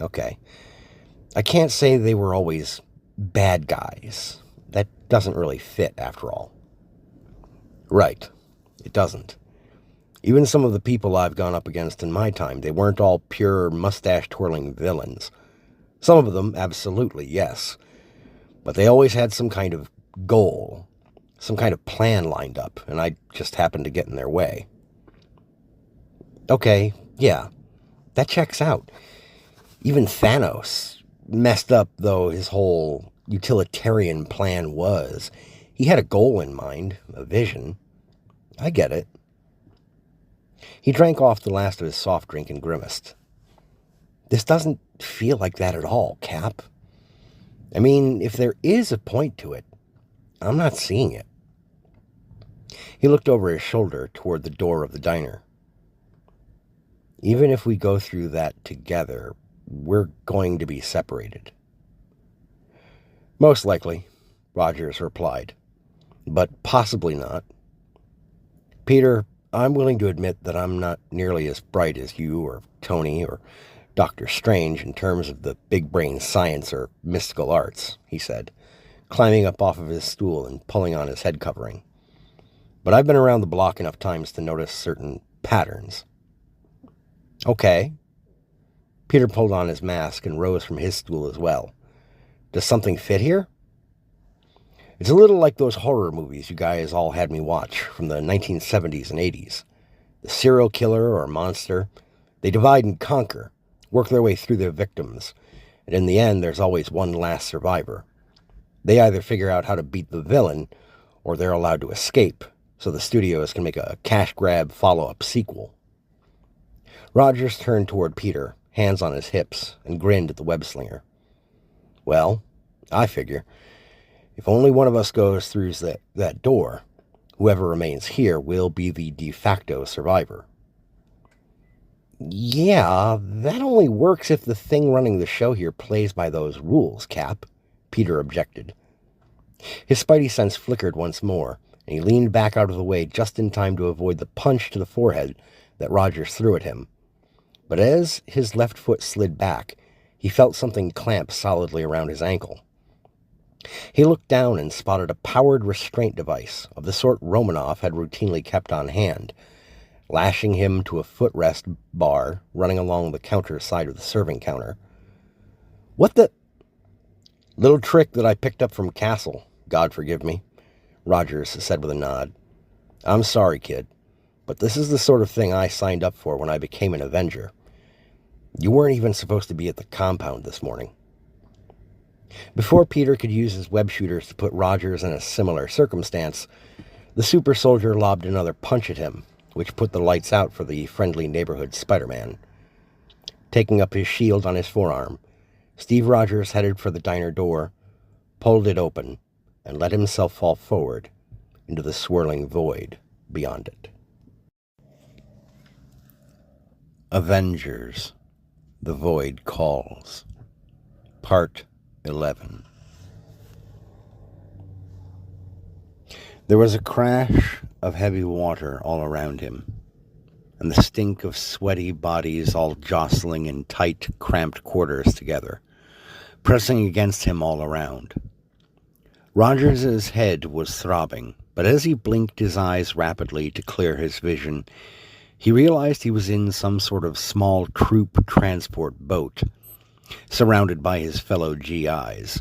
I can't say they were always bad guys. That doesn't really fit, after all. Right, it doesn't. Even some of the people I've gone up against in my time, they weren't all pure mustache-twirling villains. Some of them, absolutely, yes. But they always had some kind of goal, some kind of plan lined up, and I just happened to get in their way. Okay, yeah, that checks out. Even Thanos, messed up though his whole utilitarian plan was, he had a goal in mind, a vision. I get it. He drank off the last of his soft drink and grimaced. This doesn't feel like that at all, Cap. I mean, if there is a point to it, I'm not seeing it. He looked over his shoulder toward the door of the diner. Even if we go through that together, we're going to be separated. Most likely, Rogers replied, but possibly not. Peter, I'm willing to admit that I'm not nearly as bright as you or Tony or Dr. Strange in terms of the big brain science or mystical arts, he said, climbing up off of his stool and pulling on his head covering. But I've been around the block enough times to notice certain patterns. Okay. Peter pulled on his mask and rose from his stool as well. Does something fit here? It's a little like those horror movies you guys all had me watch from the 1970s and 80s. The serial killer or monster, they divide and conquer, work their way through their victims, and in the end there's always one last survivor. They either figure out how to beat the villain, or they're allowed to escape, so the studios can make a cash grab follow-up sequel. Rogers turned toward Peter, hands on his hips, and grinned at the web-slinger. Well, I figure, if only one of us goes through that door, whoever remains here will be the de facto survivor. Yeah, that only works if the thing running the show here plays by those rules, Cap, Peter objected. His spidey sense flickered once more, and he leaned back out of the way just in time to avoid the punch to the forehead that Rogers threw at him. But as his left foot slid back, he felt something clamp solidly around his ankle. He looked down and spotted a powered restraint device of the sort Romanoff had routinely kept on hand, lashing him to a footrest bar running along the counter side of the serving counter. What the... Little trick that I picked up from Castle, God forgive me, Rogers said with a nod. I'm sorry, kid, but this is the sort of thing I signed up for when I became an Avenger. You weren't even supposed to be at the compound this morning. Before Peter could use his web shooters to put Rogers in a similar circumstance, the super soldier lobbed another punch at him, which put the lights out for the friendly neighborhood Spider-Man. Taking up his shield on his forearm, Steve Rogers headed for the diner door, pulled it open, and let himself fall forward into the swirling void beyond it. Avengers, The Void Calls, Part 11. There was a crash of heavy water all around him, and the stink of sweaty bodies all jostling in tight, cramped quarters together, pressing against him all around. Rogers's head was throbbing, but as he blinked his eyes rapidly to clear his vision, he realized he was in some sort of small troop transport boat, surrounded by his fellow GIs.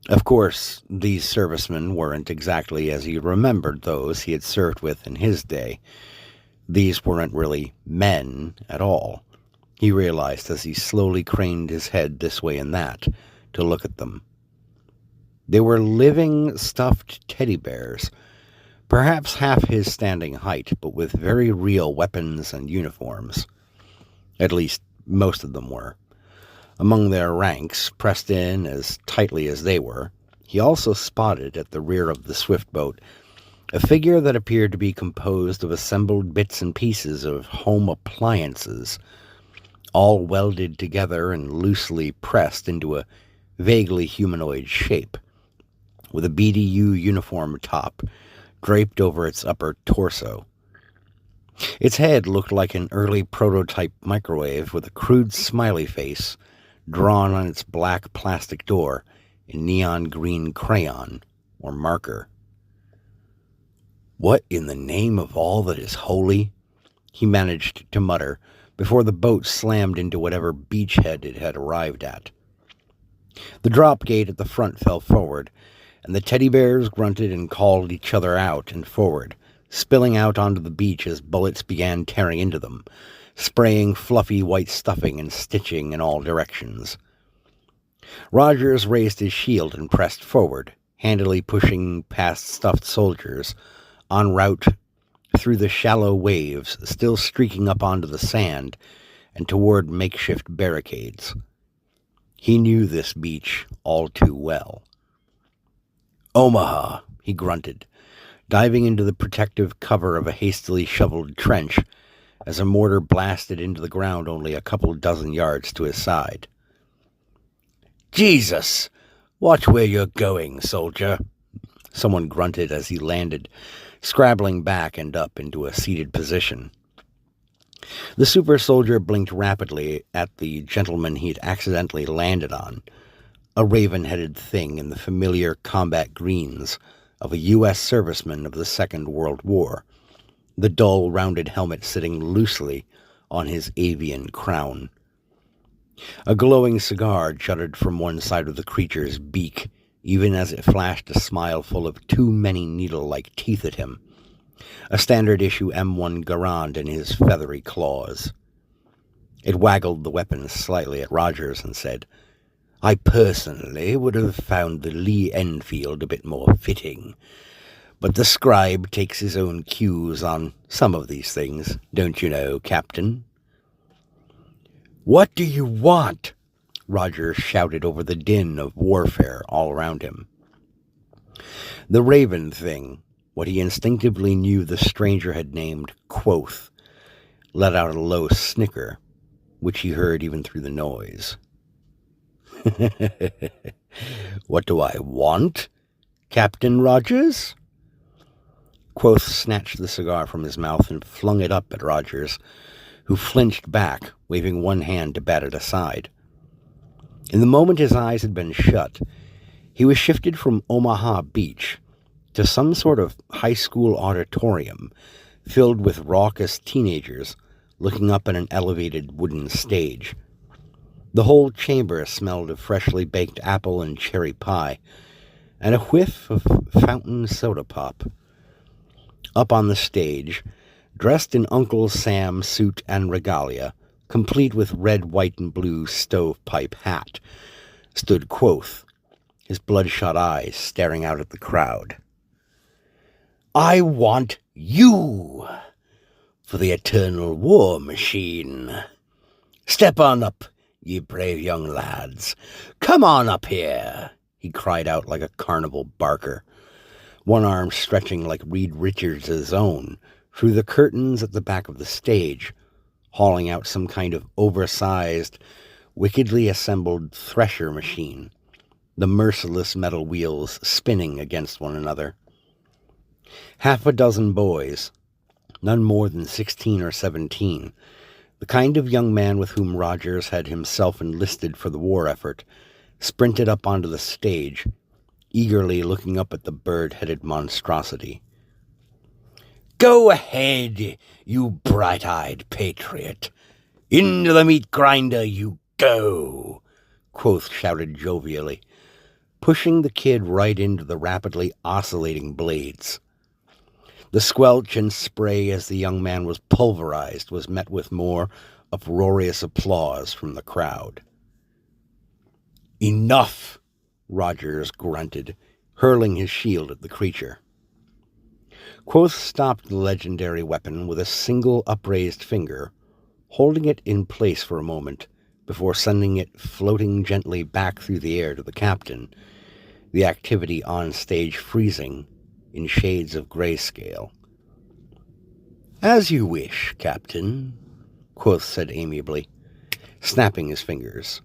Of course, these servicemen weren't exactly as he remembered those he had served with in his day. These weren't really men at all, he realized as he slowly craned his head this way and that to look at them. They were living stuffed teddy bears, perhaps half his standing height, but with very real weapons and uniforms. At least, most of them were. Among their ranks, pressed in as tightly as they were, he also spotted at the rear of the swift boat a figure that appeared to be composed of assembled bits and pieces of home appliances, all welded together and loosely pressed into a vaguely humanoid shape, with a BDU uniform top draped over its upper torso. Its head looked like an early prototype microwave with a crude smiley face drawn on its black plastic door in neon green crayon or marker. What in the name of all that is holy? He managed to mutter before the boat slammed into whatever beachhead it had arrived at. The drop gate at the front fell forward, and the teddy bears grunted and called each other out and forward, spilling out onto the beach as bullets began tearing into them, spraying fluffy white stuffing and stitching in all directions. Rogers raised his shield and pressed forward, handily pushing past stuffed soldiers, en route through the shallow waves, still streaking up onto the sand, and toward makeshift barricades. He knew this beach all too well. "Omaha," he grunted, diving into the protective cover of a hastily shoveled trench as a mortar blasted into the ground only a couple dozen yards to his side. "Jesus! Watch where you're going, soldier," someone grunted as he landed, scrabbling back and up into a seated position. The super soldier blinked rapidly at the gentleman he'd accidentally landed on, a raven-headed thing in the familiar combat greens of a U.S. serviceman of the Second World War, the dull, rounded helmet sitting loosely on his avian crown. A glowing cigar jutted from one side of the creature's beak, even as it flashed a smile full of too many needle-like teeth at him, a standard-issue M1 Garand in his feathery claws. It waggled the weapon slightly at Rogers and said, "I personally would have found the Lee Enfield a bit more fitting, but the scribe takes his own cues on some of these things, don't you know, Captain?" "What do you want?" Rogers shouted over the din of warfare all around him. The raven thing, what he instinctively knew the stranger had named Quoth, let out a low snicker, which he heard even through the noise. "What do I want, Captain Rogers?" Quoth snatched the cigar from his mouth and flung it up at Rogers, who flinched back, waving one hand to bat it aside. In the moment his eyes had been shut, he was shifted from Omaha Beach to some sort of high school auditorium filled with raucous teenagers looking up at an elevated wooden stage. The whole chamber smelled of freshly baked apple and cherry pie, and a whiff of fountain soda pop. Up on the stage, dressed in Uncle Sam suit and regalia, complete with red, white, and blue stovepipe hat, stood Quoth, his bloodshot eyes staring out at the crowd. "I want you for the eternal war machine. Step on up, ye brave young lads. Come on up here," he cried out like a carnival barker, one arm stretching like Reed Richards' own through the curtains at the back of the stage, hauling out some kind of oversized, wickedly assembled thresher machine, the merciless metal wheels spinning against one another. Half a dozen boys, none more than 16 or 17, the kind of young man with whom Rogers had himself enlisted for the war effort, sprinted up onto the stage, eagerly looking up at the bird-headed monstrosity. "Go ahead, you bright-eyed patriot. Into the meat grinder you go," Quoth shouted jovially, pushing the kid right into the rapidly oscillating blades. The squelch and spray as the young man was pulverized was met with more uproarious applause from the crowd. "Enough," Rogers grunted, hurling his shield at the creature. Quoth stopped the legendary weapon with a single upraised finger, holding it in place for a moment before sending it floating gently back through the air to the captain, the activity on stage freezing in shades of grayscale. "As you wish, Captain," Quoth said amiably, snapping his fingers.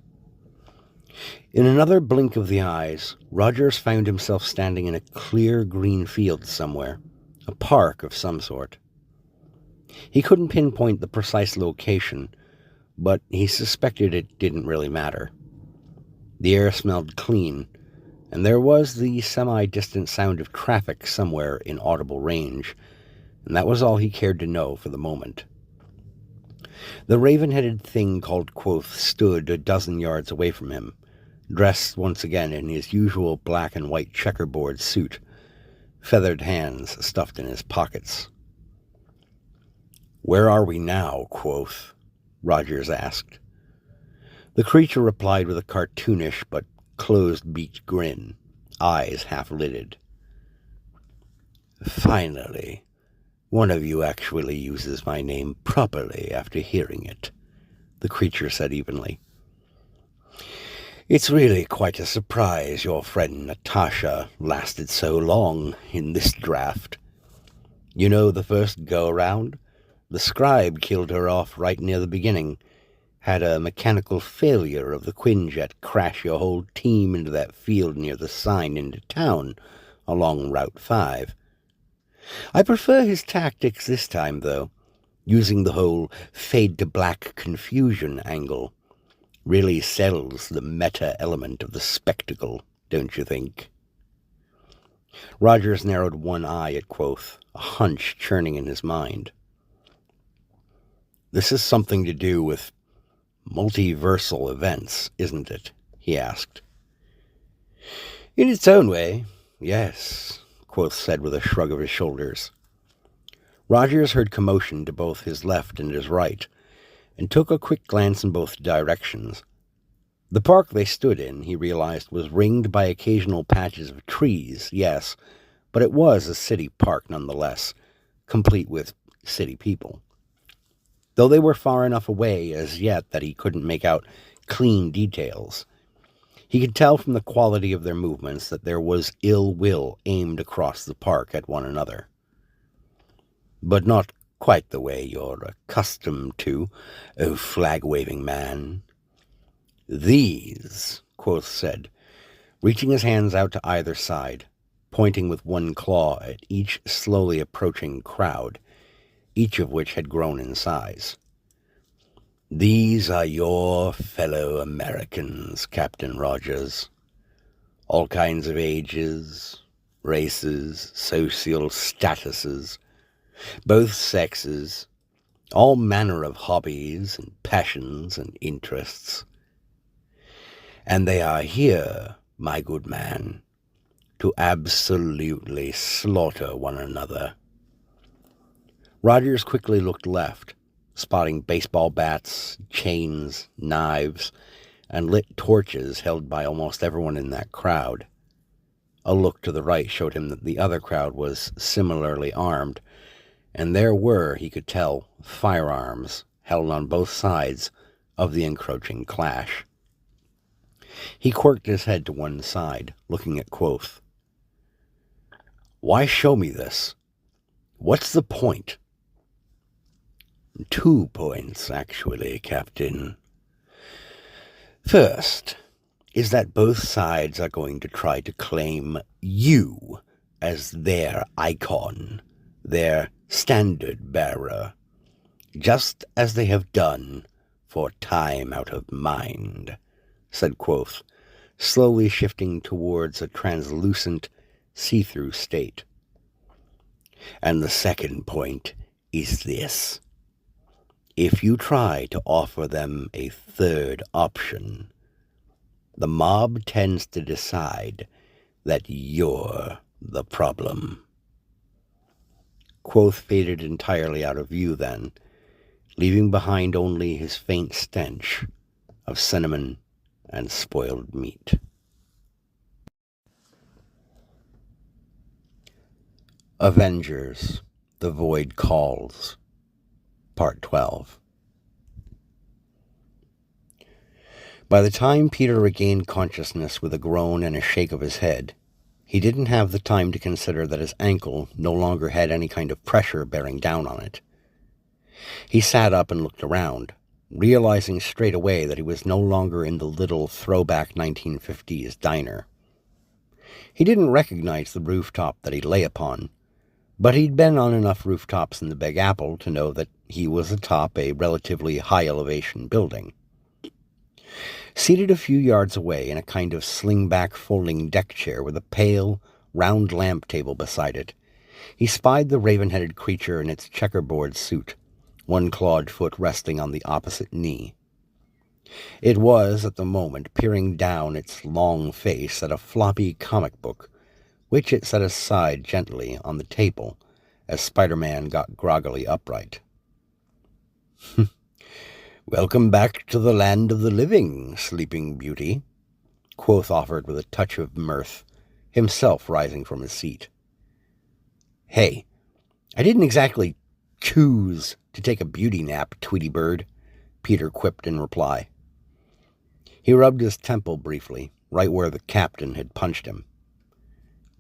In another blink of the eyes, Rogers found himself standing in a clear green field somewhere, a park of some sort. He couldn't pinpoint the precise location, but he suspected it didn't really matter. The air smelled clean, and there was the semi-distant sound of traffic somewhere in audible range, and that was all he cared to know for the moment. The raven-headed thing called Quoth stood a dozen yards away from him, dressed once again in his usual black and white checkerboard suit, feathered hands stuffed in his pockets. "Where are we now, quoth?" Rogers asked. The creature replied with a cartoonish but closed-beaked grin, eyes half-lidded. "Finally, one of you actually uses my name properly after hearing it," the creature said evenly. "It's really quite a surprise your friend Natasha lasted so long in this draft. You know, the first go-around, the scribe killed her off right near the beginning, had a mechanical failure of the Quinjet crash your whole team into that field near the sign into town along Route 5. I prefer his tactics this time, though, using the whole fade-to-black confusion angle. Really sells the meta element of the spectacle, don't you think?" Rogers narrowed one eye at Quoth, a hunch churning in his mind. "This is something to do with multiversal events, isn't it?" he asked. "In its own way, yes," Quoth said with a shrug of his shoulders. Rogers heard commotion to both his left and his right, and took a quick glance in both directions. The park they stood in, he realized, was ringed by occasional patches of trees, yes, but it was a city park nonetheless, complete with city people. Though they were far enough away as yet that he couldn't make out clean details, he could tell from the quality of their movements that there was ill will aimed across the park at one another. But not quite the way you're accustomed to, O flag-waving man. "These," Quoth said, reaching his hands out to either side, pointing with one claw at each slowly approaching crowd, each of which had grown in size. "These are your fellow Americans, Captain Rogers. All kinds of ages, races, social statuses, both sexes, all manner of hobbies and passions and interests. And they are here, my good man, to absolutely slaughter one another." Rogers quickly looked left, spotting baseball bats, chains, knives, and lit torches held by almost everyone in that crowd. A look to the right showed him that the other crowd was similarly armed, and there were, he could tell, firearms held on both sides of the encroaching clash. He quirked his head to one side, looking at Quoth. "Why show me this? What's the point?" "2 points, actually, Captain. First is that both sides are going to try to claim you as their icon, their standard bearer, just as they have done for time out of mind," said Quoth, slowly shifting towards a translucent, see-through state. "And the second point is this. If you try to offer them a third option, the mob tends to decide that you're the problem." Quoth faded entirely out of view then, leaving behind only his faint stench of cinnamon and spoiled meat. Avengers, The Void Calls, Part 12. By the time Peter regained consciousness with a groan and a shake of his head, he didn't have the time to consider that his ankle no longer had any kind of pressure bearing down on it. He sat up and looked around, realizing straight away that he was no longer in the little throwback 1950s diner. He didn't recognize the rooftop that he lay upon, but he'd been on enough rooftops in the Big Apple to know that he was atop a relatively high-elevation building. Seated a few yards away in a kind of sling-back folding deck chair with a pale, round lamp table beside it, he spied the raven-headed creature in its checkerboard suit, one clawed foot resting on the opposite knee. It was, at the moment, peering down its long face at a floppy comic book, which it set aside gently on the table as Spider-Man got groggily upright. "Welcome back to the land of the living, Sleeping Beauty," Quoth offered with a touch of mirth, himself rising from his seat. "Hey, I didn't exactly choose to take a beauty nap, Tweety Bird," Peter quipped in reply. He rubbed his temple briefly, right where the captain had punched him.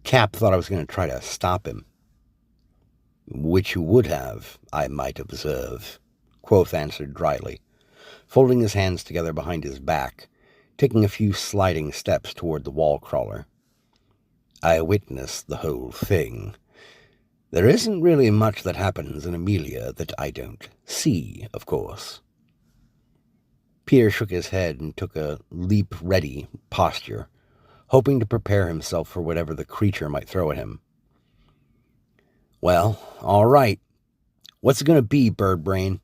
Cap thought I was going to try to stop him. "Which you would have, I might observe," Quoth answered dryly, folding his hands together behind his back, taking a few sliding steps toward the wall crawler. "I witnessed the whole thing. There isn't really much that happens in Amelia that I don't see, of course." Peter shook his head and took a leap-ready posture, hoping to prepare himself for whatever the creature might throw at him. "Well, all right. What's it going to be, Bird Brain?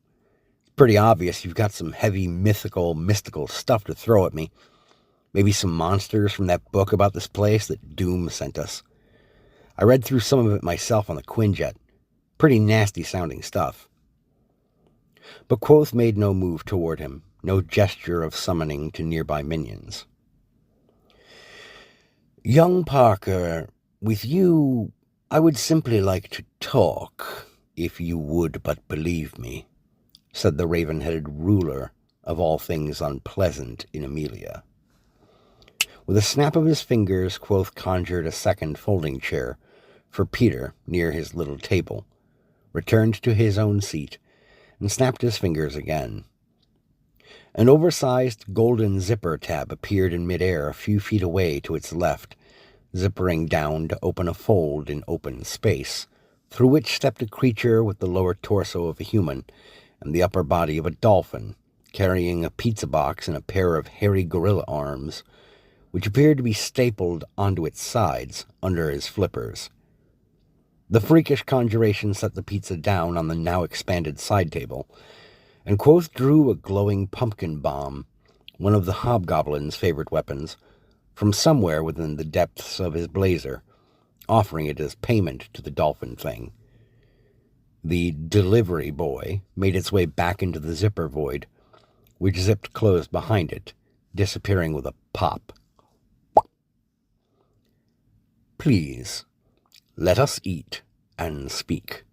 It's pretty obvious you've got some heavy, mystical stuff to throw at me. Maybe some monsters from that book about this place that Doom sent us. I read through some of it myself on the Quinjet. Pretty nasty-sounding stuff." But Quoth made no move toward him, no gesture of summoning to nearby minions. "Young Parker, with you, I would simply like to talk, if you would but believe me," said the raven-headed ruler of all things unpleasant in Amelia. With a snap of his fingers, Quoth conjured a second folding chair for Peter near his little table, returned to his own seat, and snapped his fingers again. An oversized golden zipper tab appeared in midair a few feet away to its left, zippering down to open a fold in open space, through which stepped a creature with the lower torso of a human and the upper body of a dolphin, carrying a pizza box and a pair of hairy gorilla arms, which appeared to be stapled onto its sides under his flippers. The freakish conjuration set the pizza down on the now expanded side table, and Quoth drew a glowing pumpkin bomb, one of the hobgoblin's favorite weapons, from somewhere within the depths of his blazer, offering it as payment to the dolphin thing. The delivery boy made its way back into the zipper void, which zipped closed behind it, disappearing with a pop. "Please, let us eat and speak."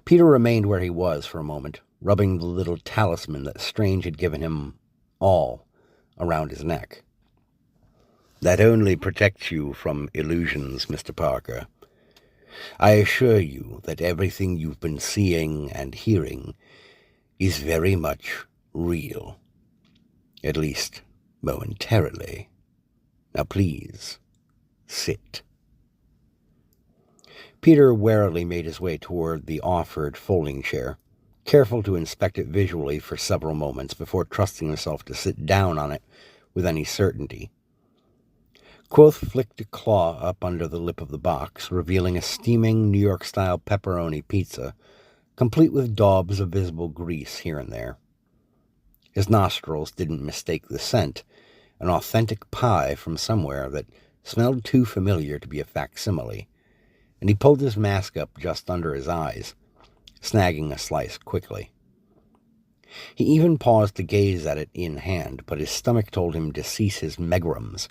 Peter remained where he was for a moment, rubbing the little talisman that Strange had given him all around his neck. "That only protects you from illusions, Mr. Parker. I assure you that everything you've been seeing and hearing is very much real. At least, momentarily. Now please, sit." Peter warily made his way toward the offered folding chair, careful to inspect it visually for several moments before trusting himself to sit down on it with any certainty. Quoth flicked a claw up under the lip of the box, revealing a steaming New York-style pepperoni pizza, complete with daubs of visible grease here and there. His nostrils didn't mistake the scent, an authentic pie from somewhere that smelled too familiar to be a facsimile, and he pulled his mask up just under his eyes, snagging a slice quickly. He even paused to gaze at it in hand, but his stomach told him to cease his megrims,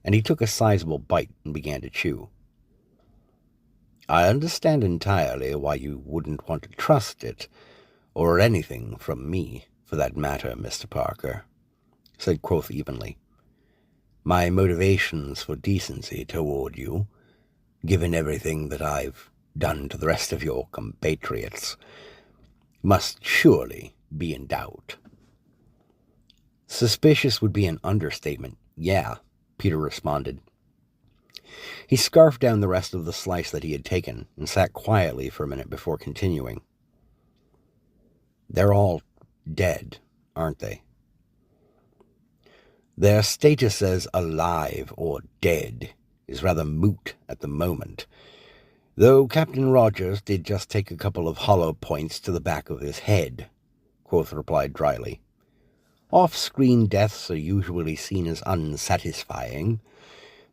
and he took a sizable bite and began to chew. "I understand entirely why you wouldn't want to trust it, or anything from me, for that matter, Mr. Parker," said Quoth evenly. "My motivations for decency toward you, given everything that I've done to the rest of your compatriots, must surely be in doubt." "Suspicious would be an understatement, yeah," Peter responded. He scarfed down the rest of the slice that he had taken and sat quietly for a minute before continuing. "They're all dead, aren't they?" "Their status as alive or dead is rather moot at the moment, though Captain Rogers did just take a couple of hollow points to the back of his head," Quoth replied dryly. Off-screen deaths are usually seen as unsatisfying,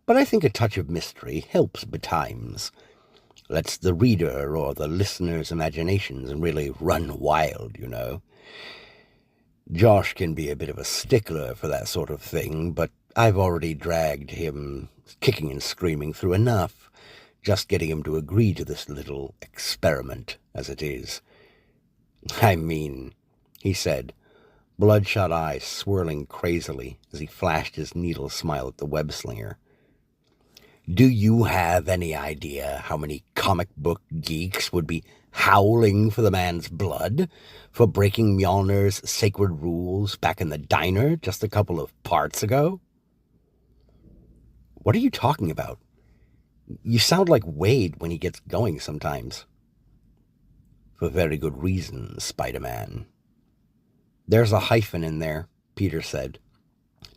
but I think a touch of mystery helps betimes. Lets the reader or the listener's imaginations really run wild, you know. Josh can be a bit of a stickler for that sort of thing, but I've already dragged him kicking and screaming through enough, just getting him to agree to this little experiment, as it is. I mean, he said, bloodshot eyes swirling crazily as he flashed his needle smile at the web-slinger. Do you have any idea how many comic book geeks would be howling for the man's blood for breaking Mjolnir's sacred rules back in the diner just a couple of parts ago? What are you talking about? You sound like Wade when he gets going sometimes. For very good reasons, Spider-Man. There's a hyphen in there, Peter said,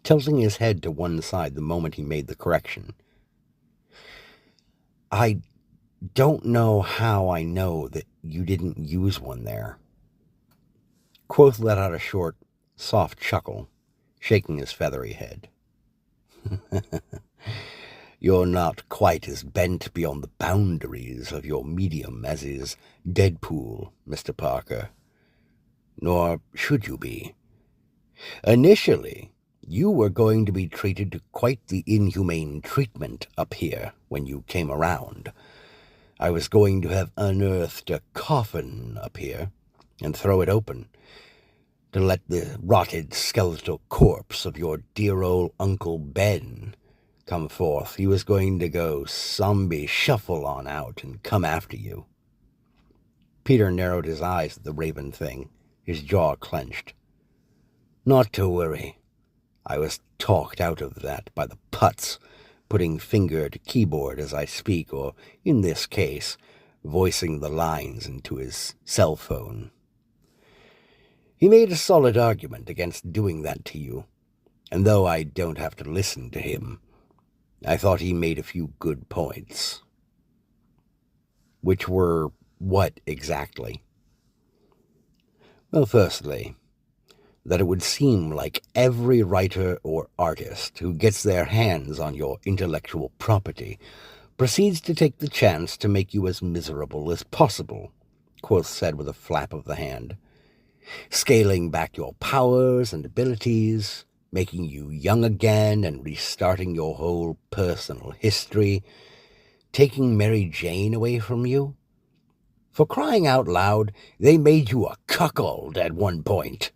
tilting his head to one side the moment he made the correction. I don't know how I know that you didn't use one there. Quoth let out a short, soft chuckle, shaking his feathery head. You're not quite as bent beyond the boundaries of your medium as is Deadpool, Mr. Parker. Nor should you be. Initially, you were going to be treated to quite the inhumane treatment up here when you came around. I was going to have unearthed a coffin up here and throw it open to let the rotted skeletal corpse of your dear old Uncle Ben come forth. He was going to go zombie shuffle on out and come after you. Peter narrowed his eyes at the raven thing, his jaw clenched. Not to worry. I was talked out of that by the putz, putting finger to keyboard as I speak, or, in this case, voicing the lines into his cell phone. He made a solid argument against doing that to you, and though I don't have to listen to him, I thought he made a few good points. Which were what exactly? Well, firstly, that it would seem like every writer or artist who gets their hands on your intellectual property proceeds to take the chance to make you as miserable as possible, Quoth said with a flap of the hand, scaling back your powers and abilities, making you young again and restarting your whole personal history, taking Mary Jane away from you. For crying out loud, they made you a cuckold at one point,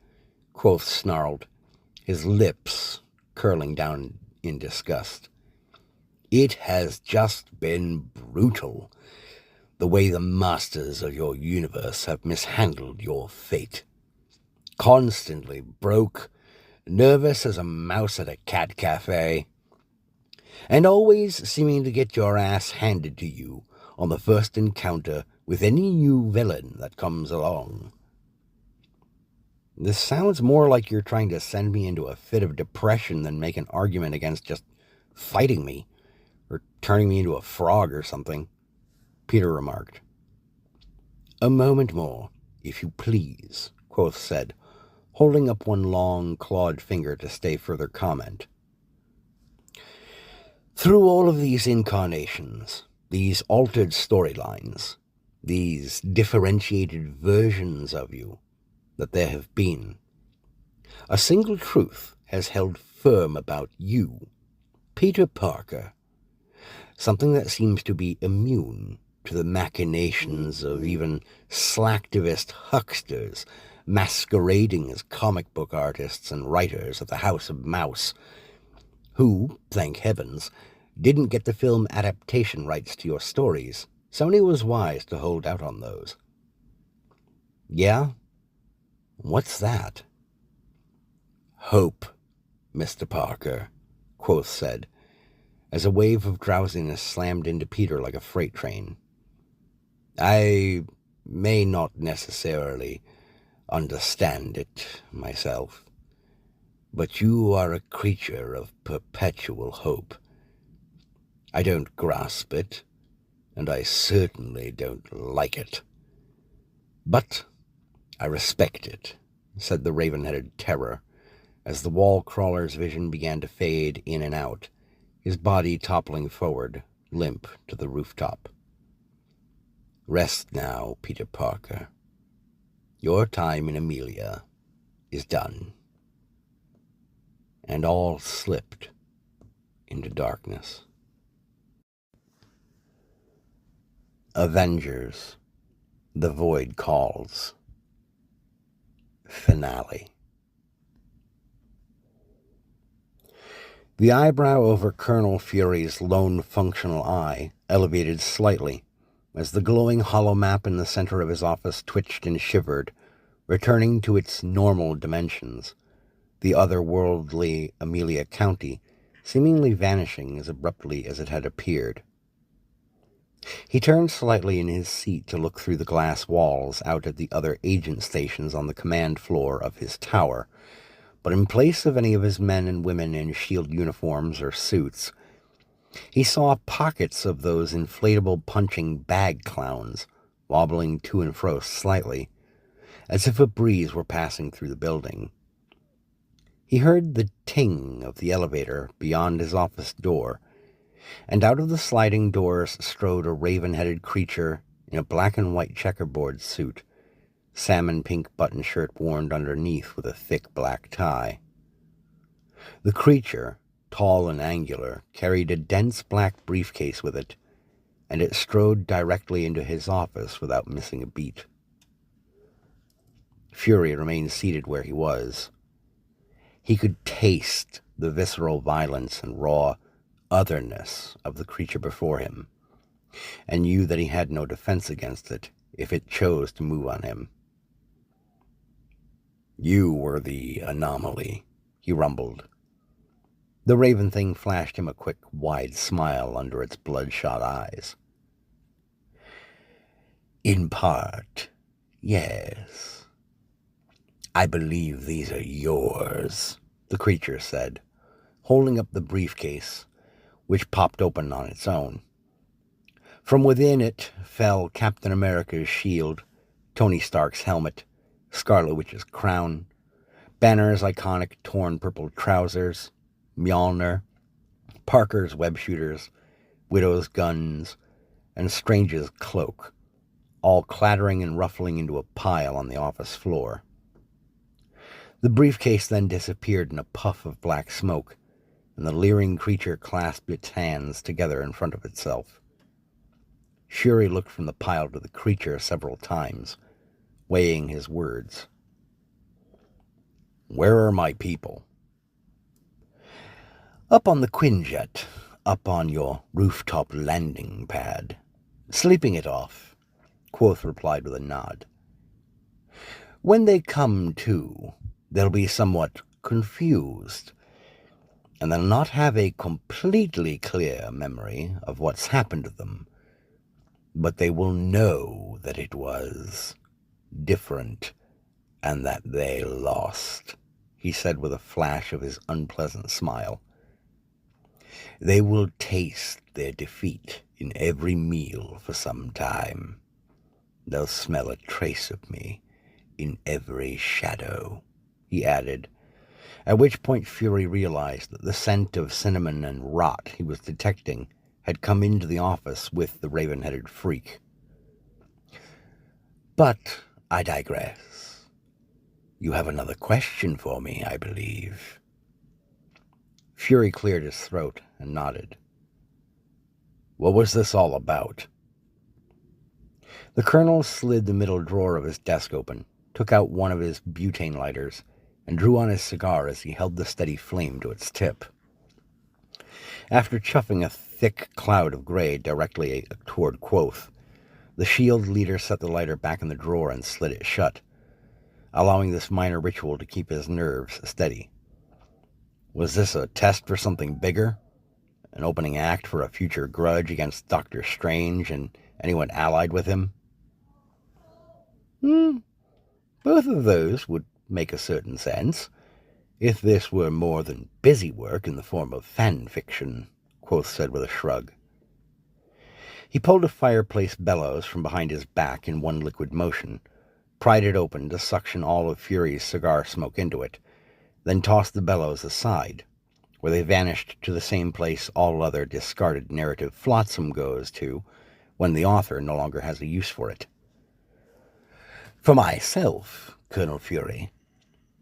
Quoth snarled, his lips curling down in disgust. It has just been brutal, the way the masters of your universe have mishandled your fate. Constantly broke, nervous as a mouse at a cat cafe, and always seeming to get your ass handed to you on the first encounter with any new villain that comes along. This sounds more like you're trying to send me into a fit of depression than make an argument against just fighting me, or turning me into a frog or something, Peter remarked. A moment more, if you please, Quoth said, holding up one long, clawed finger to stay further comment. Through all of these incarnations, these altered storylines, these differentiated versions of you that there have been, a single truth has held firm about you, Peter Parker, something that seems to be immune to the machinations of even slacktivist hucksters masquerading as comic book artists and writers of the House of Mouse, who, thank heavens, didn't get the film adaptation rights to your stories. Sony was wise to hold out on those. Yeah? What's that? Hope, Mr. Parker, Quoth said, as a wave of drowsiness slammed into Peter like a freight train. I may not necessarily understand it myself, but you are a creature of perpetual hope. I don't grasp it, and I certainly don't like it. But I respect it, said the raven-headed terror, as the wall crawler's vision began to fade in and out, his body toppling forward, limp to the rooftop. "Rest now, Peter Parker. Your time in Amelia is done." And all slipped into darkness. Avengers, The Void Calls. Finale. The eyebrow over Colonel Fury's lone functional eye elevated slightly as the glowing hollow map in the center of his office twitched and shivered, returning to its normal dimensions, the otherworldly Amelia County seemingly vanishing as abruptly as it had appeared. He turned slightly in his seat to look through the glass walls out at the other agent stations on the command floor of his tower, but in place of any of his men and women in SHIELD uniforms or suits, he saw pockets of those inflatable punching bag clowns wobbling to and fro slightly, as if a breeze were passing through the building. He heard the ting of the elevator beyond his office door, and out of the sliding doors strode a raven-headed creature in a black and white checkerboard suit, salmon-pink button shirt worn underneath with a thick black tie. The creature, tall and angular, carried a dense black briefcase with it, and it strode directly into his office without missing a beat. Fury remained seated where he was. He could taste the visceral violence and raw otherness of the creature before him, and knew that he had no defense against it if it chose to move on him. "You were the anomaly," he rumbled. The raven thing flashed him a quick, wide smile under its bloodshot eyes. "In part, yes. I believe these are yours," the creature said, holding up the briefcase, which popped open on its own. From within it fell Captain America's shield, Tony Stark's helmet, Scarlet Witch's crown, Banner's iconic torn purple trousers, Mjolnir, Parker's web shooters, Widow's guns, and Strange's cloak, all clattering and ruffling into a pile on the office floor. The briefcase then disappeared in a puff of black smoke, and the leering creature clasped its hands together in front of itself. Fury looked from the pile to the creature several times, weighing his words. "Where are my people?" "Up on the Quinjet, up on your rooftop landing pad. Sleeping it off," Quoth replied with a nod. "When they come to, they'll be somewhat confused, and they'll not have a completely clear memory of what's happened to them, but they will know that it was different and that they lost," he said with a flash of his unpleasant smile. "They will taste their defeat in every meal for some time. They'll smell a trace of me in every shadow," he added, at which point Fury realized that the scent of cinnamon and rot he was detecting had come into the office with the raven-headed freak. "But I digress. You have another question for me, I believe." Fury cleared his throat and nodded. "What was this all about?" The colonel slid the middle drawer of his desk open, took out one of his butane lighters, and drew on his cigar as he held the steady flame to its tip. After chuffing a thick cloud of gray directly toward Quoth, the SHIELD leader set the lighter back in the drawer and slid it shut, allowing this minor ritual to keep his nerves steady. Was this a test for something bigger? An opening act for a future grudge against Doctor Strange and anyone allied with him? Both of those would make a certain sense, if this were more than busy work in the form of fanfiction, Quoth said with a shrug. He pulled a fireplace bellows from behind his back in one liquid motion, pried it open to suction all of Fury's cigar smoke into it, then tossed the bellows aside, where they vanished to the same place all other discarded narrative flotsam goes to when the author no longer has a use for it. For myself, Colonel Fury,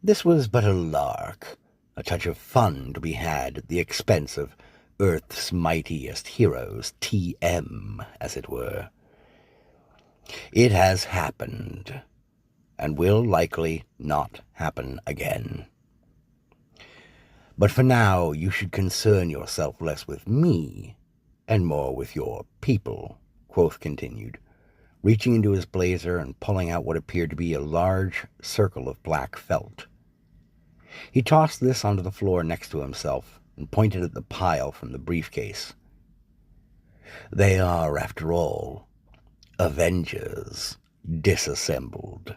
this was but a lark, a touch of fun to be had at the expense of Earth's mightiest heroes, TM, as it were. It has happened, and will likely not happen again. But for now, you should concern yourself less with me, and more with your people, Quoth continued, reaching into his blazer and pulling out what appeared to be a large circle of black felt. He tossed this onto the floor next to himself and pointed at the pile from the briefcase. They are, after all, Avengers disassembled.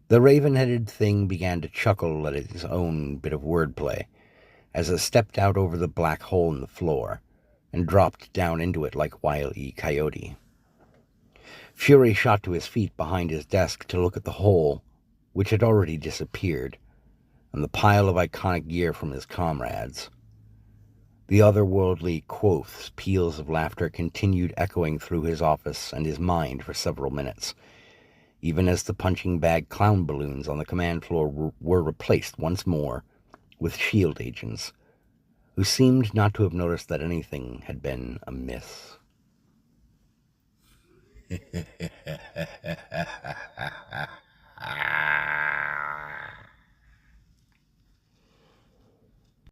The raven-headed thing began to chuckle at his own bit of wordplay as it stepped out over the black hole in the floor and dropped down into it like Wile E. Coyote. Fury shot to his feet behind his desk to look at the hole, which had already disappeared, and the pile of iconic gear from his comrades. The otherworldly quoths, peals of laughter continued echoing through his office and his mind for several minutes, even as the punching bag clown balloons on the command floor were replaced once more with shield agents, who seemed not to have noticed that anything had been amiss.